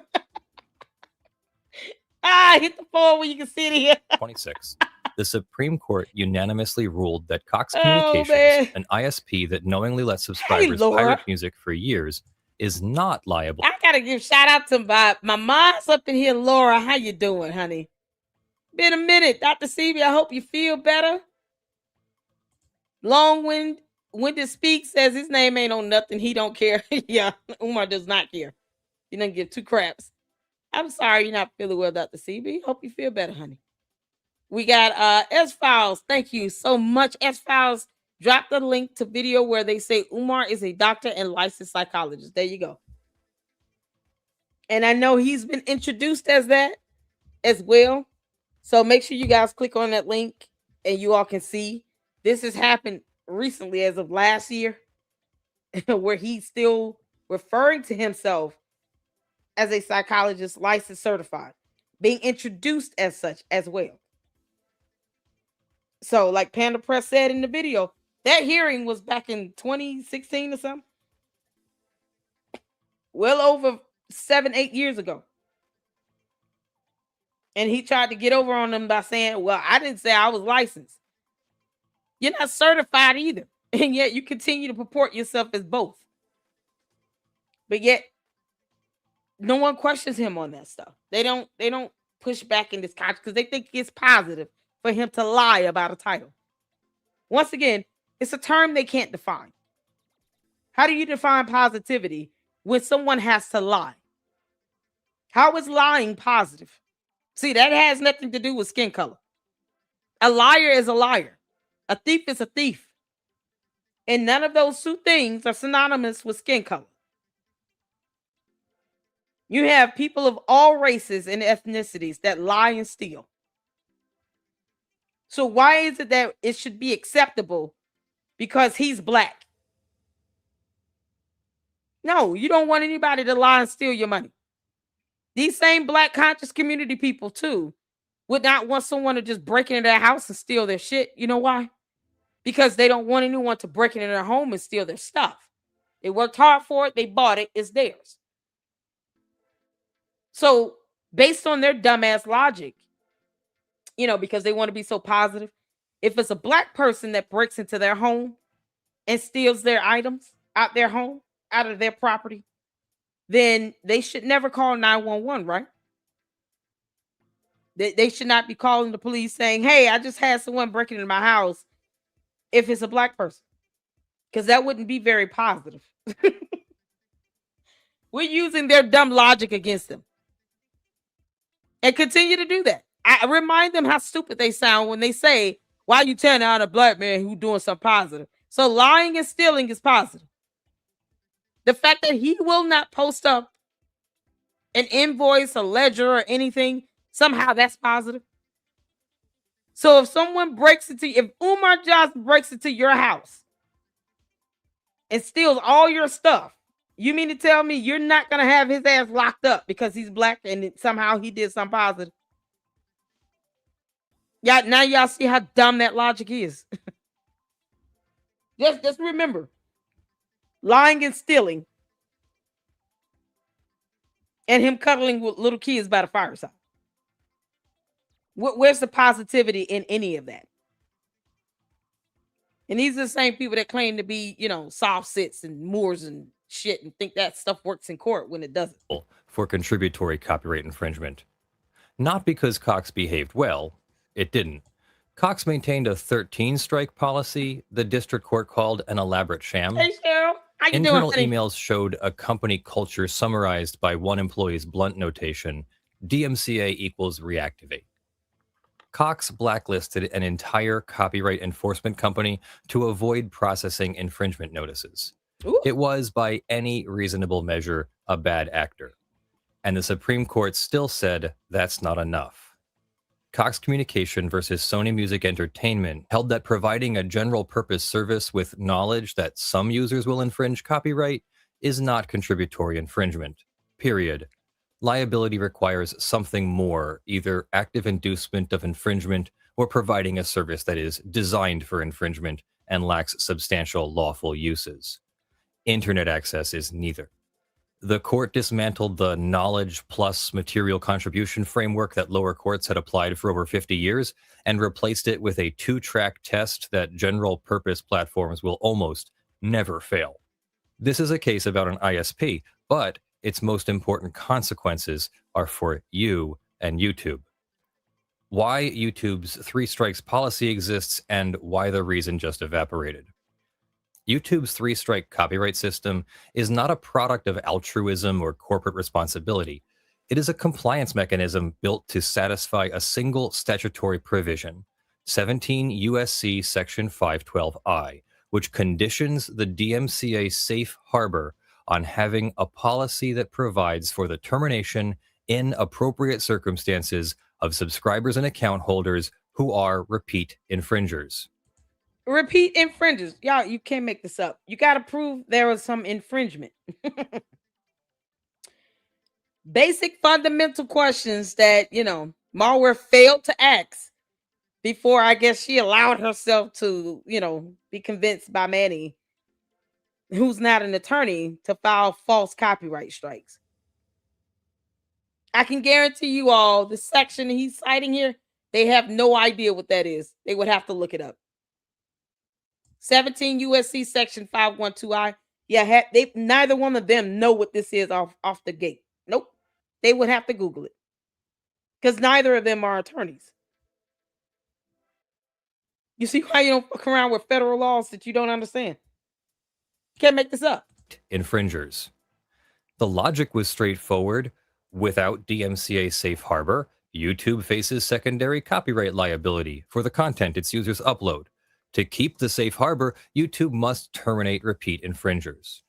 Hit the phone where you can see it here. 26. The Supreme Court unanimously ruled that Cox Communications, an ISP that knowingly lets subscribers pirate music for years, is not liable. I gotta give shout out to my mom's up in here, Laura. How you doing, honey? Been a minute, Dr. CB. I hope you feel better. Long-winded Speak says his name ain't on nothing. He don't care. Yeah, Umar does not care. He doesn't give two craps. I'm sorry you're not feeling well, Dr. CB. Hope you feel better, honey. We got S-Files. Thank you so much. S-Files dropped the link to video where they say Umar is a doctor and licensed psychologist. There you go. And I know he's been introduced as that as well. So make sure you guys click on that link and you all can see. This has happened recently as of last year where he's still referring to himself as a psychologist, licensed, certified, being introduced as such as well. So like Panda Press said in the video, that hearing was back in 2016 or something. Well over 7-8 years ago. And he tried to get over on them by saying, well, I didn't say I was licensed. You're not certified either. And yet you continue to purport yourself as both. But yet no one questions him on that stuff. They don't push back in this context because they think it's positive for him to lie about a title. Once again, it's a term they can't define. How do you define positivity when someone has to lie? How is lying positive? See, that has nothing to do with skin color. A liar is a liar. A thief is a thief. And none of those two things are synonymous with skin color. You have people of all races and ethnicities that lie and steal. So why is it that it should be acceptable because he's black? No, you don't want anybody to lie and steal your money. These same black conscious community people too would not want someone to just break into their house and steal their shit. You know why? Because they don't want anyone to break into their home and steal their stuff. They worked hard for it. They bought it. It's theirs. So based on their dumbass logic, because they want to be so positive, if it's a black person that breaks into their home and steals their items out their home, out of their property, then they should never call 911, right? They should not be calling the police saying, hey, I just had someone breaking into my house, if it's a black person, because that wouldn't be very positive. We're using their dumb logic against them and continue to do that. I remind them how stupid they sound when they say, why are you telling out a black man who's doing something positive? So lying and stealing is positive. The fact that he will not post up an invoice, a ledger, or anything, somehow that's positive. So if Umar Johnson breaks into your house and steals all your stuff, you mean to tell me you're not going to have his ass locked up because he's black and somehow he did something positive? Yeah, now y'all see how dumb that logic is. Just remember, lying and stealing and him cuddling with little kids by the fireside. Where's the positivity in any of that? And these are the same people that claim to be, soft sits and Moors and shit and think that stuff works in court when it doesn't. For contributory copyright infringement. Not because Cox behaved well, it didn't. Cox maintained a 13-strike policy the district court called an elaborate sham. Hey, Cheryl. How you Internal doing, emails showed a company culture summarized by one employee's blunt notation, DMCA equals reactivate. Cox blacklisted an entire copyright enforcement company to avoid processing infringement notices. Ooh. It was, by any reasonable measure, a bad actor. And the Supreme Court still said that's not enough. Cox Communication versus Sony Music Entertainment held that providing a general purpose service with knowledge that some users will infringe copyright is not contributory infringement, period. Liability requires something more, either active inducement of infringement or providing a service that is designed for infringement and lacks substantial lawful uses. Internet access is neither. The court dismantled the knowledge plus material contribution framework that lower courts had applied for over 50 years and replaced it with a 2-track test that general purpose platforms will almost never fail. This is a case about an ISP, but its most important consequences are for you and YouTube. Why YouTube's 3 strikes policy exists and why the reason just evaporated. YouTube's 3-strike copyright system is not a product of altruism or corporate responsibility. It is a compliance mechanism built to satisfy a single statutory provision, 17 U.S.C. Section 512I, which conditions the DMCA safe harbor on having a policy that provides for the termination in appropriate circumstances of subscribers and account holders who are repeat infringers. Repeat infringers. Y'all, you can't make this up. You got to prove there was some infringement. Basic fundamental questions that, Malware failed to ask before I guess she allowed herself to, be convinced by Manny, who's not an attorney, to file false copyright strikes. I can guarantee you all the section he's citing here, they have no idea what that is. They would have to look it up. 17 USC Section 512I. Yeah, neither one of them know what this is off the gate. Nope. They would have to Google it. Because neither of them are attorneys. You see why you don't fuck around with federal laws that you don't understand? Can't make this up. Infringers. The logic was straightforward. Without DMCA safe harbor, YouTube faces secondary copyright liability for the content its users upload. To keep the safe harbor, YouTube must terminate repeat infringers.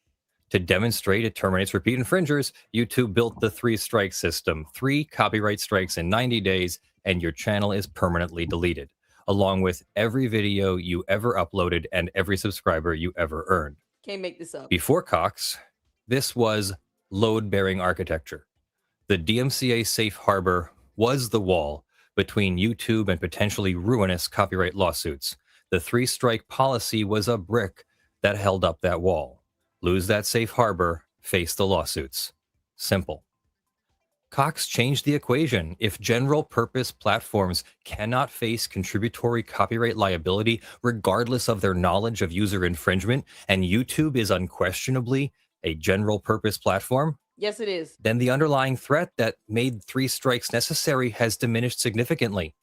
To demonstrate it terminates repeat infringers, YouTube built the 3-strike system, 3 copyright strikes in 90 days, and your channel is permanently deleted, along with every video you ever uploaded and every subscriber you ever earned. Can't make this up. Before Cox, this was load-bearing architecture. The DMCA safe harbor was the wall between YouTube and potentially ruinous copyright lawsuits. The 3-strike policy was a brick that held up that wall. Lose that safe harbor, face the lawsuits. Simple. Cox changed the equation. If general purpose platforms cannot face contributory copyright liability regardless of their knowledge of user infringement, and YouTube is unquestionably a general purpose platform, yes, it is, then the underlying threat that made 3 strikes necessary has diminished significantly.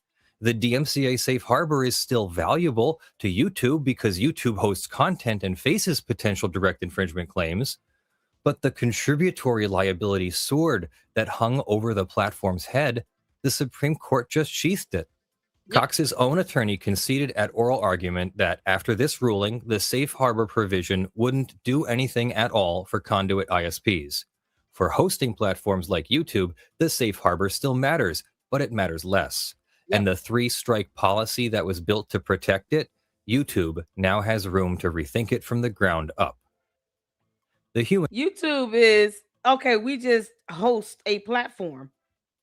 The DMCA safe harbor is still valuable to YouTube because YouTube hosts content and faces potential direct infringement claims, but the contributory liability sword that hung over the platform's head, the Supreme Court just sheathed it. Cox's own attorney conceded at oral argument that after this ruling, the safe harbor provision wouldn't do anything at all for conduit ISPs. For hosting platforms like YouTube, the safe harbor still matters, but it matters less. And the 3-strike policy that was built to protect it, YouTube now has room to rethink it from the ground up. YouTube is, okay, we just host a platform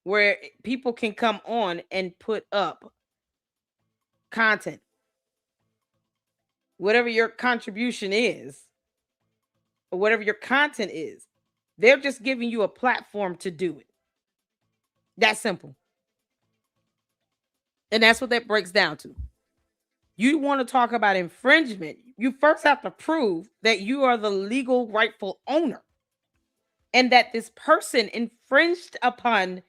where people can come on and put up content. Whatever your contribution is, or whatever your content is, they're just giving you a platform to do it. That's simple. And that's what that breaks down to. you want to talk about infringement, you first have to prove that you are the legal rightful owner and that this person infringed upon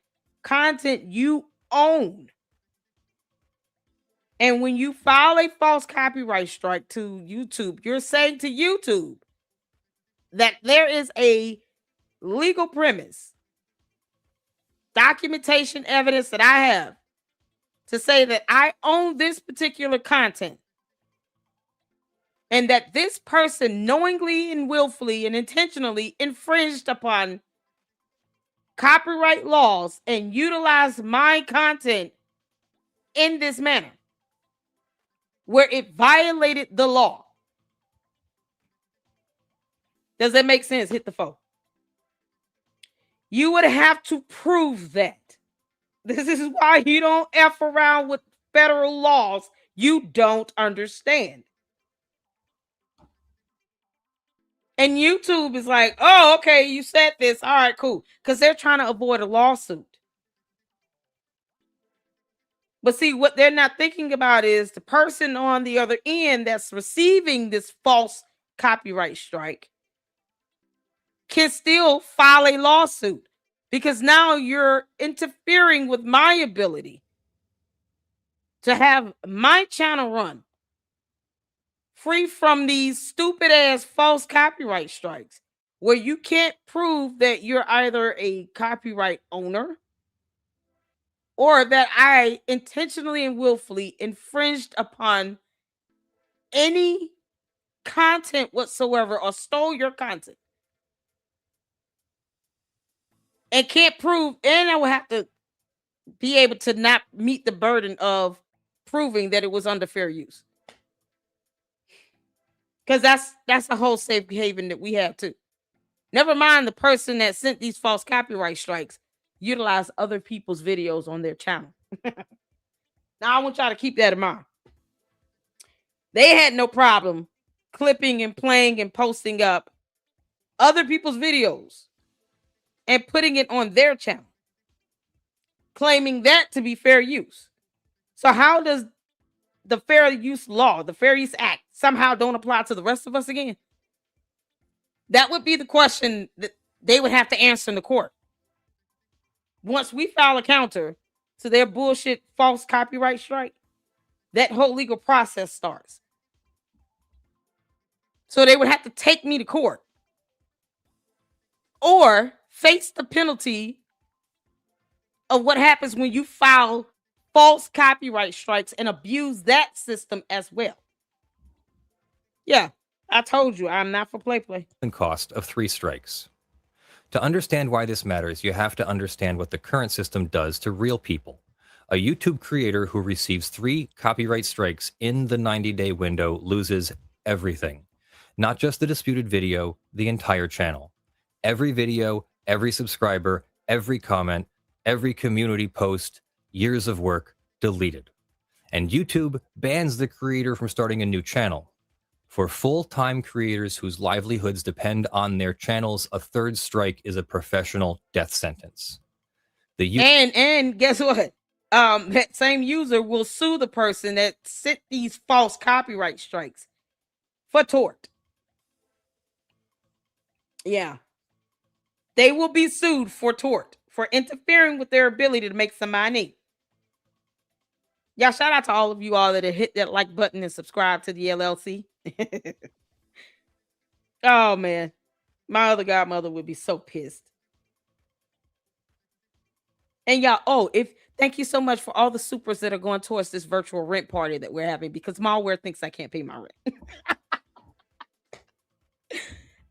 content you own. And when you file a false copyright strike to YouTube, you're saying to YouTube that there is a legal premise, documentation, evidence that I have to say that I own this particular content and that this person knowingly and willfully and intentionally infringed upon copyright laws and utilized my content in this manner where it violated the law. Does that make sense? Hit the phone. You would have to prove that. This is why you don't F around with federal laws you don't understand. And YouTube is like, oh, okay, you said this. All right, cool. Because they're trying to avoid a lawsuit. But see, what they're not thinking about is the person on the other end that's receiving this false copyright strike can still file a lawsuit because now you're interfering with my ability to have my channel run free from these stupid ass false copyright strikes where you can't prove that you're either a copyright owner or that I intentionally and willfully infringed upon any content whatsoever or stole your content. And can't prove, and I will have to be able to not meet the burden of proving that it was under fair use. Because that's a whole safe haven that we have too. Never mind the person that sent these false copyright strikes utilize other people's videos on their channel. Now I want y'all to keep that in mind. They had no problem clipping and playing and posting up other people's videos and putting it on their channel, claiming that to be fair use. So how does the Fair Use Law, the Fair Use Act, somehow don't apply to the rest of us again? That would be the question that they would have to answer in the court. Once we file a counter to their bullshit false copyright strike, that whole legal process starts. So they would have to take me to court or face the penalty of what happens when you file false copyright strikes and abuse that system as well. Yeah, I told you I'm not for play. Cost of 3 strikes. To understand why this matters, you have to understand what the current system does to real people. A YouTube creator who receives 3 copyright strikes in the 90-day window loses everything. Not just the disputed video, the entire channel. Every video, every subscriber, every comment, every community post, years of work deleted. And YouTube bans the creator from starting a new channel. For full-time creators whose livelihoods depend on their channels, a 3rd strike is a professional death sentence. And guess what? That same user will sue the person that sent these false copyright strikes for tort. Yeah. They will be sued for tort, for interfering with their ability to make some money. Y'all, shout out to all of you all that have hit that like button and subscribe to the LLC. Oh, man. My other godmother would be so pissed. And y'all, thank you so much for all the supers that are going towards this virtual rent party that we're having because Malware thinks I can't pay my rent.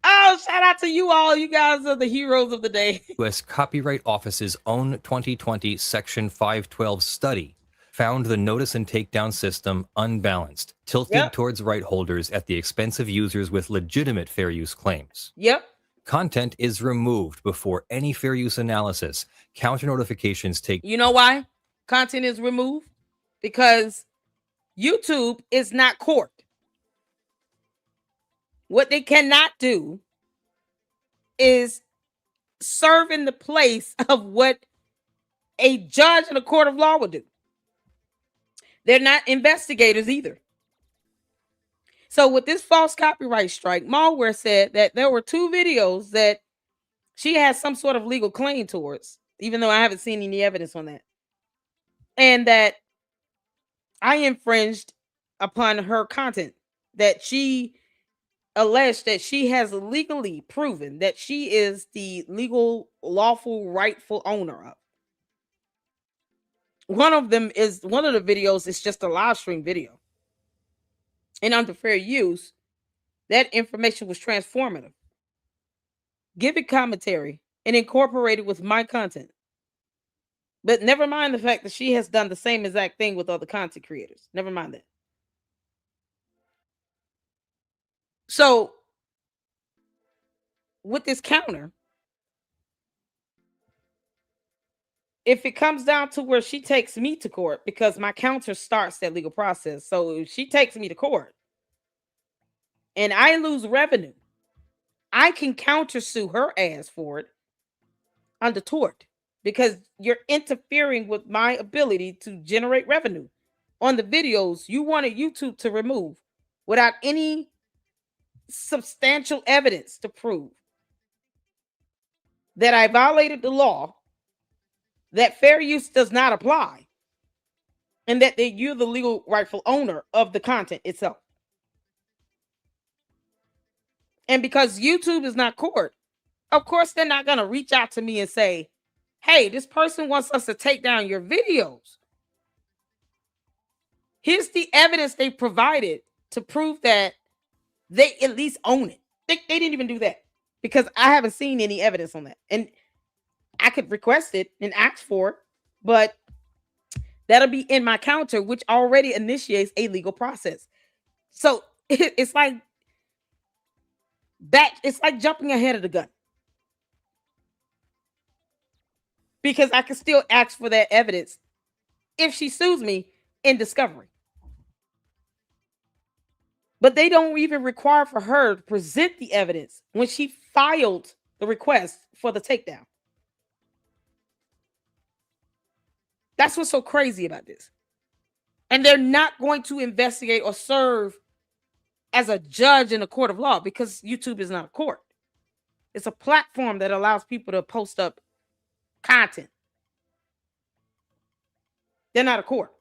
Oh, shout out to you all. You guys are the heroes of the day. U.S. Copyright Office's own 2020 Section 512 study found the notice and takedown system unbalanced, tilted towards right holders at the expense of users with legitimate fair use claims. Content is removed before any fair use analysis. Counter notifications take... You know why content is removed? Because YouTube is not court. What they cannot do is serve in the place of what a judge in a court of law would do. They're not investigators either. So with this false copyright strike, Malware said that there were 2 videos that she has some sort of legal claim towards, even though I haven't seen any evidence on that. And that I infringed upon her content, that she alleged that she has legally proven that she is the legal, lawful, rightful owner of. One of the videos is just a live stream video. And under fair use, that information was transformative, giving commentary, and incorporated with my content. But never mind the fact that she has done the same exact thing with other content creators. Never mind that. So, with this counter, if it comes down to where she takes me to court, because my counter starts that legal process. So if she takes me to court and I lose revenue, I can countersue her ass for it under tort, because you're interfering with my ability to generate revenue on the videos you wanted YouTube to remove without any substantial evidence to prove that I violated the law, that fair use does not apply, and that you're the legal rightful owner of the content itself. And because YouTube is not court, of course they're not going to reach out to me and say, hey, this person wants us to take down your videos. Here's the evidence they provided to prove that they at least own it. They didn't even do that, because I haven't seen any evidence on that. And I could request it and ask for it, but that'll be in my counter, which already initiates a legal process. So it's like that. It's like jumping ahead of the gun, because I can still ask for that evidence if she sues me in discovery. But they don't even require for her to present the evidence when she filed the request for the takedown. That's what's so crazy about this. And they're not going to investigate or serve as a judge in a court of law, because YouTube is not a court. It's a platform that allows people to post up content. They're not a court.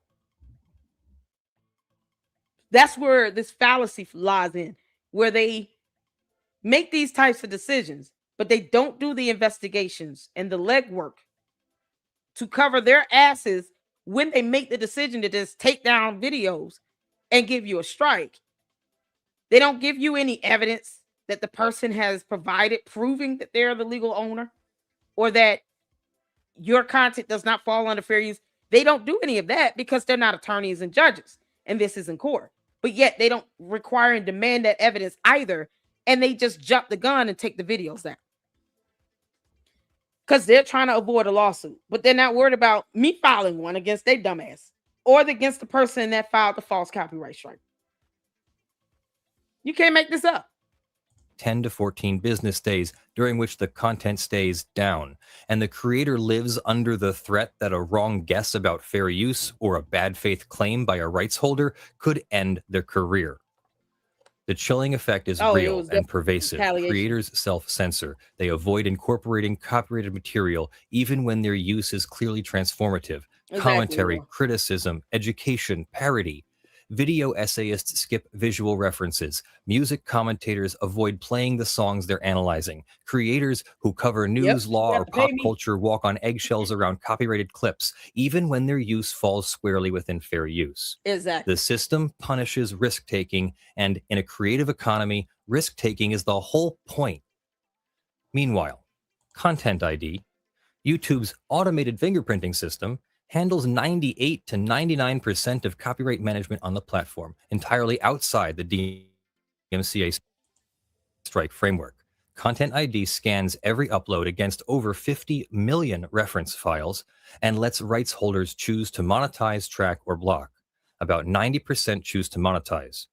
That's where this fallacy lies in, where they make these types of decisions, but they don't do the investigations and the legwork to cover their asses when they make the decision to just take down videos and give you a strike. They don't give you any evidence that the person has provided proving that they're the legal owner, or that your content does not fall under fair use. They don't do any of that because they're not attorneys and judges, and this is in court. But yet they don't require and demand that evidence either, and they just jump the gun and take the videos down because they're trying to avoid a lawsuit. But they're not worried about me filing one against their dumbass or against the person that filed the false copyright strike. You can't make this up. 10 to 14 business days during which the content stays down, and the creator lives under the threat that a wrong guess about fair use or a bad faith claim by a rights holder could end their career. The chilling effect is real and pervasive. Creators self-censor. They avoid incorporating copyrighted material even when their use is clearly transformative. Commentary, criticism, education, parody. Video essayists skip visual references. Music commentators avoid playing the songs they're analyzing. Creators who cover news, law, or pop culture walk on eggshells around copyrighted clips, even when their use falls squarely within fair use. The system punishes risk-taking, and in a creative economy, risk-taking is the whole point. Meanwhile, Content ID, YouTube's automated fingerprinting system, handles 98 to 99% of copyright management on the platform, entirely outside the DMCA strike framework. Content ID scans every upload against over 50 million reference files and lets rights holders choose to monetize, track, or block. About 90% choose to monetize.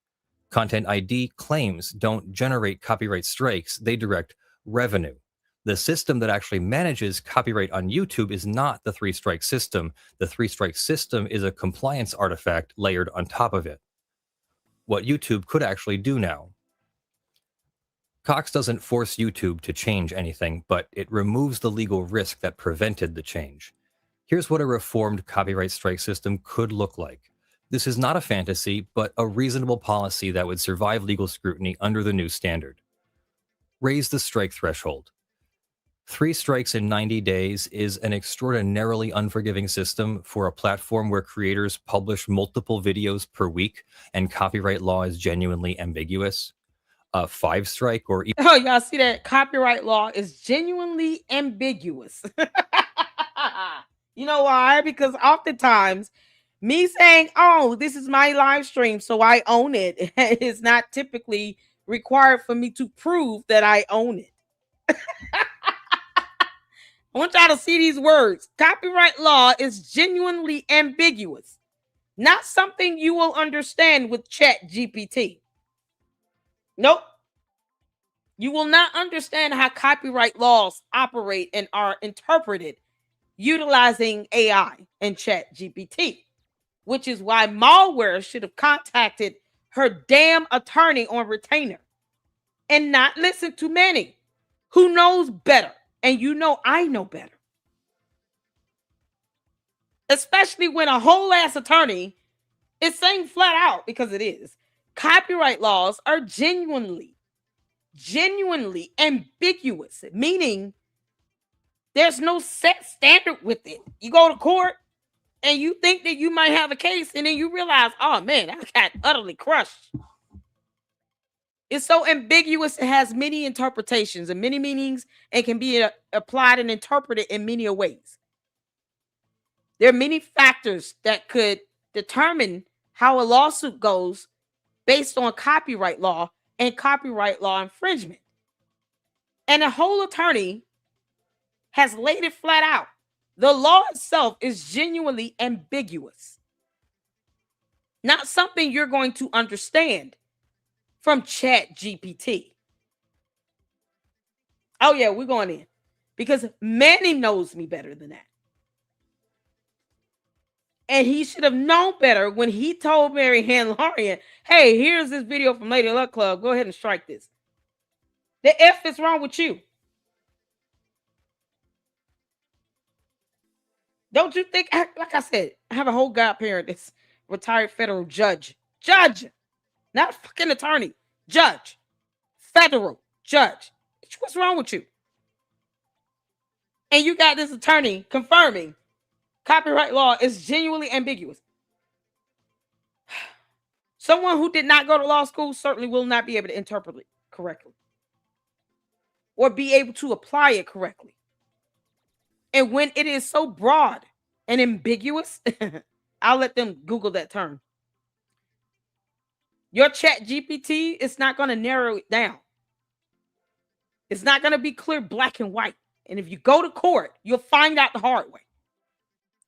Content ID claims don't generate copyright strikes, they direct revenue. The system that actually manages copyright on YouTube is not the three-strike system. The three-strike system is a compliance artifact layered on top of it. what YouTube could actually do now. Cox doesn't force YouTube to change anything, but it removes the legal risk that prevented the change. Here's what a reformed copyright strike system could look like. This is not a fantasy, but a reasonable policy that would survive legal scrutiny under the new standard. Raise the strike threshold. 3 strikes in 90 days is an extraordinarily unforgiving system for a platform where creators publish multiple videos per week and copyright law is genuinely ambiguous. A 5 strike or oh, y'all see that copyright law is genuinely ambiguous. You know why? Because oftentimes me saying, oh, this is my live stream, so I own it, is not typically required for me to prove that I own it. I want y'all to see these words. Copyright law is genuinely ambiguous. Not something you will understand with ChatGPT. Nope. You will not understand how copyright laws operate and are interpreted utilizing AI and ChatGPT, which is why Malware should have contacted her damn attorney on retainer and not listened to Manny, who knows better. And you know I know better. Especially when a whole ass attorney is saying flat out, because it is, copyright laws are genuinely ambiguous, meaning there's no set standard with it. You go to court and you think that you might have a case, and then you realize, oh man, I got utterly crushed. It's so ambiguous, it has many interpretations and many meanings and can be applied and interpreted in many ways. There are many factors that could determine how a lawsuit goes based on copyright law and copyright law infringement. And a whole attorney has laid it flat out. The law itself is genuinely ambiguous. Not something you're going to understand from ChatGPT. Oh yeah, we're going in. Because Manny knows me better than that. And he should have known better when he told Mary Ann Larian, hey, here's this video from Lady Luck Club. Go ahead and strike this. The F is wrong with you. Don't you think, like I said, I have a whole godparent that's retired federal judge. Judge, not a fucking attorney. Judge, federal judge. What's wrong with you? And you got this attorney confirming copyright law is genuinely ambiguous. Someone who did not go to law school certainly will not be able to interpret it correctly or be able to apply it correctly. And when it is so broad and ambiguous, I'll let them Google that term. Your ChatGPT is not going to narrow it down. It's not going to be clear black and white. And if you go to court, you'll find out the hard way.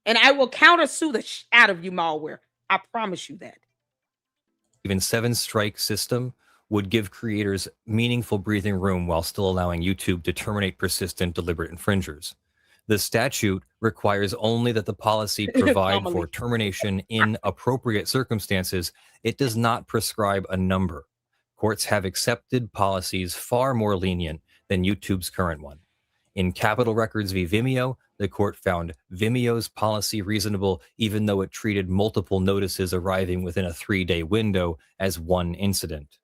And I will countersue the out of you, Malware. I promise you that. Even 7-strike system would give creators meaningful breathing room while still allowing YouTube to terminate persistent, deliberate infringers. The statute requires only that the policy provide for termination in appropriate circumstances. It does not prescribe a number. Courts have accepted policies far more lenient than YouTube's current one. In Capitol Records v. Vimeo, the court found Vimeo's policy reasonable even though it treated multiple notices arriving within a 3-day window as one incident.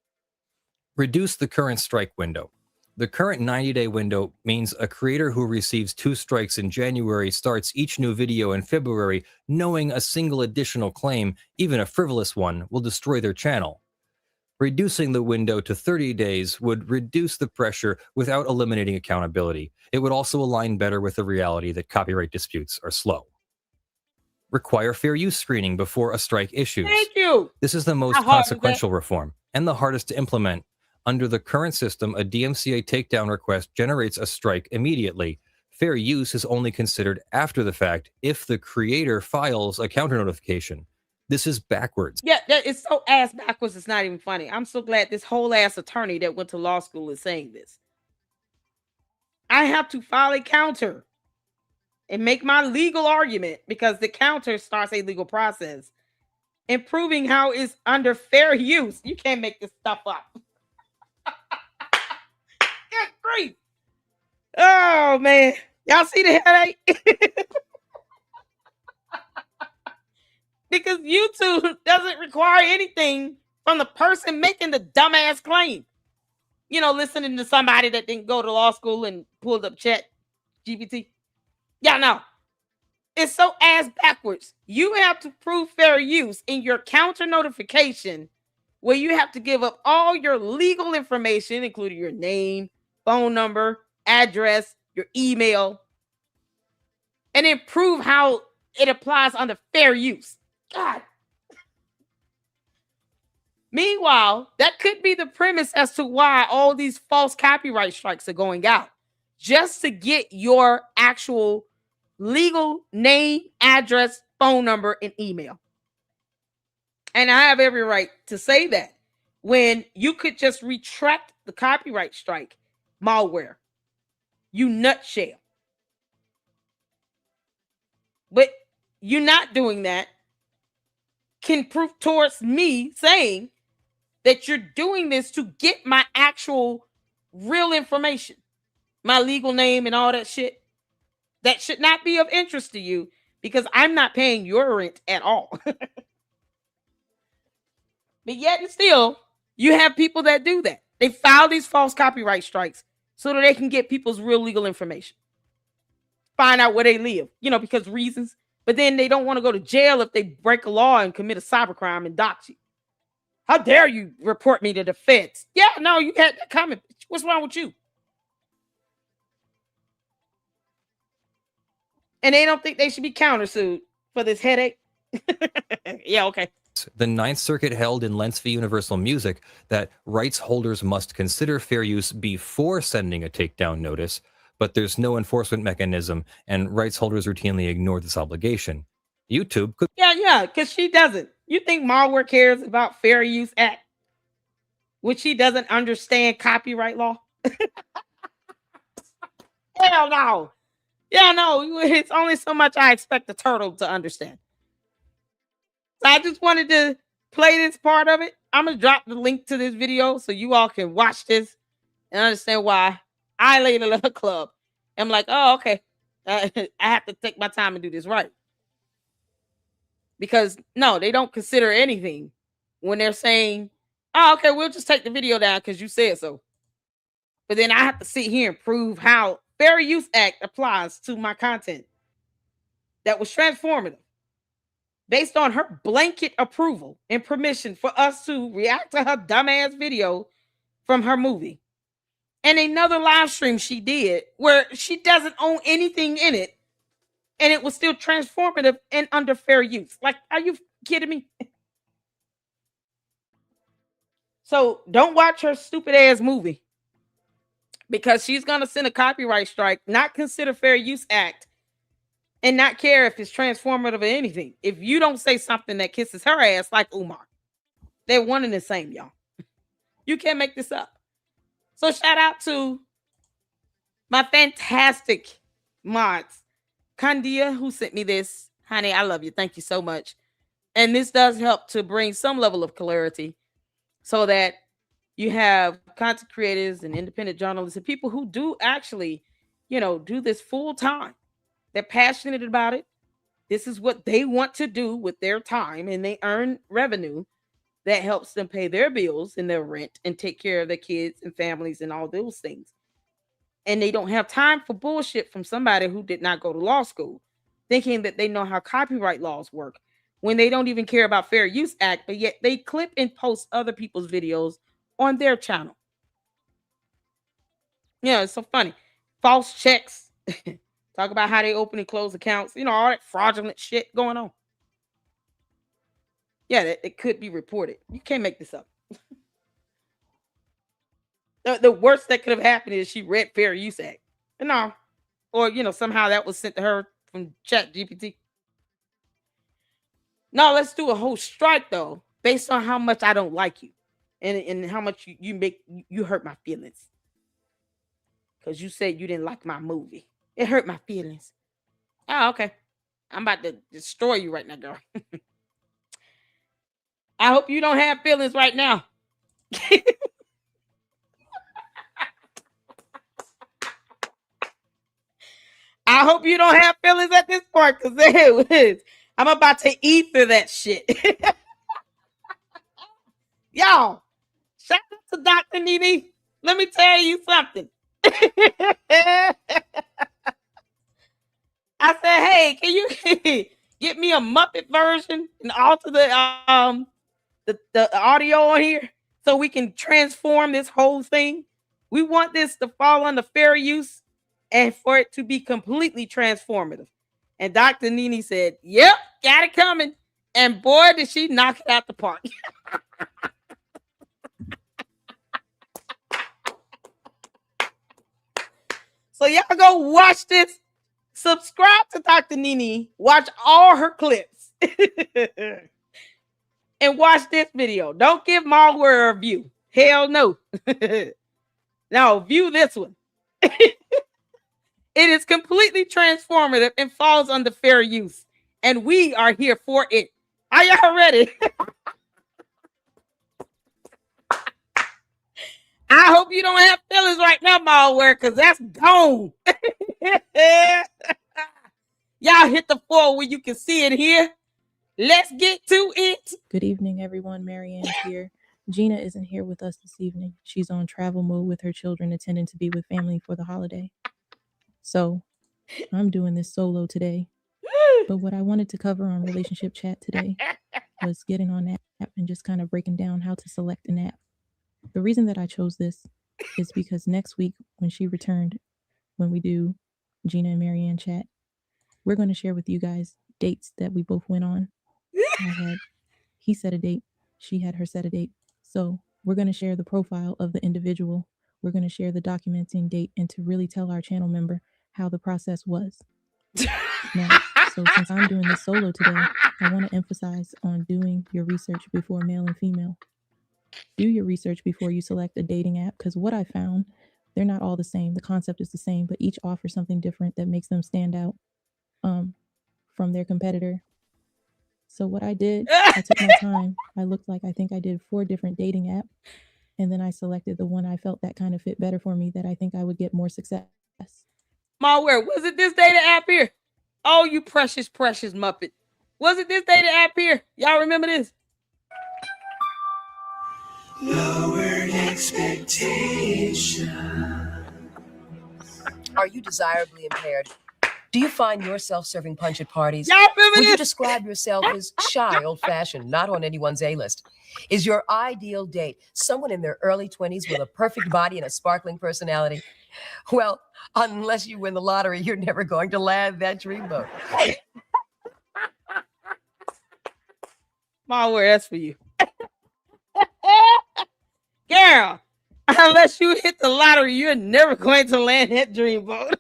Reduce the current strike window. The current 90-day window means a creator who receives 2 strikes in January starts each new video in February knowing a single additional claim, even a frivolous one, will destroy their channel. Reducing the window to 30 days would reduce the pressure without eliminating accountability. It would also align better with the reality that copyright disputes are slow. Require fair use screening before a strike issues. Thank you. This is the most consequential reform and the hardest to implement. Under the current system, a DMCA takedown request generates a strike immediately. Fair use is only considered after the fact if the creator files a counter notification. This is backwards. Yeah, it's so ass backwards, it's not even funny. I'm so glad this whole ass attorney that went to law school is saying this. I have to file a counter and make my legal argument because the counter starts a legal process and proving how it's under fair use. You can't make this stuff up. Good grief. Oh, man. Y'all see the headache? Because YouTube doesn't require anything from the person making the dumbass claim. You know, listening to somebody that didn't go to law school and pulled up chat GPT. Yeah, no. It's so ass backwards. You have to prove fair use in your counter notification where you have to give up all your legal information, including your name, phone number, address, your email, and then prove how it applies under fair use. God. Meanwhile, that could be the premise as to why all these false copyright strikes are going out. Just to get your actual legal name, address, phone number, and email. And I have every right to say that when you could just retract the copyright strike, malware. You nutshell. But you not doing that can prove towards me saying that you're doing this to get my actual real information, my legal name and all that shit. That should not be of interest to you because I'm not paying your rent at all. But yet and still, you have people that do that. They file these false copyright strikes so that they can get people's real legal information. Find out where they live, because reasons. But then they don't want to go to jail if they break a law and commit a cybercrime and dox you. How dare you report me to the feds? Yeah, no, you had that coming. What's wrong with you? And they don't think they should be countersued for this headache. Yeah, okay. The Ninth Circuit held in Lentz v. Universal Music that rights holders must consider fair use before sending a takedown notice, but there's no enforcement mechanism, and rights holders routinely ignore this obligation. YouTube could... Yeah, because she doesn't. You think Malware cares about Fair Use Act, which she doesn't understand copyright law? Hell no. Yeah, no, it's only so much I expect a turtle to understand. So I just wanted to play this part of it. I'm going to drop the link to this video so you all can watch this and understand why I laid a little club. I'm like, oh, okay. I have to take my time and do this right. Because, no, they don't consider anything when they're saying, oh, okay, we'll just take the video down because you said so. But then I have to sit here and prove how Fair Use Act applies to my content that was transformative based on her blanket approval and permission for us to react to her dumbass video from her movie. And another live stream she did where she doesn't own anything in it and it was still transformative and under fair use. Like, are you kidding me? So don't watch her stupid ass movie because she's going to send a copyright strike, not consider Fair Use Act, and not care if it's transformative or anything. If you don't say something that kisses her ass like Umar, they're one and the same, y'all. You can't make this up. So shout out to my fantastic mods. Kandia, who sent me this. Honey, I love you. Thank you so much. And this does help to bring some level of clarity so that you have content creators and independent journalists and people who do actually, do this full time. They're passionate about it. This is what they want to do with their time, and they earn revenue that helps them pay their bills and their rent and take care of their kids and families and all those things. And they don't have time for bullshit from somebody who did not go to law school, thinking that they know how copyright laws work when they don't even care about Fair Use Act, but yet they clip and post other people's videos on their channel. Yeah, it's so funny. False checks. Talk about how they open and close accounts. All that fraudulent shit going on. Yeah, it could be reported. You can't make this up. The worst that could have happened is she read Fair Use Act. No. Or, somehow that was sent to her from Chat GPT. No, let's do a whole strike, though, based on how much I don't like you. And how much you hurt my feelings. Because you said you didn't like my movie. It hurt my feelings. Oh, okay. I'm about to destroy you right now, girl. I hope you don't have feelings right now. I hope you don't have feelings at this point, because I'm about to ether that shit. Y'all, shout out to Dr. Nene. Let me tell you something. I said, hey, can you get me a Muppet version and alter the audio on here so we can transform this whole thing? We want this to fall under fair use and for it to be completely transformative. And Dr. Nene said, yep, got it coming. And boy, did she knock it out the park. So y'all go watch this. Subscribe to Dr. Nene. Watch all her clips. And watch this video. Don't give Malware a view. Hell no. No, view this one. It is completely transformative and falls under fair use. And we are here for it. Are y'all ready? I hope you don't have feelings right now, Malware, because that's gone. Y'all hit the floor where you can see it here. Let's get to it. Good evening, everyone. Marianne here. Gina isn't here with us this evening. She's on travel mode with her children, intending to be with family for the holiday. So I'm doing this solo today. But what I wanted to cover on relationship chat today was getting on that app and just kind of breaking down how to select an app. The reason that I chose this is because next week when she returned, when we do Gina and Marianne chat, we're going to share with you guys dates that we both went on. He set a date, she had her set a date. So we're going to share the profile of the individual. We're going to share the documenting date and to really tell our channel member how the process was. Now, so since I'm doing this solo today, I want to emphasize on doing your research before male and female. Do your research before you select a dating app, because what I found, they're not all the same. The concept is the same, but each offers something different that makes them stand out from their competitor. So what I did, I took my time. I looked like I think I did 4 different dating apps, and then I selected the one I felt that kind of fit better for me, that I think I would get more success. Malware, was it this dating app here? Oh, you precious, precious Muppet. Was it this dating app here? Y'all remember this? Lowered expectations. Are you desirably impaired? Do you find yourself serving punch at parties? Y'all remember Would this? you describe yourself as shy, old-fashioned, not on anyone's A-list? Is your ideal date someone in their early 20s with a perfect body and a sparkling personality? Well, unless you win the lottery, you're never going to land that dreamboat. Malware, that's for you. Girl, unless you hit the lottery, you're never going to land that dreamboat.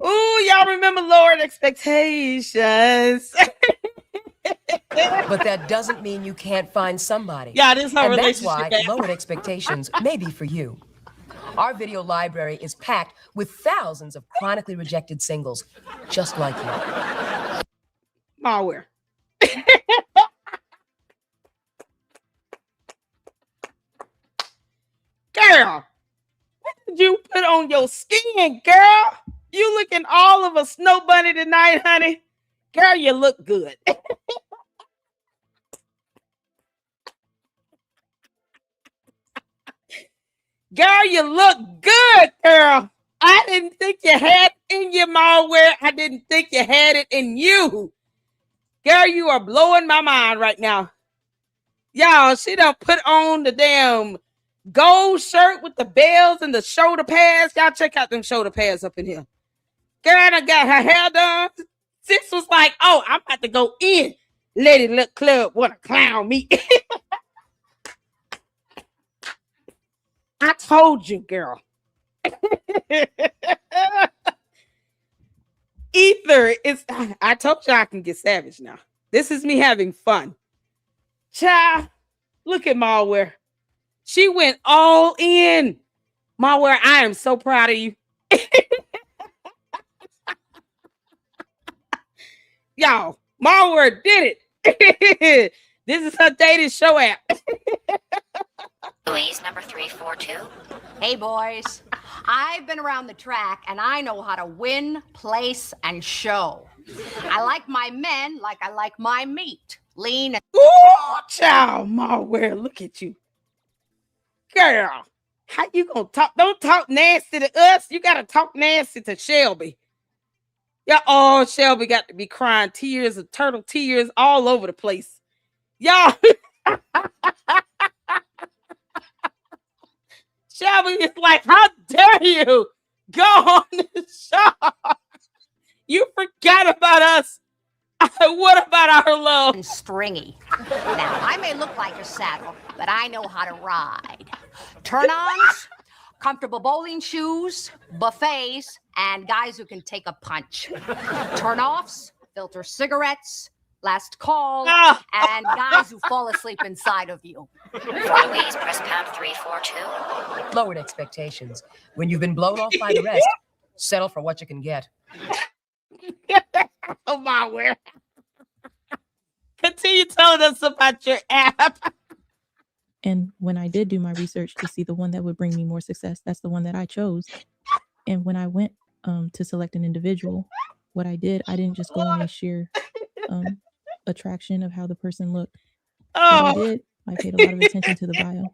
Ooh, y'all remember lowered expectations. But that doesn't mean you can't find somebody. Yeah, this is how and that's relationship why app. lowered expectations may be for you. Our video library is packed with thousands of chronically rejected singles, just like you. Malware. Girl, what did you put on your skin, girl? You looking all of a snow bunny tonight, honey. Girl, you look good. Girl, you look good, girl. I didn't think you had it in your Malware. I didn't think you had it in you. Girl, you are blowing my mind right now. Y'all, she done put on the damn gold shirt with the bells and the shoulder pads. Y'all check out them shoulder pads up in here. Girl done got her hair done. Sis was like, oh, I'm about to go in. Lady Luck Club wanna clown me. I told you, girl. Ether is, I told you I can get savage now. This is me having fun. Child, look at Malware. She went all in. Malware, I am so proud of you. Y'all, Malware did it. This is her dating show app. Louise, number 342. Hey, boys. I've been around the track, and I know how to win, place, and show. I like my men like I like my meat. Lean. Ooh, child, Malware, look at you. Girl, how you gonna talk? Don't talk nasty to us. You gotta talk nasty to Shelby. Yeah, oh, Shelby got to be crying tears of turtle tears all over the place. Y'all. Shelby is like, how dare you go on this show? You forgot about us. What about our love? And stringy. Now, I may look like a saddle, but I know how to ride. Turn-ons, comfortable bowling shoes, buffets, and guys who can take a punch. Turn-offs, filter cigarettes, last call, and guys who fall asleep inside of you. For Louise, press pound 342. Lowered expectations. When you've been blown off by the rest, settle for what you can get. Oh, Malware. Continue telling us about your app. And when I did do my research to see the one that would bring me more success, that's the one that I chose. And when I went to select an individual, what I didn't just go on a sheer attraction of how the person looked. What I did, I paid a lot of attention to the bio.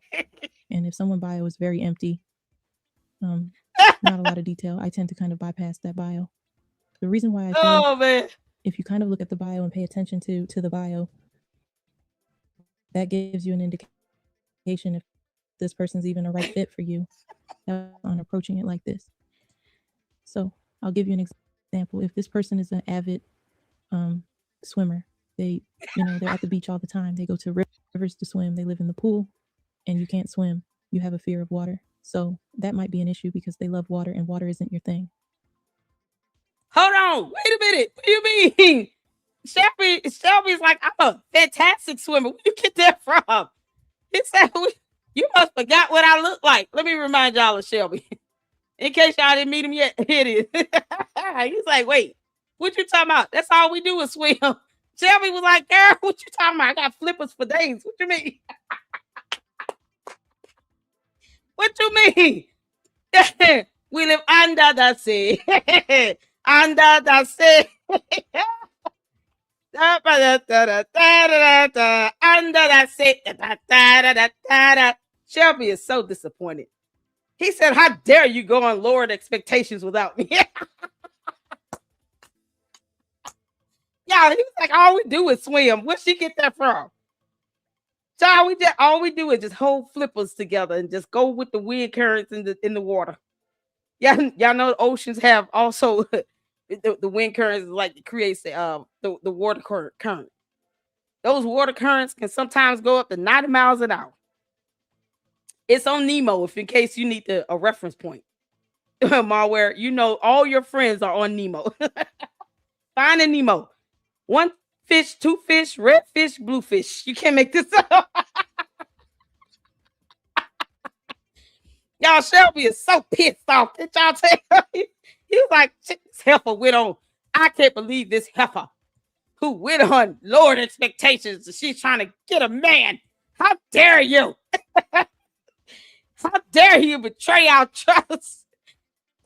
And if someone's bio is very empty, not a lot of detail, I tend to kind of bypass that bio. The reason why I think if you kind of look at the bio and pay attention to the bio, that gives you an indication if this person's even a right fit for you on approaching it like this. So I'll give you an example. If this person is an avid swimmer, they're at the beach all the time. They go to rivers to swim. They live in the pool, and you can't swim. You have a fear of water. So that might be an issue because they love water, and water isn't your thing. Hold on. Wait a minute. What do you mean? Shelby's like, I'm a fantastic swimmer. Where you get that from? He said, you must forgot what I look like. Let me remind y'all of Shelby. In case y'all didn't meet him yet, it is. He's like, wait, what you talking about? That's all we do is swim. Shelby was like, girl, what you talking about? I got flippers for days. What you mean? What you mean? We live under the sea. Under the sea. Under the sea. Shelby is so disappointed. He said, how dare you go on lowered expectations without me? Yeah, he was like, all we do is swim. Where'd she get that from? Child, all we do is just hold flippers together and just go with the wind currents in the water. Y'all know the oceans have also the wind currents like creates the water current. Those water currents can sometimes go up to 90 miles an hour. It's on Nemo, if in case you need a reference point. Malware, all your friends are on Nemo. Finding Nemo. 1 fish, 2 fish, red fish, blue fish. You can't make this up. Y'all, Shelby is so pissed off. Did y'all tell you? He was like, this heifer went on. I can't believe this heifer who went on lowered expectations. She's trying to get a man. How dare you? How dare you betray our trust?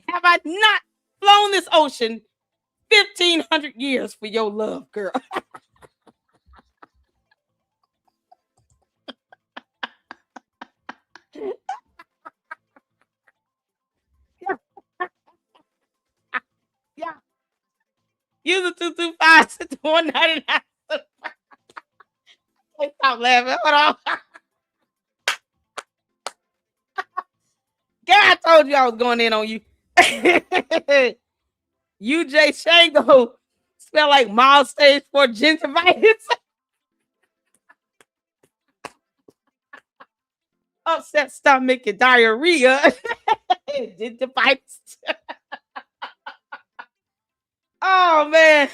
Have I not flown this ocean 1,500 years for your love, girl? Yeah. Use a 225 to 199. Stop laughing. Hold on. God, I told you I was going in on you. UJ Shango smell like mild stage 4 gingivitis. Upset stomach and diarrhea. Gingivitis. Oh, man.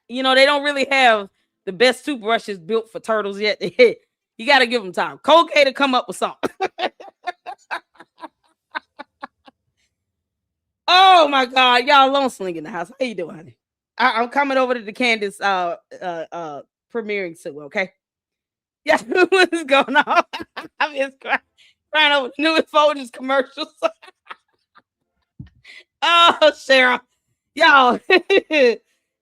They don't really have the best toothbrushes built for turtles yet. You got to give them time. Colgate to come up with something. Oh, my God. Y'all Lone Sling in the house. How you doing, honey? I'm coming over to the Candace premiering soon, okay? Yeah, what's going on? I'm just crying over the newest Folgers commercials. Oh, Cheryl. Y'all.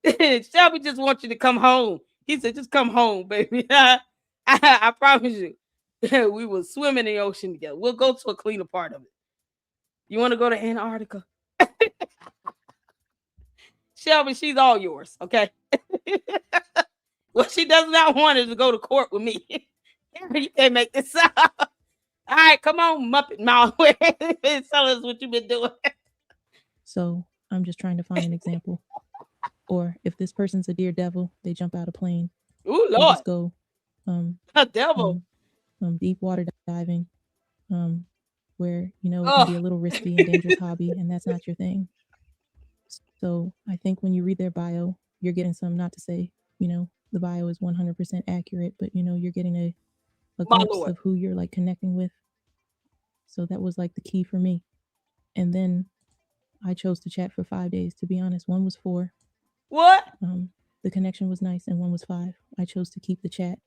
Shelby just wants you to come home. He said, just come home, baby. I promise you. We will swim in the ocean together. We'll go to a cleaner part of it. You want to go to Antarctica? Shelby, she's all yours, okay? What she does not want is to go to court with me. You can't make this up. All right, come on, Muppet Malware. Tell us what you've been doing. So I'm just trying to find an example. Or if this person's a dear devil, they jump out a plane. Ooh, They Lord. just go A devil. Deep water diving, where, you know, it can be a little risky and dangerous hobby, and that's not your thing. So I think when you read their bio, you're getting some, not to say, you know, the bio is 100% accurate, but, you know, you're getting a glimpse of who you're like connecting with. So that was like the key for me. And then I chose to chat for 5 days, to be honest. One was 4. What? The connection was nice, and one was 5. I chose to keep the chat.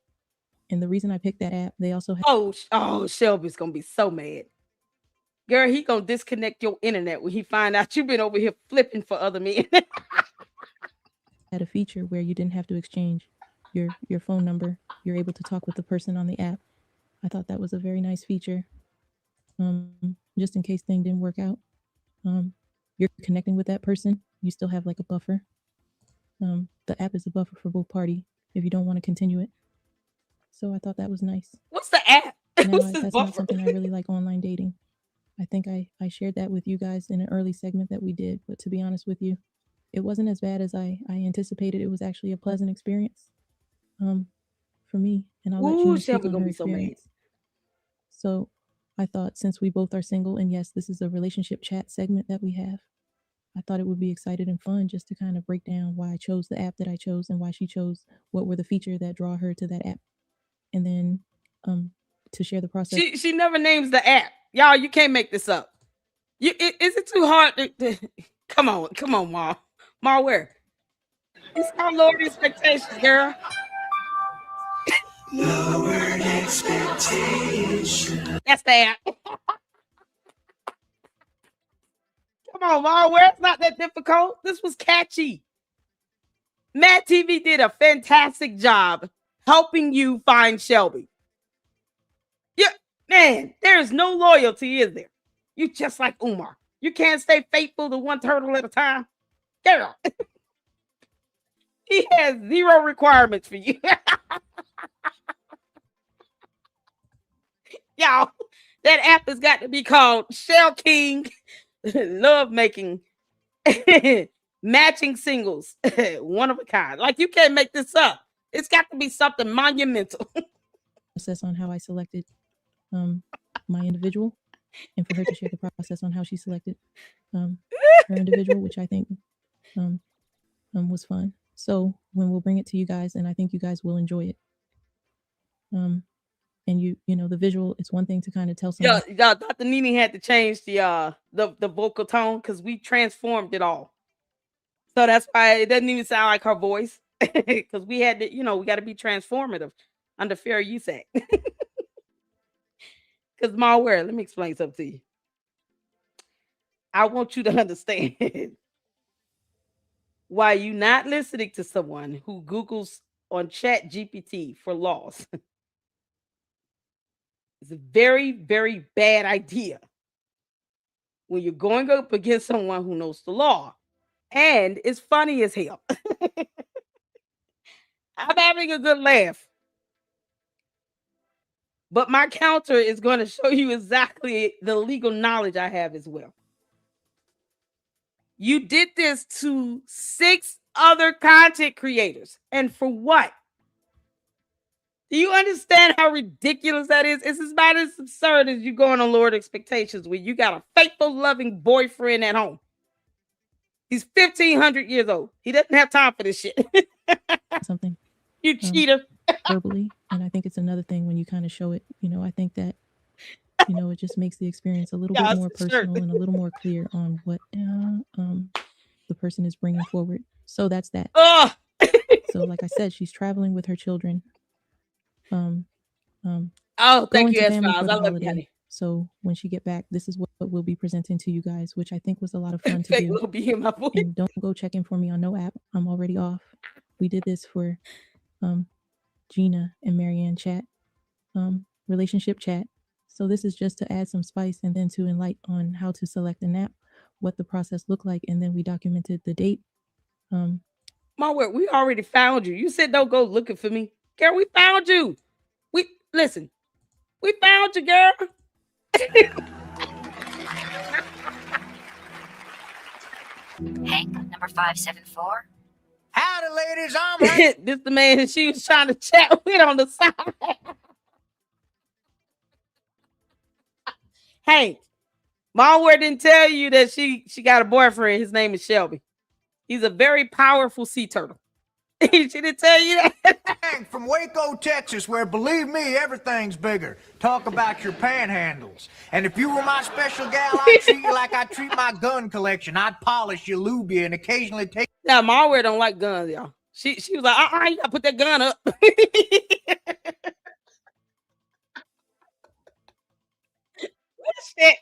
And the reason I picked that app, they also had... Oh, Shelby's going to be so mad. Girl, he going to disconnect your internet when he find out you've been over here flipping for other men. Had a feature where you didn't have to exchange your phone number. You're able to talk with the person on the app. I thought that was a very nice feature. Just in case things didn't work out. You're connecting with that person. You still have like a buffer. The app is a buffer for both parties if you don't want to continue it. So I thought that was nice. What's the app? Now, that's not something I really like, online dating. I think I shared that with you guys in an early segment that we did. But to be honest with you, it wasn't as bad as I anticipated. It was actually a pleasant experience for me. And I'll let you speak on her experience. So I thought, since we both are single, and yes, this is a relationship chat segment that we have, I thought it would be exciting and fun just to kind of break down why I chose the app that I chose and why she chose what were the features that draw her to that app. And then to share the process. She never names the app. Y'all, you can't make this up. Is it too hard to come on, Mom. Malware. It's our lowered expectations, girl. Lowered expectations. That's the app. Come on, Malware. It's not that difficult. This was catchy. Mad TV did a fantastic job helping you find Shelby. Yeah, man, there's no loyalty, is there? You just like Umar. You can't stay faithful to one turtle at a time. Girl. He has 0 requirements for you. Y'all, that app has got to be called Shell King Love Making Matching Singles. One of a kind. Like, you can't make this up. It's got to be something monumental. Process on how I selected my individual, and for her to share the process on how she selected her individual, which I think was fun. So when we'll bring it to you guys, and I think you guys will enjoy it. And you know, the visual, it's one thing to kind of tell someone. Yeah, Dr. Nene had to change the vocal tone because we transformed it all. So that's why it doesn't even sound like her voice, because we had to, you know, we got to be transformative under Fair Use Act. Because Malware, let me explain something to you. I want you to understand why you not listening to someone who Googles on Chat GPT for laws. It's a very, very bad idea when you're going up against someone who knows the law. And it's funny as hell. I'm having a good laugh. But my counter is going to show you exactly the legal knowledge I have as well. You did this to 6 other content creators. And for what? Do you understand how ridiculous that is? It's about as absurd as you going on lowered expectations when you got a faithful, loving boyfriend at home. He's 1,500 years old. He doesn't have time for this shit. Something. You cheater. Verbally. And I think it's another thing when you kind of show it, you know, I think that, you know, it just makes the experience a little bit more personal and a little more clear on what the person is bringing forward. So that's that. Oh. So like I said, she's traveling with her children. Oh, thank going you, to S family Files. for I the love you, holiday. honey. So when she get back, this is what we'll be presenting to you guys, which I think was a lot of fun to Fake do. little bee in my voice. And don't go checking for me on no app. I'm already off. We did this for Gina and Marianne chat, relationship chat. So this is just to add some spice and then to enlighten on how to select an app, what the process looked like, and then we documented the date. Malware, we already found you. You said don't go looking for me. Girl, we found you. We found you, girl. Hank, number 574. Howdy, ladies. I'm This the man that she was trying to chat with on the side. Hank, Malware didn't tell you that she got a boyfriend. His name is Shelby. He's a very powerful sea turtle. She didn't tell you that. Hank from Waco, Texas, where, believe me, everything's bigger. Talk about your panhandles. And if you were my special gal, I'd treat you like I treat my gun collection. I'd polish your lubia and occasionally take... Yeah, Malware don't like guns, y'all. She was like, you gotta put that gun up. Shit.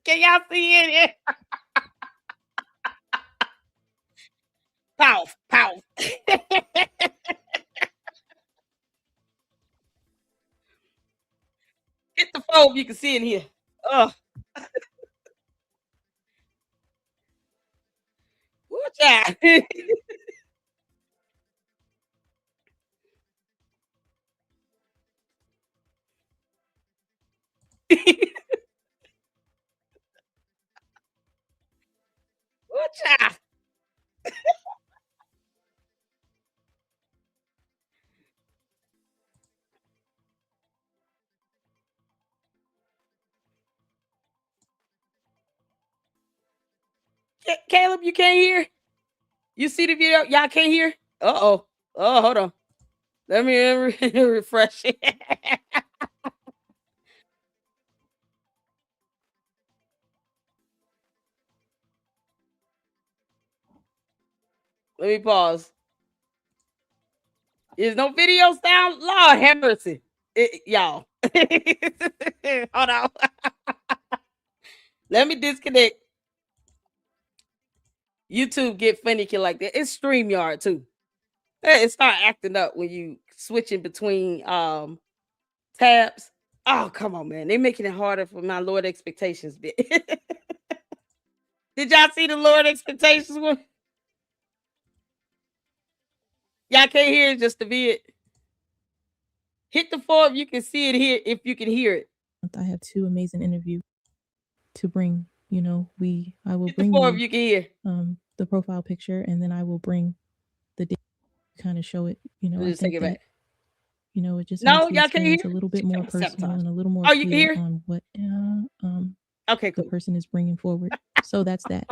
Can y'all see it here? Pow, pow. Hit the phone, you can see it here. Ugh. Watch out. Watch out. Caleb, you can't hear? You see the video? Y'all can't hear? Uh-oh. Oh, hold on. Let me refresh it. Let me pause. There's no video sound? Lord have mercy. Y'all. Hold on. Let me disconnect. YouTube get finicky like that. It's StreamYard too. It start acting up when you switching between tabs. Oh, come on, man. They're making it harder for my Lord Expectations bit. Did y'all see the Lord Expectations one? Y'all can't hear it, just the vid. Hit the 4 if you can see it here, if you can hear it. I have 2 amazing interviews to bring. You know, I will bring you, if you can hear the profile picture, and then I will bring the date, kind of show it. You know, I think that back. You know, it just no, makes the y'all can't hear. experience a little bit more personal and a little more you can clear hear on what okay, cool. the person is bringing forward. So that's that.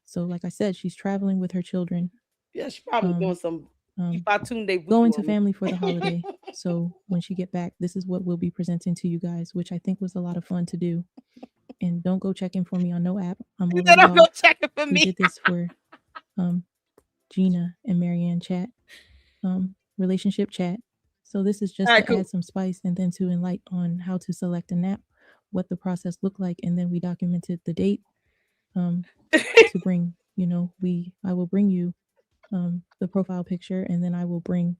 So, like I said, she's traveling with her children. Yeah, she's probably doing some. Going to family for the holiday. So when she get back, this is what we'll be presenting to you guys, which I think was a lot of fun to do. And don't go checking for me on no app. I'm already don't go off. checking for me. We did this for Gina and Marianne chat, relationship chat. So this is just to add some spice and then to enlighten on how to select an app, what the process looked like, and then we documented the date to bring. You know, I will bring you the profile picture, and then I will bring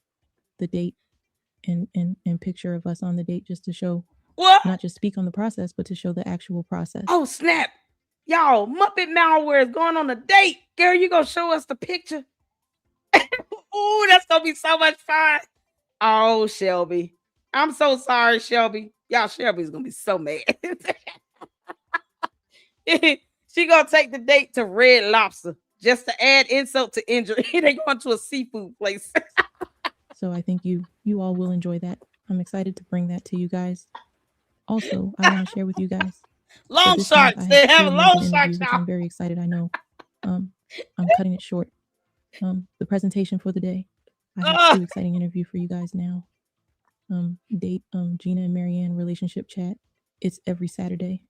the date and picture of us on the date, just to show not just speak on the process, but to show the actual process. Oh snap, y'all! Muppet Malware is going on a date. Girl, you gonna show us the picture? Oh, that's gonna be so much fun. Oh, Shelby, I'm so sorry, Shelby. Y'all, Shelby's gonna be so mad. She gonna take the date to Red Lobster just to add insult to injury. They going to a seafood place. So I think you all will enjoy that. I'm excited to bring that to you guys. Also, I want to share with you guys. Long sharks. They have a long sharks. Which I'm very excited. I know. I'm cutting it short. The presentation for the day. I have 2 exciting interviews for you guys now. Date Gina and Marianne relationship chat. It's every Saturday.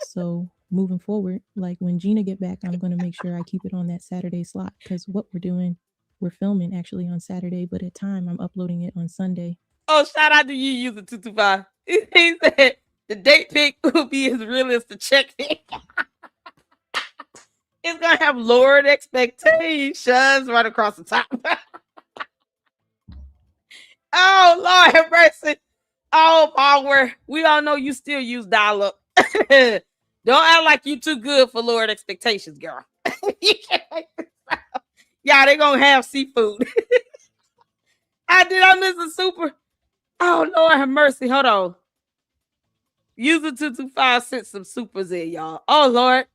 So moving forward, like when Gina get back, I'm going to make sure I keep it on that Saturday slot, because what we're doing, we're filming actually on Saturday, but at time I'm uploading it on Sunday. Oh, shout out to you, user 225. He said the date pic will be as real as the check pic. It's gonna have lowered expectations right across the top. Oh, Lord have mercy. Oh, Malware. We all know you still use dial-up. Don't act like you too good for lowered expectations, girl. Yeah, they gonna have seafood. I miss a super. Oh, Lord have mercy. Hold on. User 225 sent some supers in, y'all. Oh, Lord.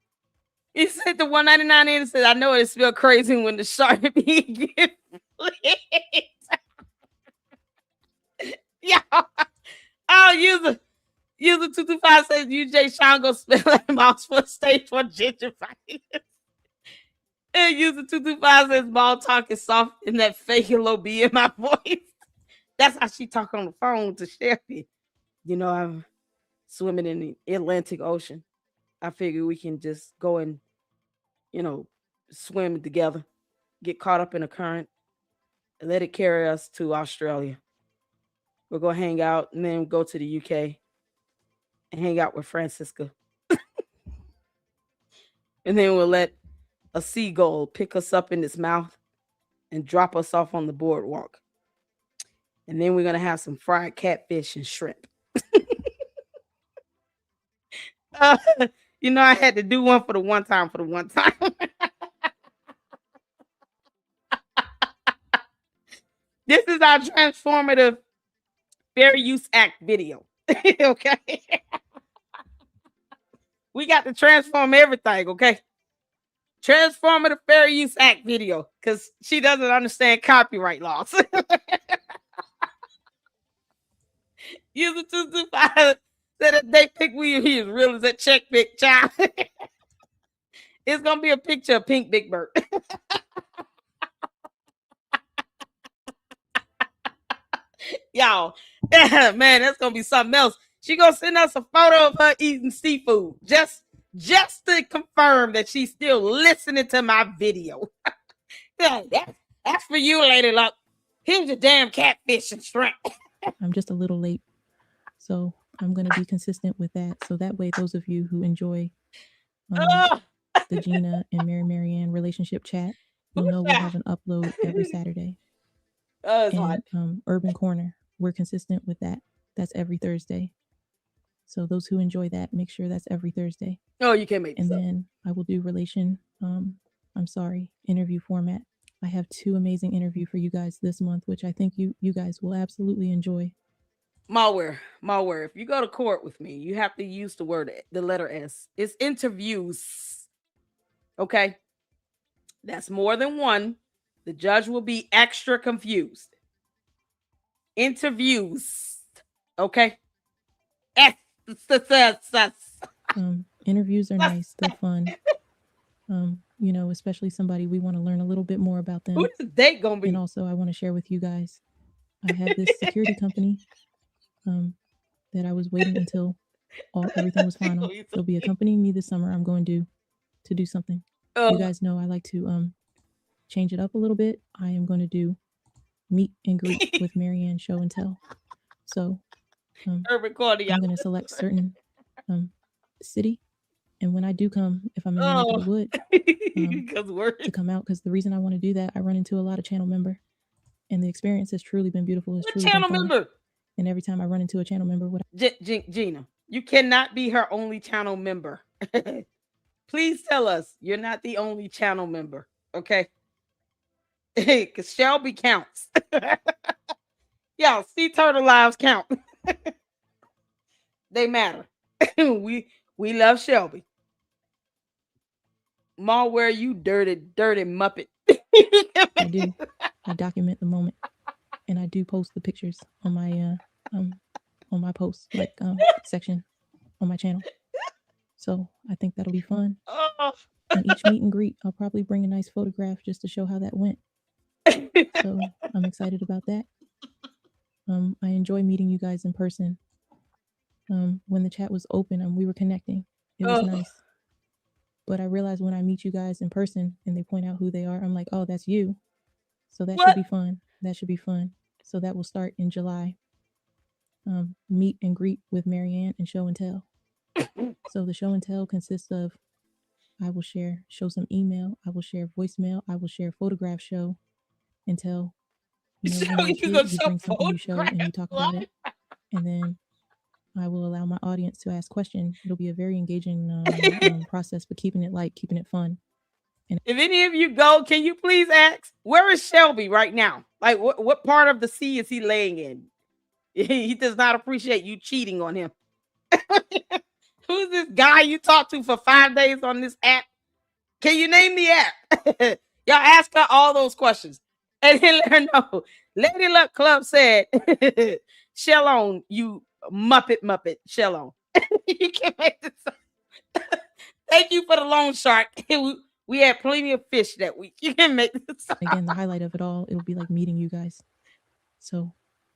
He sent the 199 in and said, I know it smell crazy when the shark be get flipped. Yeah. Oh, user 225 says UJ Sean go smell like mouse for stage for gingivitis. And user 225 says ball talk is soft and that fake low B in my voice. That's how she talk on the phone to Shelby. You know, I'm swimming in the Atlantic Ocean. I figure we can just go and, you know, swim together, get caught up in a current, and let it carry us to Australia. We'll go hang out and then go to the UK and hang out with Francisca. And then we'll let a seagull pick us up in its mouth and drop us off on the boardwalk. And then we're going to have some fried catfish and shrimp. You know, I had to do one for the one time. This is our transformative Fair Use Act video. Okay. We got to transform everything, okay? Transformative Fair Use Act video, because she doesn't understand copyright laws. User 225 said that they pick we as real as that check pick, child. It's gonna be a picture of Pink Big Bird. Y'all, man, that's gonna be something else. She gonna send us a photo of her eating seafood just to confirm that she's still listening to my video. That's for you, Lady Luck. Here's your damn catfish and shrimp. I'm just a little late, so I'm going to be consistent with that. So that way, those of you who enjoy the Gina and Marianne relationship chat will know we'll have an upload every Saturday. And Urban Corner, we're consistent with that. That's every Thursday. So those who enjoy that, make sure that's every Thursday. Oh, you can't make this And up. then I will do interview format. I have 2 amazing interviews for you guys this month, which I think you guys will absolutely enjoy. Malware. If you go to court with me, you have to use the letter S. It's interviews. Okay? That's more than one. The judge will be extra confused. Interviews. Okay? S. Interviews are nice. They're fun. You know, especially somebody we want to learn a little bit more about them. Who's the date gonna be? And also, I want to share with you guys, I have this security company that I was waiting until everything was final. They'll be accompanying me this summer. I'm going to do something. You guys know I like to change it up a little bit. I am going to do meet and greet with Marianne show and tell. So I'm going to select certain city. And when I do come, if I'm in the neck of the wood, to come out, because the reason I want to do that, I run into a lot of channel member, and the experience has truly been beautiful. It's truly channel been fun. member? And every time I run into a channel member, Gina, you cannot be her only channel member. Please tell us you're not the only channel member, okay? Because Shelby counts. Yeah, sea turtle lives count. They matter. We love Shelby. Malware, you dirty Muppet. I do. I document the moment, and I do post the pictures on my post section on my channel. So I think that'll be fun. And each meet and greet, I'll probably bring a nice photograph just to show how that went. So I'm excited about that. I enjoy meeting you guys in person. When the chat was open and we were connecting, it was nice. But I realize when I meet you guys in person and they point out who they are, I'm like, oh, that's you. So that What? should be fun. That should be fun. So that will start in July. Meet and greet with Marianne and show and tell. So the show and tell consists of I will show some email, I will share voicemail, I will share photograph show and tell, when you're a kid, you bring something you show and you talk about it. And then I will allow my audience to ask questions. It'll be a very engaging process, but keeping it light, keeping it fun. And if any of you go, can you please ask, where is Shelby right now? Like, what part of the sea is he laying in? He does not appreciate you cheating on him. Who's this guy you talked to for 5 days on this app? Can you name the app? Y'all ask her all those questions. And then let her know. Lady Luck Club said, shell on, you Muppet, shell on. You can't make this up. Thank you for the loan shark. We had plenty of fish that week. You can make this up. Again, the highlight of it all, it'll be like meeting you guys. So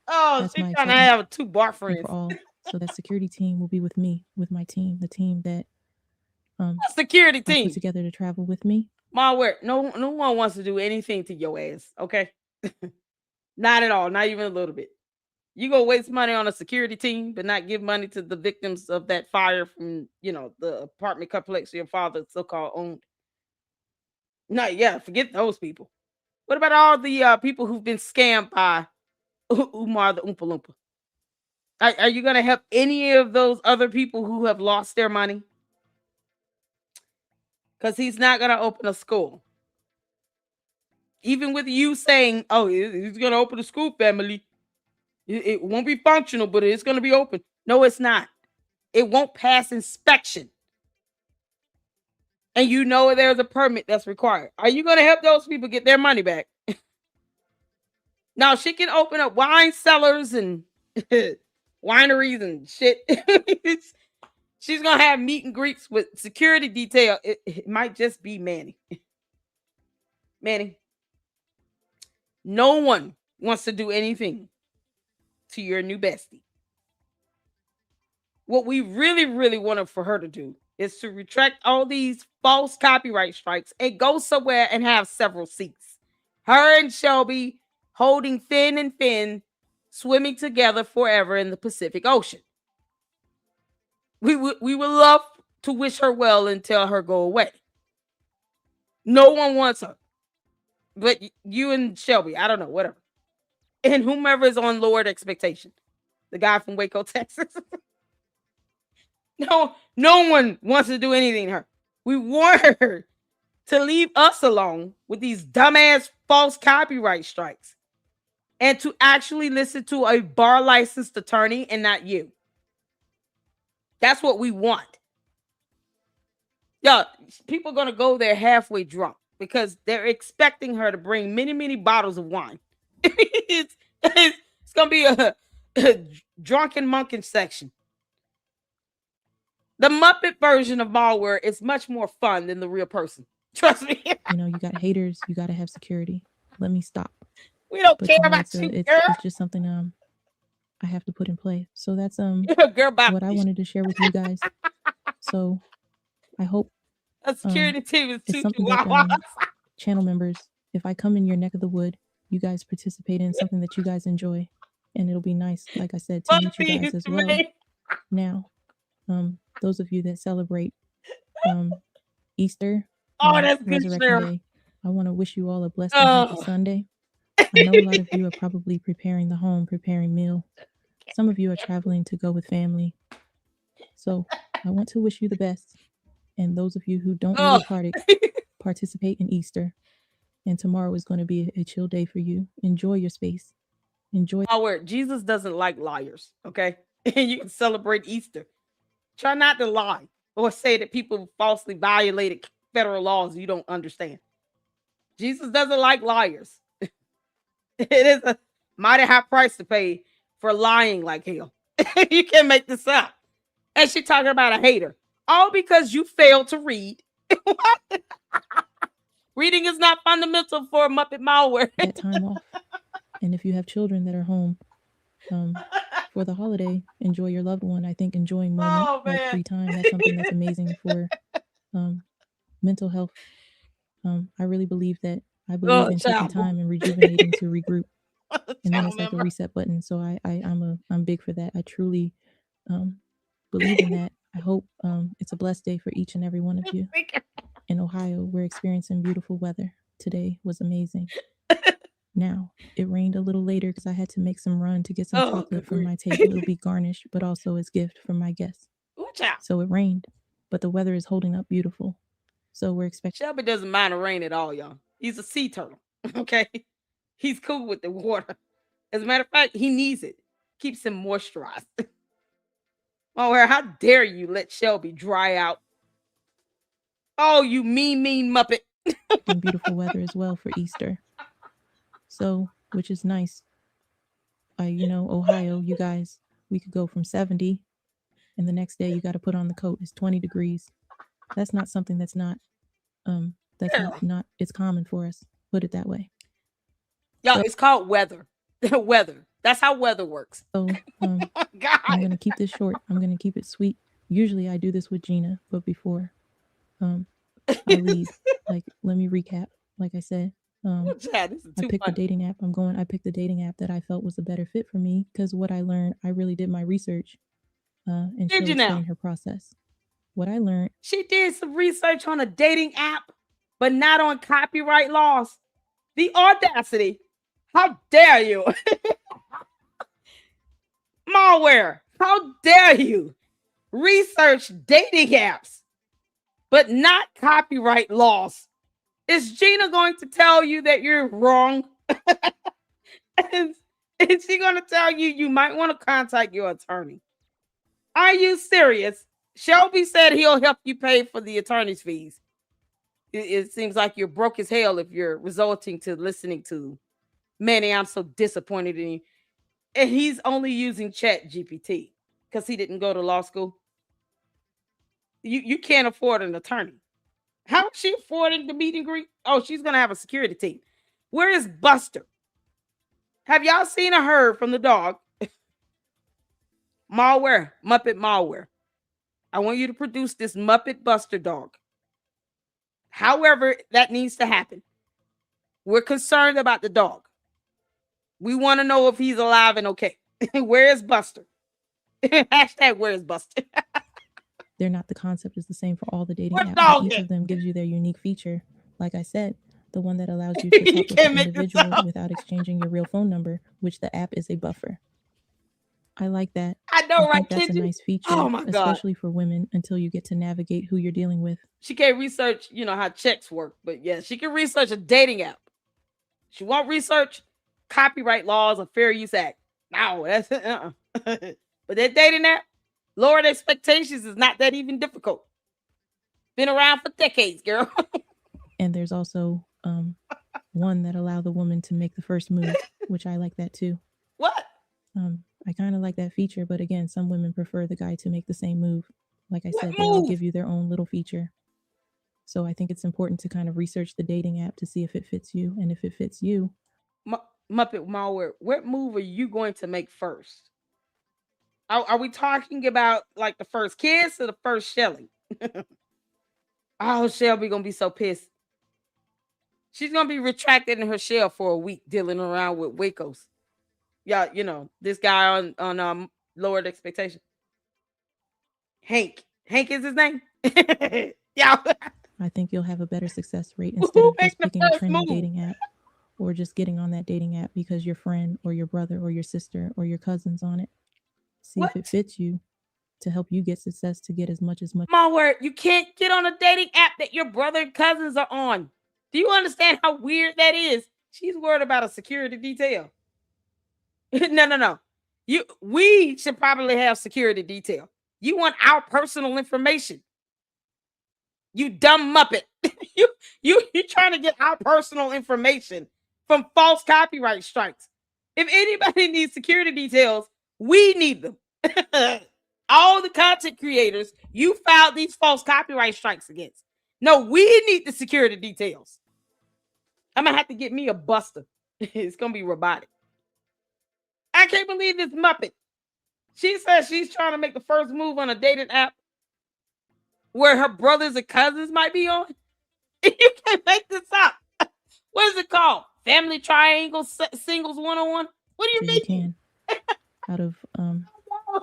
she's trying to have 2 bar friends. For all. So that security team will be with me, with my team, the team that security team put together to travel with me. Malware, no one wants to do anything to your ass, okay? Not at all, not even a little bit. You go waste money on a security team, but not give money to the victims of that fire from, the apartment complex your father so-called owned. No, yeah, forget those people. What about all the people who've been scammed by Umar the Oompa Loompa? Are you going to help any of those other people who have lost their money? Because he's not going to open a school. Even with you saying, oh, he's going to open a school, family. It won't be functional, but it's going to be open. No, it's not. It won't pass inspection. And there's a permit that's required. Are you going to help those people get their money back? Now, she can open up wine cellars and wineries and shit. She's going to have meet and greets with security detail. It might just be Manny. Manny, no one wants to do anything to your new bestie. What we really, really wanted for her to do is to retract all these false copyright strikes and go somewhere and have several seats. Her and Shelby holding fin and fin, swimming together forever in the Pacific Ocean. We would love to wish her well and tell her go away. No one wants her. But you and Shelby, I don't know, whatever. And whomever is on lowered expectation. The guy from Waco, Texas. No one wants to do anything to her. We want her to leave us alone with these dumbass false copyright strikes and to actually listen to a bar licensed attorney and not you. That's what we want. Yeah, people are going to go there halfway drunk because they're expecting her to bring many, many bottles of wine. It's going to be a drunken monkin section. The Muppet version of Malware is much more fun than the real person. Trust me. You got haters. You got to have security. Let me stop. We don't care about you, girl. It's just something I have to put in play. So that's girl, what I wanted to share with you guys. So I hope a security team is it's something that channel members, if I come in your neck of the wood, you guys participate in something that you guys enjoy, and it'll be nice, like I said, to meet you guys as well. Now, those of you that celebrate Easter, that's good, Resurrection Day, I want to wish you all a blessed and happy Sunday. I know a lot of you are probably preparing meal. Some of you are traveling to go with family. So I want to wish you the best. And those of you who don't really participate in Easter. And tomorrow is going to be a chill day for you. Enjoy your space. Enjoy. Jesus doesn't like liars, okay? And you can celebrate Easter. Try not to lie or say that people falsely violated federal laws you don't understand. Jesus doesn't like liars. It is a mighty high price to pay for lying like hell. You can't make this up. And she's talking about a hater. All because you failed to read. Reading is not fundamental for Muppet Malware. That time off. And if you have children that are home for the holiday, enjoy your loved one. I think enjoying moment, like free time, that's something that's amazing for mental health. I really believe that I believe in taking time and rejuvenating to regroup, and then it's like a reset button. So I'm big for that. I truly believe in that. I hope it's a blessed day for each and every one of you. In Ohio, we're experiencing beautiful weather. Today was amazing. Now, it rained a little later because I had to make some run to get some chocolate from my table. It'll be garnished, but also as gift from my guests. Watch out. So it rained, but the weather is holding up beautiful. So we're expecting. Shelby doesn't mind the rain at all, y'all. He's a sea turtle, okay? He's cool with the water. As a matter of fact, he needs it. Keeps him moisturized. MALWARE, how dare you let Shelby dry out? Oh, you mean Muppet. And beautiful weather as well for Easter. So, which is nice. Ohio, you guys, we could go from 70 and the next day you got to put on the coat. It's 20 degrees. That's not something that's not, not it's common for us. Put it that way. Y'all, it's called weather. Weather. That's how weather works. So, I'm going to keep this short. I'm going to keep it sweet. Usually I do this with Gina, but before I leave, let me recap. Like I said, I picked the dating app. I picked the dating app that I felt was a better fit for me because what I learned, I really did my research, and she'll explain her process. What I learned. She did some research on a dating app, but not on copyright laws. The audacity. How dare you? MALWARE, how dare you research dating apps, but not copyright laws? Is Gina going to tell you that you're wrong? Is she going to tell you might want to contact your attorney? Are you serious? Shelby said he'll help you pay for the attorney's fees. It seems like you're broke as hell if you're resulting to listening to, Manny, I'm so disappointed in you. And he's only using Chat GPT because he didn't go to law school. You can't afford an attorney. How is she affording the meet and greet? Oh, she's going to have a security team. Where is Buster? Have y'all seen or heard from the dog? MALWARE, Muppet MALWARE. I want you to produce this Muppet Buster dog. However, that needs to happen. We're concerned about the dog. We want to know if he's alive and okay. Where is Buster? Hashtag where is Buster? They're not, the concept is the same for all the dating apps. Each of them gives you their unique feature. Like I said, the one that allows you to talk with an individual without exchanging your real phone number, which the app is a buffer. I like that. I know, right? That's a nice feature, oh my God, especially for women until you get to navigate who you're dealing with. She can't research, how checks work, but yeah, she can research a dating app. She won't research copyright laws or fair use act. No, that's But that dating app, lowered expectations is not that even difficult. Been around for decades, girl. And there's also one that allow the woman to make the first move, which I like that too. What? I kind of like that feature, but again, some women prefer the guy to make the same move. Like I said, they all give you their own little feature. So I think it's important to kind of research the dating app to see if it fits you. And if it fits you. Muppet MALWARE, what move are you going to make first? Are we talking about like the first kiss or the first shelling? Oh, Shelby gonna be so pissed. She's gonna be retracted in her shell for a week, dealing around with Wacos. Yeah, this guy on lowered expectation. Hank is his name. Yeah. I think you'll have a better success rate instead of just picking a trendy dating app or just getting on that dating app because your friend or your brother or your sister or your cousin's on it. See if it fits you to help you get success to get as much. MALWARE, you can't get on a dating app that your brother and cousins are on. Do you understand how weird that is? She's worried about a security detail. No. We should probably have security detail. You want our personal information. You dumb Muppet. you trying to get our personal information from false copyright strikes. If anybody needs security details, we need them. All the content creators you filed these false copyright strikes against. No, we need the security details. I'm gonna have to get me a Buster. It's gonna be robotic. I can't believe this Muppet. She says she's trying to make the first move on a dating app where her brothers and cousins might be on. You can't make this up. What is it called? Family Triangle Singles 101? What do you mean? You can out of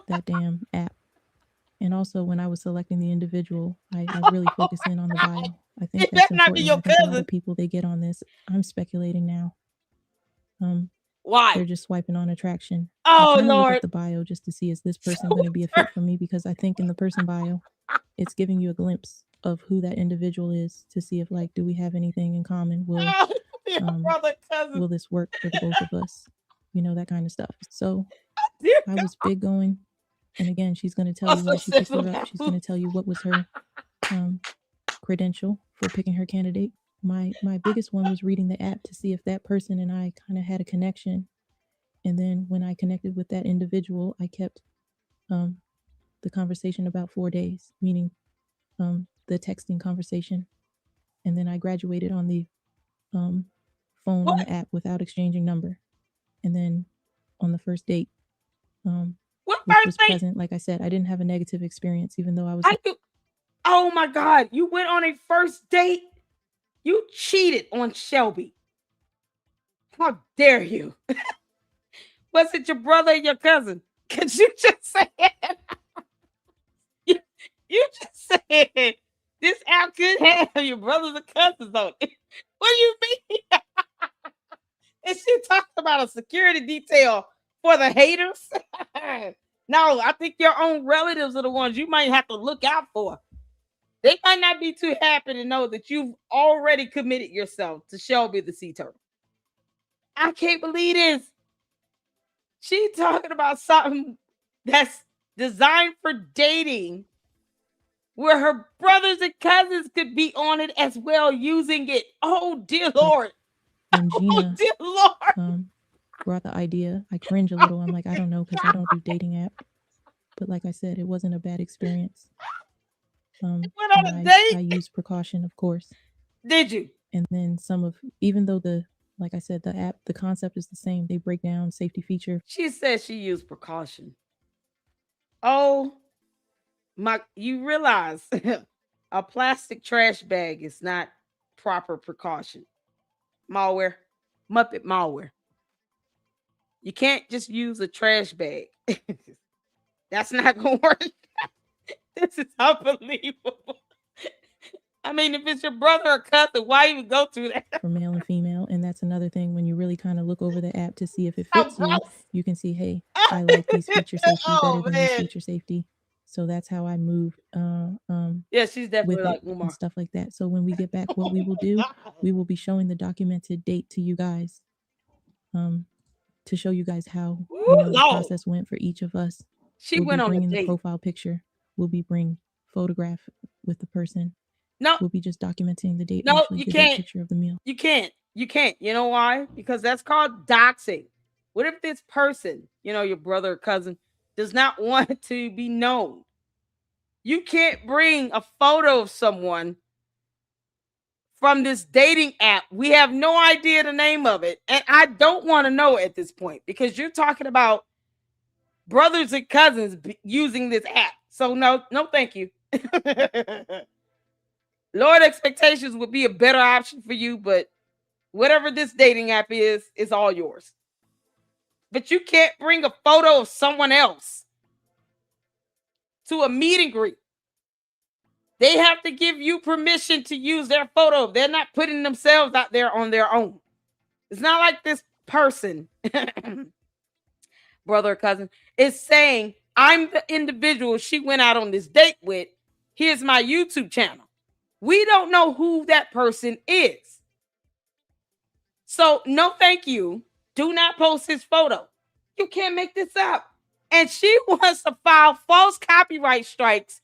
that damn app. And also, when I was selecting the individual, I really focused in on the bio. I think that's important. I think a lot of people, they get on this. I'm speculating now. Why? They're just swiping on attraction. Oh, I kind of look Lord. at the bio just to see, is this person going to be a fit for me? Because I think in the person bio, it's giving you a glimpse of who that individual is to see if, like, do we have anything in common? Will this work for the both of us? You know, that kind of stuff. So I was big going. And again, she's going to tell you why she picked her up. She's going to tell you what was her credential for picking her candidate. My biggest one was reading the app to see if that person and I kind of had a connection. And then when I connected with that individual, I kept the conversation about 4 days, meaning the texting conversation. And then I graduated on the phone on the app without exchanging number. And then on the first date, which was present, like I said, I didn't have a negative experience, even though I was. Oh my God! You went on a first date. You cheated on Shelby. How dare you? Was it your brother or your cousin? Cause you just said you just said this app could have your brothers or cousins on it. What do you mean? And she talked about a security detail for the haters. No, I think your own relatives are the ones you might have to look out for. They might not be too happy to know that you've already committed yourself to Shelby the sea turtle. I can't believe this. She talking about something that's designed for dating, where her brothers and cousins could be on it as well, using it. Oh dear Lord. When Gina, oh dear Lord. Brought the idea, I cringe a little. I'm like, I don't know, because I don't do dating app. But like I said, it wasn't a bad experience. Went on a date? I used precaution, of course. Did you? And then even though like I said, the app, the concept is the same. They break down safety feature. She said she used precaution. Oh you realize a plastic trash bag is not proper precaution. Malware, Muppet malware. You can't just use a trash bag. That's not gonna work. This is unbelievable. I mean, if it's your brother or cousin, why even go through that? For male and female. And that's another thing, when you really kind of look over the app to see if it fits you, you can see, hey, I like these feature safety better than this feature safety. So that's how I moved. Yeah, she's definitely like Umar. And stuff like that. So when we get back, what we will do, we will be showing the documented date to you guys, to show you guys how the process went for each of us. She went on bringing a date. The profile picture. We'll be bringing photograph with the person. No, we'll be just documenting the date. No, you can't. Picture of the meal. You can't. You can't. You know why? Because that's called doxing. What if this person, your brother or cousin, does not want to be known? You can't bring a photo of someone from this dating app. We have no idea the name of it, and I don't want to know at this point, because you're talking about brothers and cousins using this app. So no, thank you. Lowered expectations would be a better option for you, but whatever this dating app is all yours. But you can't bring a photo of someone else to a meet and greet. They have to give you permission to use their photo. They're not putting themselves out there on their own. It's not like this person, brother or cousin, is saying, I'm the individual she went out on this date with. Here's my YouTube channel. We don't know who that person is. So no, thank you. Do not post his photo. You can't make this up. And she wants to file false copyright strikes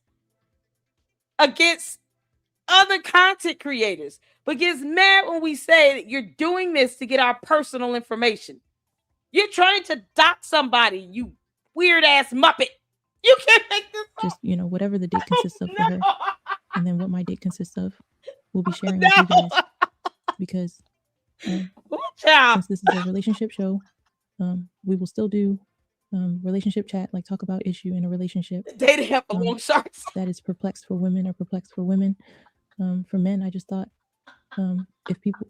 against other content creators, but gets mad when we say that you're doing this to get our personal information. You're trying to dox somebody, you weird ass Muppet. You can't make this up. Just, whatever the date consists of for her. And then what my date consists of, we'll be sharing with you guys. Because since this is a relationship show, we will still do relationship chat, like talk about issue in a relationship. Dating app long sharks. That is perplexed for women or perplexed for women. For men, I just thought if people,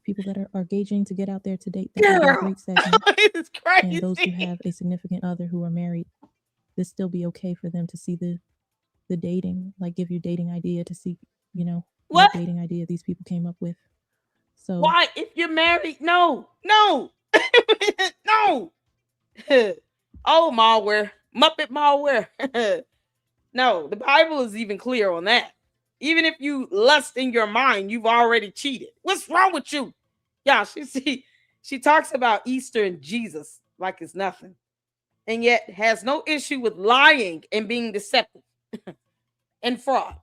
people that are gauging to get out there to date, that would be a great segment. It's crazy. And those who have a significant other who are married, this still be okay for them to see the dating, like give you dating idea to see, what dating idea these people came up with. So why, if you're married, no. No. Oh, malware, Muppet malware. No, the Bible is even clear on that. Even if you lust in your mind, you've already cheated. What's wrong with you? Yeah, she talks about Easter and Jesus like it's nothing, and yet has no issue with lying and being deceptive and fraud.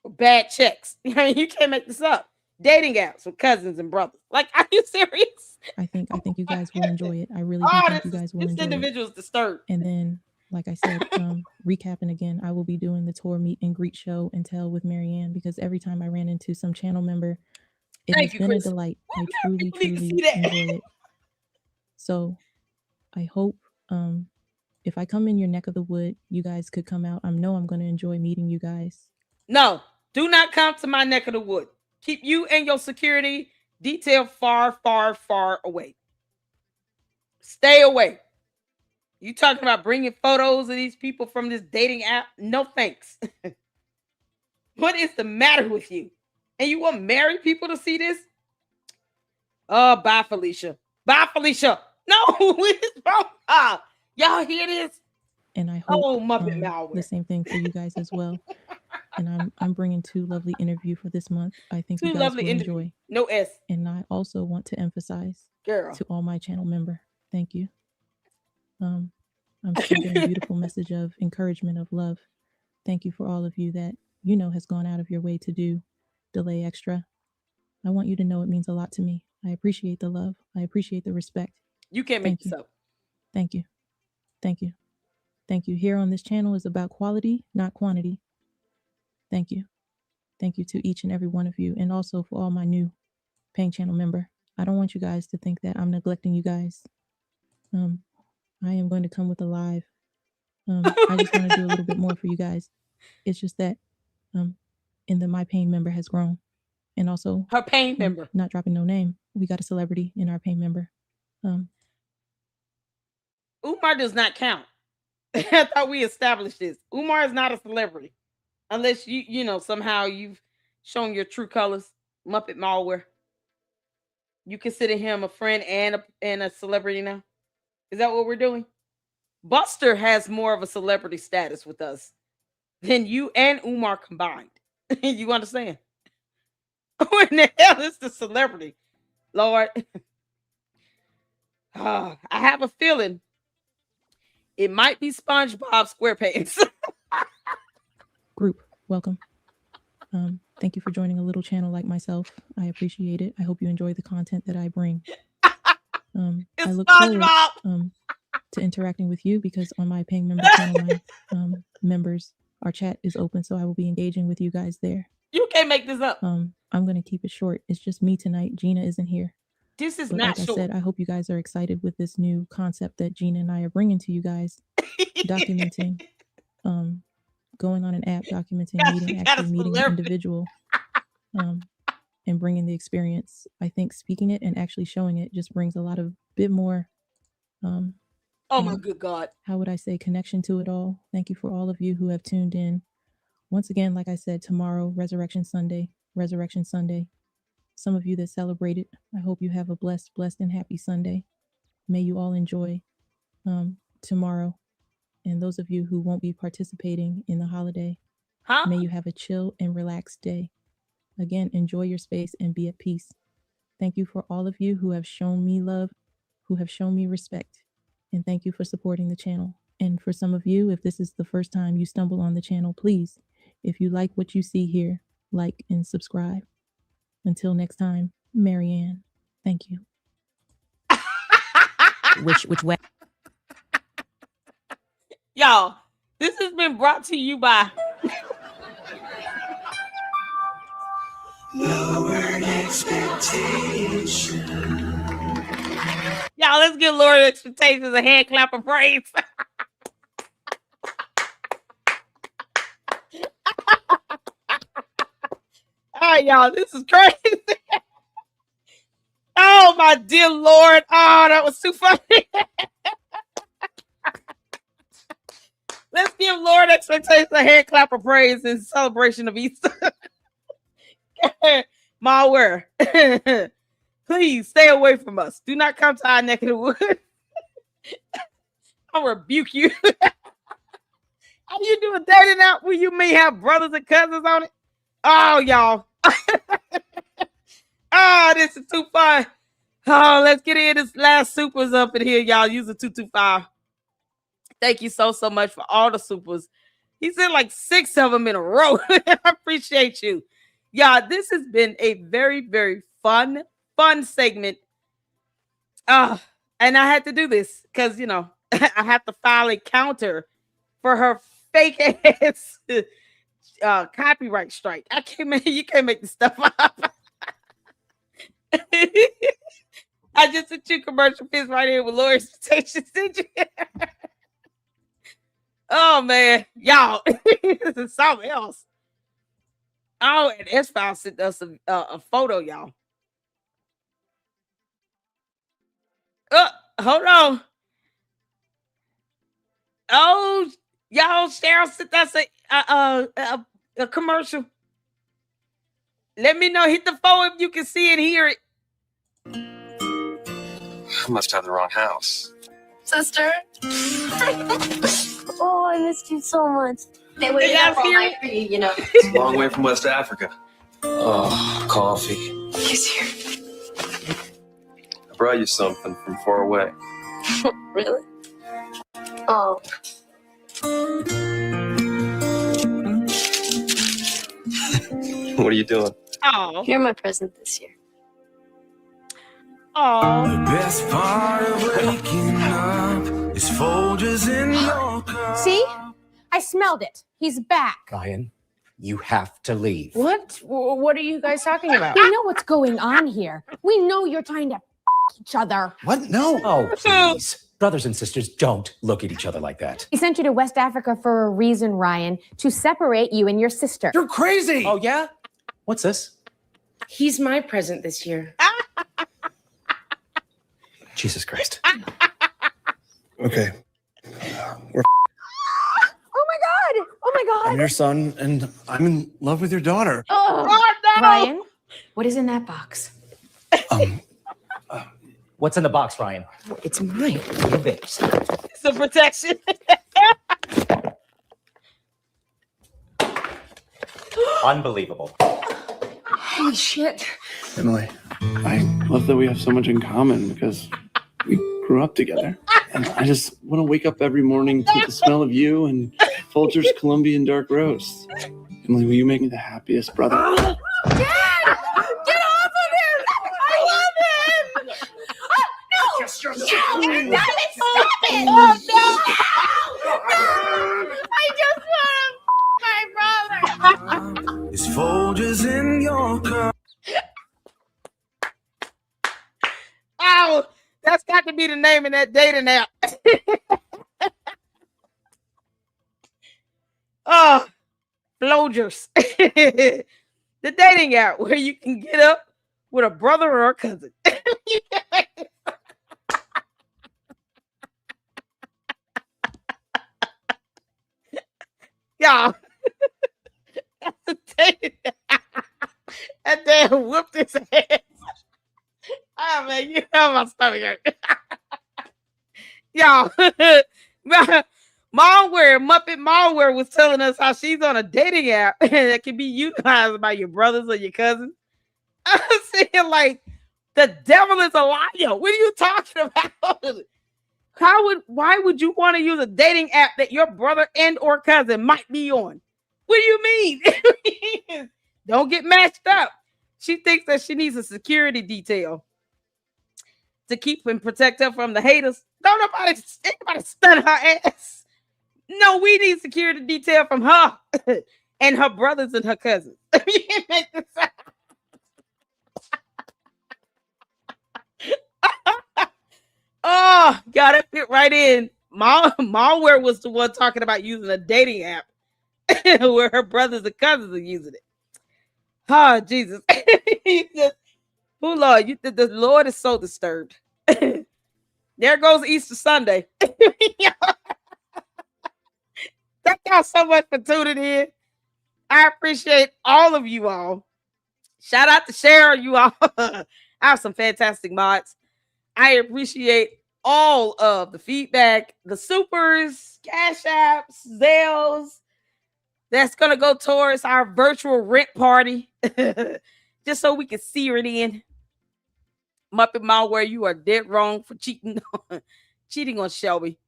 Bad checks. I mean, you can't make this up. Dating apps with cousins and brothers. Like, are you serious? I think you guys will enjoy it. I really do think you guys will enjoy it. This individual's disturbed. And then, like I said, recapping again, I will be doing the tour meet and greet show and tell with Marianne, because every time I ran into some channel member, it has been a delight. I truly enjoy it. So I hope if I come in your neck of the wood, you guys could come out. I know I'm going to enjoy meeting you guys. No, do not come to my neck of the wood. Keep you and your security detail far, far, far away. Stay away. You talking about bringing photos of these people from this dating app? No thanks. What is the matter with you? And you want married people to see this? Oh, bye, Felicia. Bye, Felicia. No, what is wrong? Y'all hear this? And I hope the same thing for you guys as well. And I'm bringing 2 lovely interviews for this month. I think you guys will enjoy. No S. And I also want to emphasize to all my channel member, thank you. I'm sending a beautiful message of encouragement, of love. Thank you for all of you that has gone out of your way to do Delay Extra. I want you to know it means a lot to me. I appreciate the love. I appreciate the respect. You can't make this up. Thank you. Thank you. Thank you. Here on this channel is about quality, not quantity. Thank you. Thank you to each and every one of you, and also for all my new paying channel member. I don't want you guys to think that I'm neglecting you guys. I am going to come with a live. I just want to do a little bit more for you guys. It's just that my paying member has grown. And also her paying member. Not dropping no name. We got a celebrity in our paying member. Umar does not count. I thought we established this. Umar is not a celebrity. Unless somehow you've shown your true colors. Muppet malware. You consider him a friend and a celebrity now? Is that what we're doing? Buster has more of a celebrity status with us than you and Umar combined. You understand? Who in the hell is the celebrity? Lord. I have a feeling it might be SpongeBob SquarePants. Group, welcome. Thank you for joining a little channel like myself. I appreciate it. I hope you enjoy the content that I bring. I look forward to interacting with you, because on my paying member channel, my members, our chat is open, so I will be engaging with you guys there. You can't make this up. I'm going to keep it short. It's just me tonight. Gina isn't here. This is but not like short. I said, I hope you guys are excited with this new concept that Gina and I are bringing to you guys. Documenting, going on an app, documenting, meeting an individual, and bringing the experience. I think speaking it and actually showing it just brings a lot of bit more. Oh my good God. How would I say connection to it all? Thank you for all of you who have tuned in. Once again, like I said, tomorrow, Resurrection Sunday. Some of you that celebrate it, I hope you have a blessed and happy Sunday. May you all enjoy tomorrow. And those of you who won't be participating in the holiday, may you have a chill and relaxed day. Again, enjoy your space and be at peace. Thank you for all of you who have shown me love, who have shown me respect. And thank you for supporting the channel. And for some of you, if this is the first time you stumble on the channel, please, if you like what you see here, like and subscribe. Until next time, Marianne, thank you. Which way? Y'all, this has been brought to you by Lowered expectations. Y'all, let's give Lowered Expectations a hand clap of praise. Y'all, this is crazy. Oh my dear Lord. Oh, that was too funny. Let's give Lord Expectations a hand clap of praise in celebration of Easter. Malware, please stay away from us. Do not come to our neck of the woods. I'll rebuke you. How do you do a dating app where you may have brothers and cousins on it? Oh, y'all. Oh, this is too fun. Oh, let's get in this last supers up in here, y'all. Use a 225. Thank you so much for all the supers. He said like 6 of them in a row. I appreciate you. Yeah, this has been a very, very fun segment. And I had to do this because, you know, I have to file a counter for her fake ass copyright strike. You can't make this stuff up. I just sent you commercial fits right here with Lori Expectations, did you? Oh, man. Y'all, this is something else. Oh, and S-File sent us a photo, y'all. Hold on. Oh, y'all, Cheryl sent us a commercial. Let me know. Hit the phone if you can see and hear it. I must have the wrong house. Sister. Oh, I missed you so much. They waited up all night for you, you know. It's a long way from West Africa. Oh, coffee. He's here. I brought you something from far away. Really? Oh. What are you doing? Oh. You're my present this year. Oh. The best part of waking up is Folgers in your cup. See? I smelled it. He's back. Ryan, you have to leave. What? What are you guys talking about? We know what's going on here. We know you're trying to each other. What? No. Oh, please. Brothers and sisters don't look at each other like that. He sent you to West Africa for a reason, Ryan, to separate you and your sister. You're crazy. Oh, yeah? What's this? He's my present this year. Jesus Christ. Okay. We're Oh my God! Oh my God! I'm your son, and I'm in love with your daughter. Oh, no! Ryan, what is in that box? What's in the box, Ryan? It's mine. It's a protection. Unbelievable. Holy shit. Emily, I love that we have so much in common because we grew up together. And I just want to wake up every morning to the smell of you and Folgers Colombian dark roast. Emily, will you make me the happiest brother? Dad! Get off of him! I love him! Oh, no! Just your No! stop it! Oh, no! I just want my brother! It's Folgers in your cup. Ow! That's got to be the name of that dating app. Oh, Folgers. The dating app where you can get up with a brother or a cousin. Y'all. That's a dating app. That damn whooped his ass. Oh man, you know my stomach hurt. Y'all, Muppet Malware was telling us how she's on a dating app that can be utilized by your brothers or your cousins. I'm saying like the devil is a liar. What are you talking about? Why would you want to use a dating app that your brother and or cousin might be on? What do you mean? Don't get matched up. She thinks that she needs a security detail to keep and protect her from the haters. Don't anybody stun her ass. No, we need security detail from her and her brothers and her cousins. You can't make this up. Oh, got it fit right in. Malware was the one talking about using a dating app where her brothers and cousins are using it. Oh, Jesus. Oh, Lord, the Lord is so disturbed. There goes Easter Sunday. Thank y'all so much for tuning in. I appreciate all of you all. Shout out to Cheryl, you all. I have some fantastic mods. I appreciate all of the feedback, the supers, cash apps, Zales. That's going to go towards our virtual rent party. Just so we can sear it in. Muppet Malware, you are dead wrong for cheating on Shelby.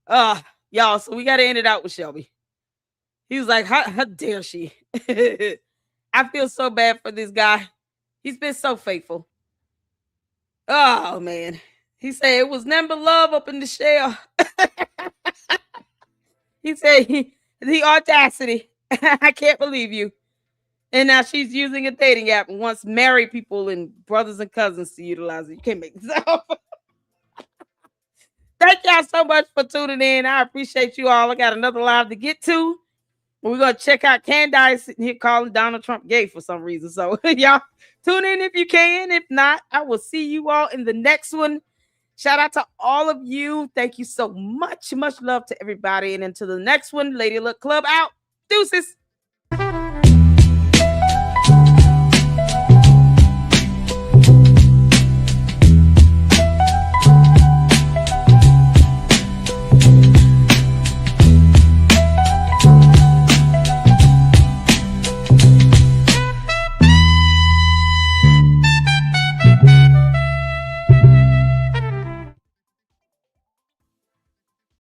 Y'all, so we got to end it out with Shelby. He was like, how dare she? I feel so bad for this guy. He's been so faithful. Oh, man. He said it was nothing but love up in the shell. He said the audacity. I can't believe you. And now she's using a dating app and wants married people and brothers and cousins to utilize it. You can't make this up. Thank y'all so much for tuning in. I appreciate you all. I got another live to get to. We're going to check out Candice sitting here calling Donald Trump gay for some reason. So y'all tune in if you can. If not, I will see you all in the next one. Shout out to all of you. Thank you so much. Much love to everybody. And until the next one, Lady Luck Club out. Deuces.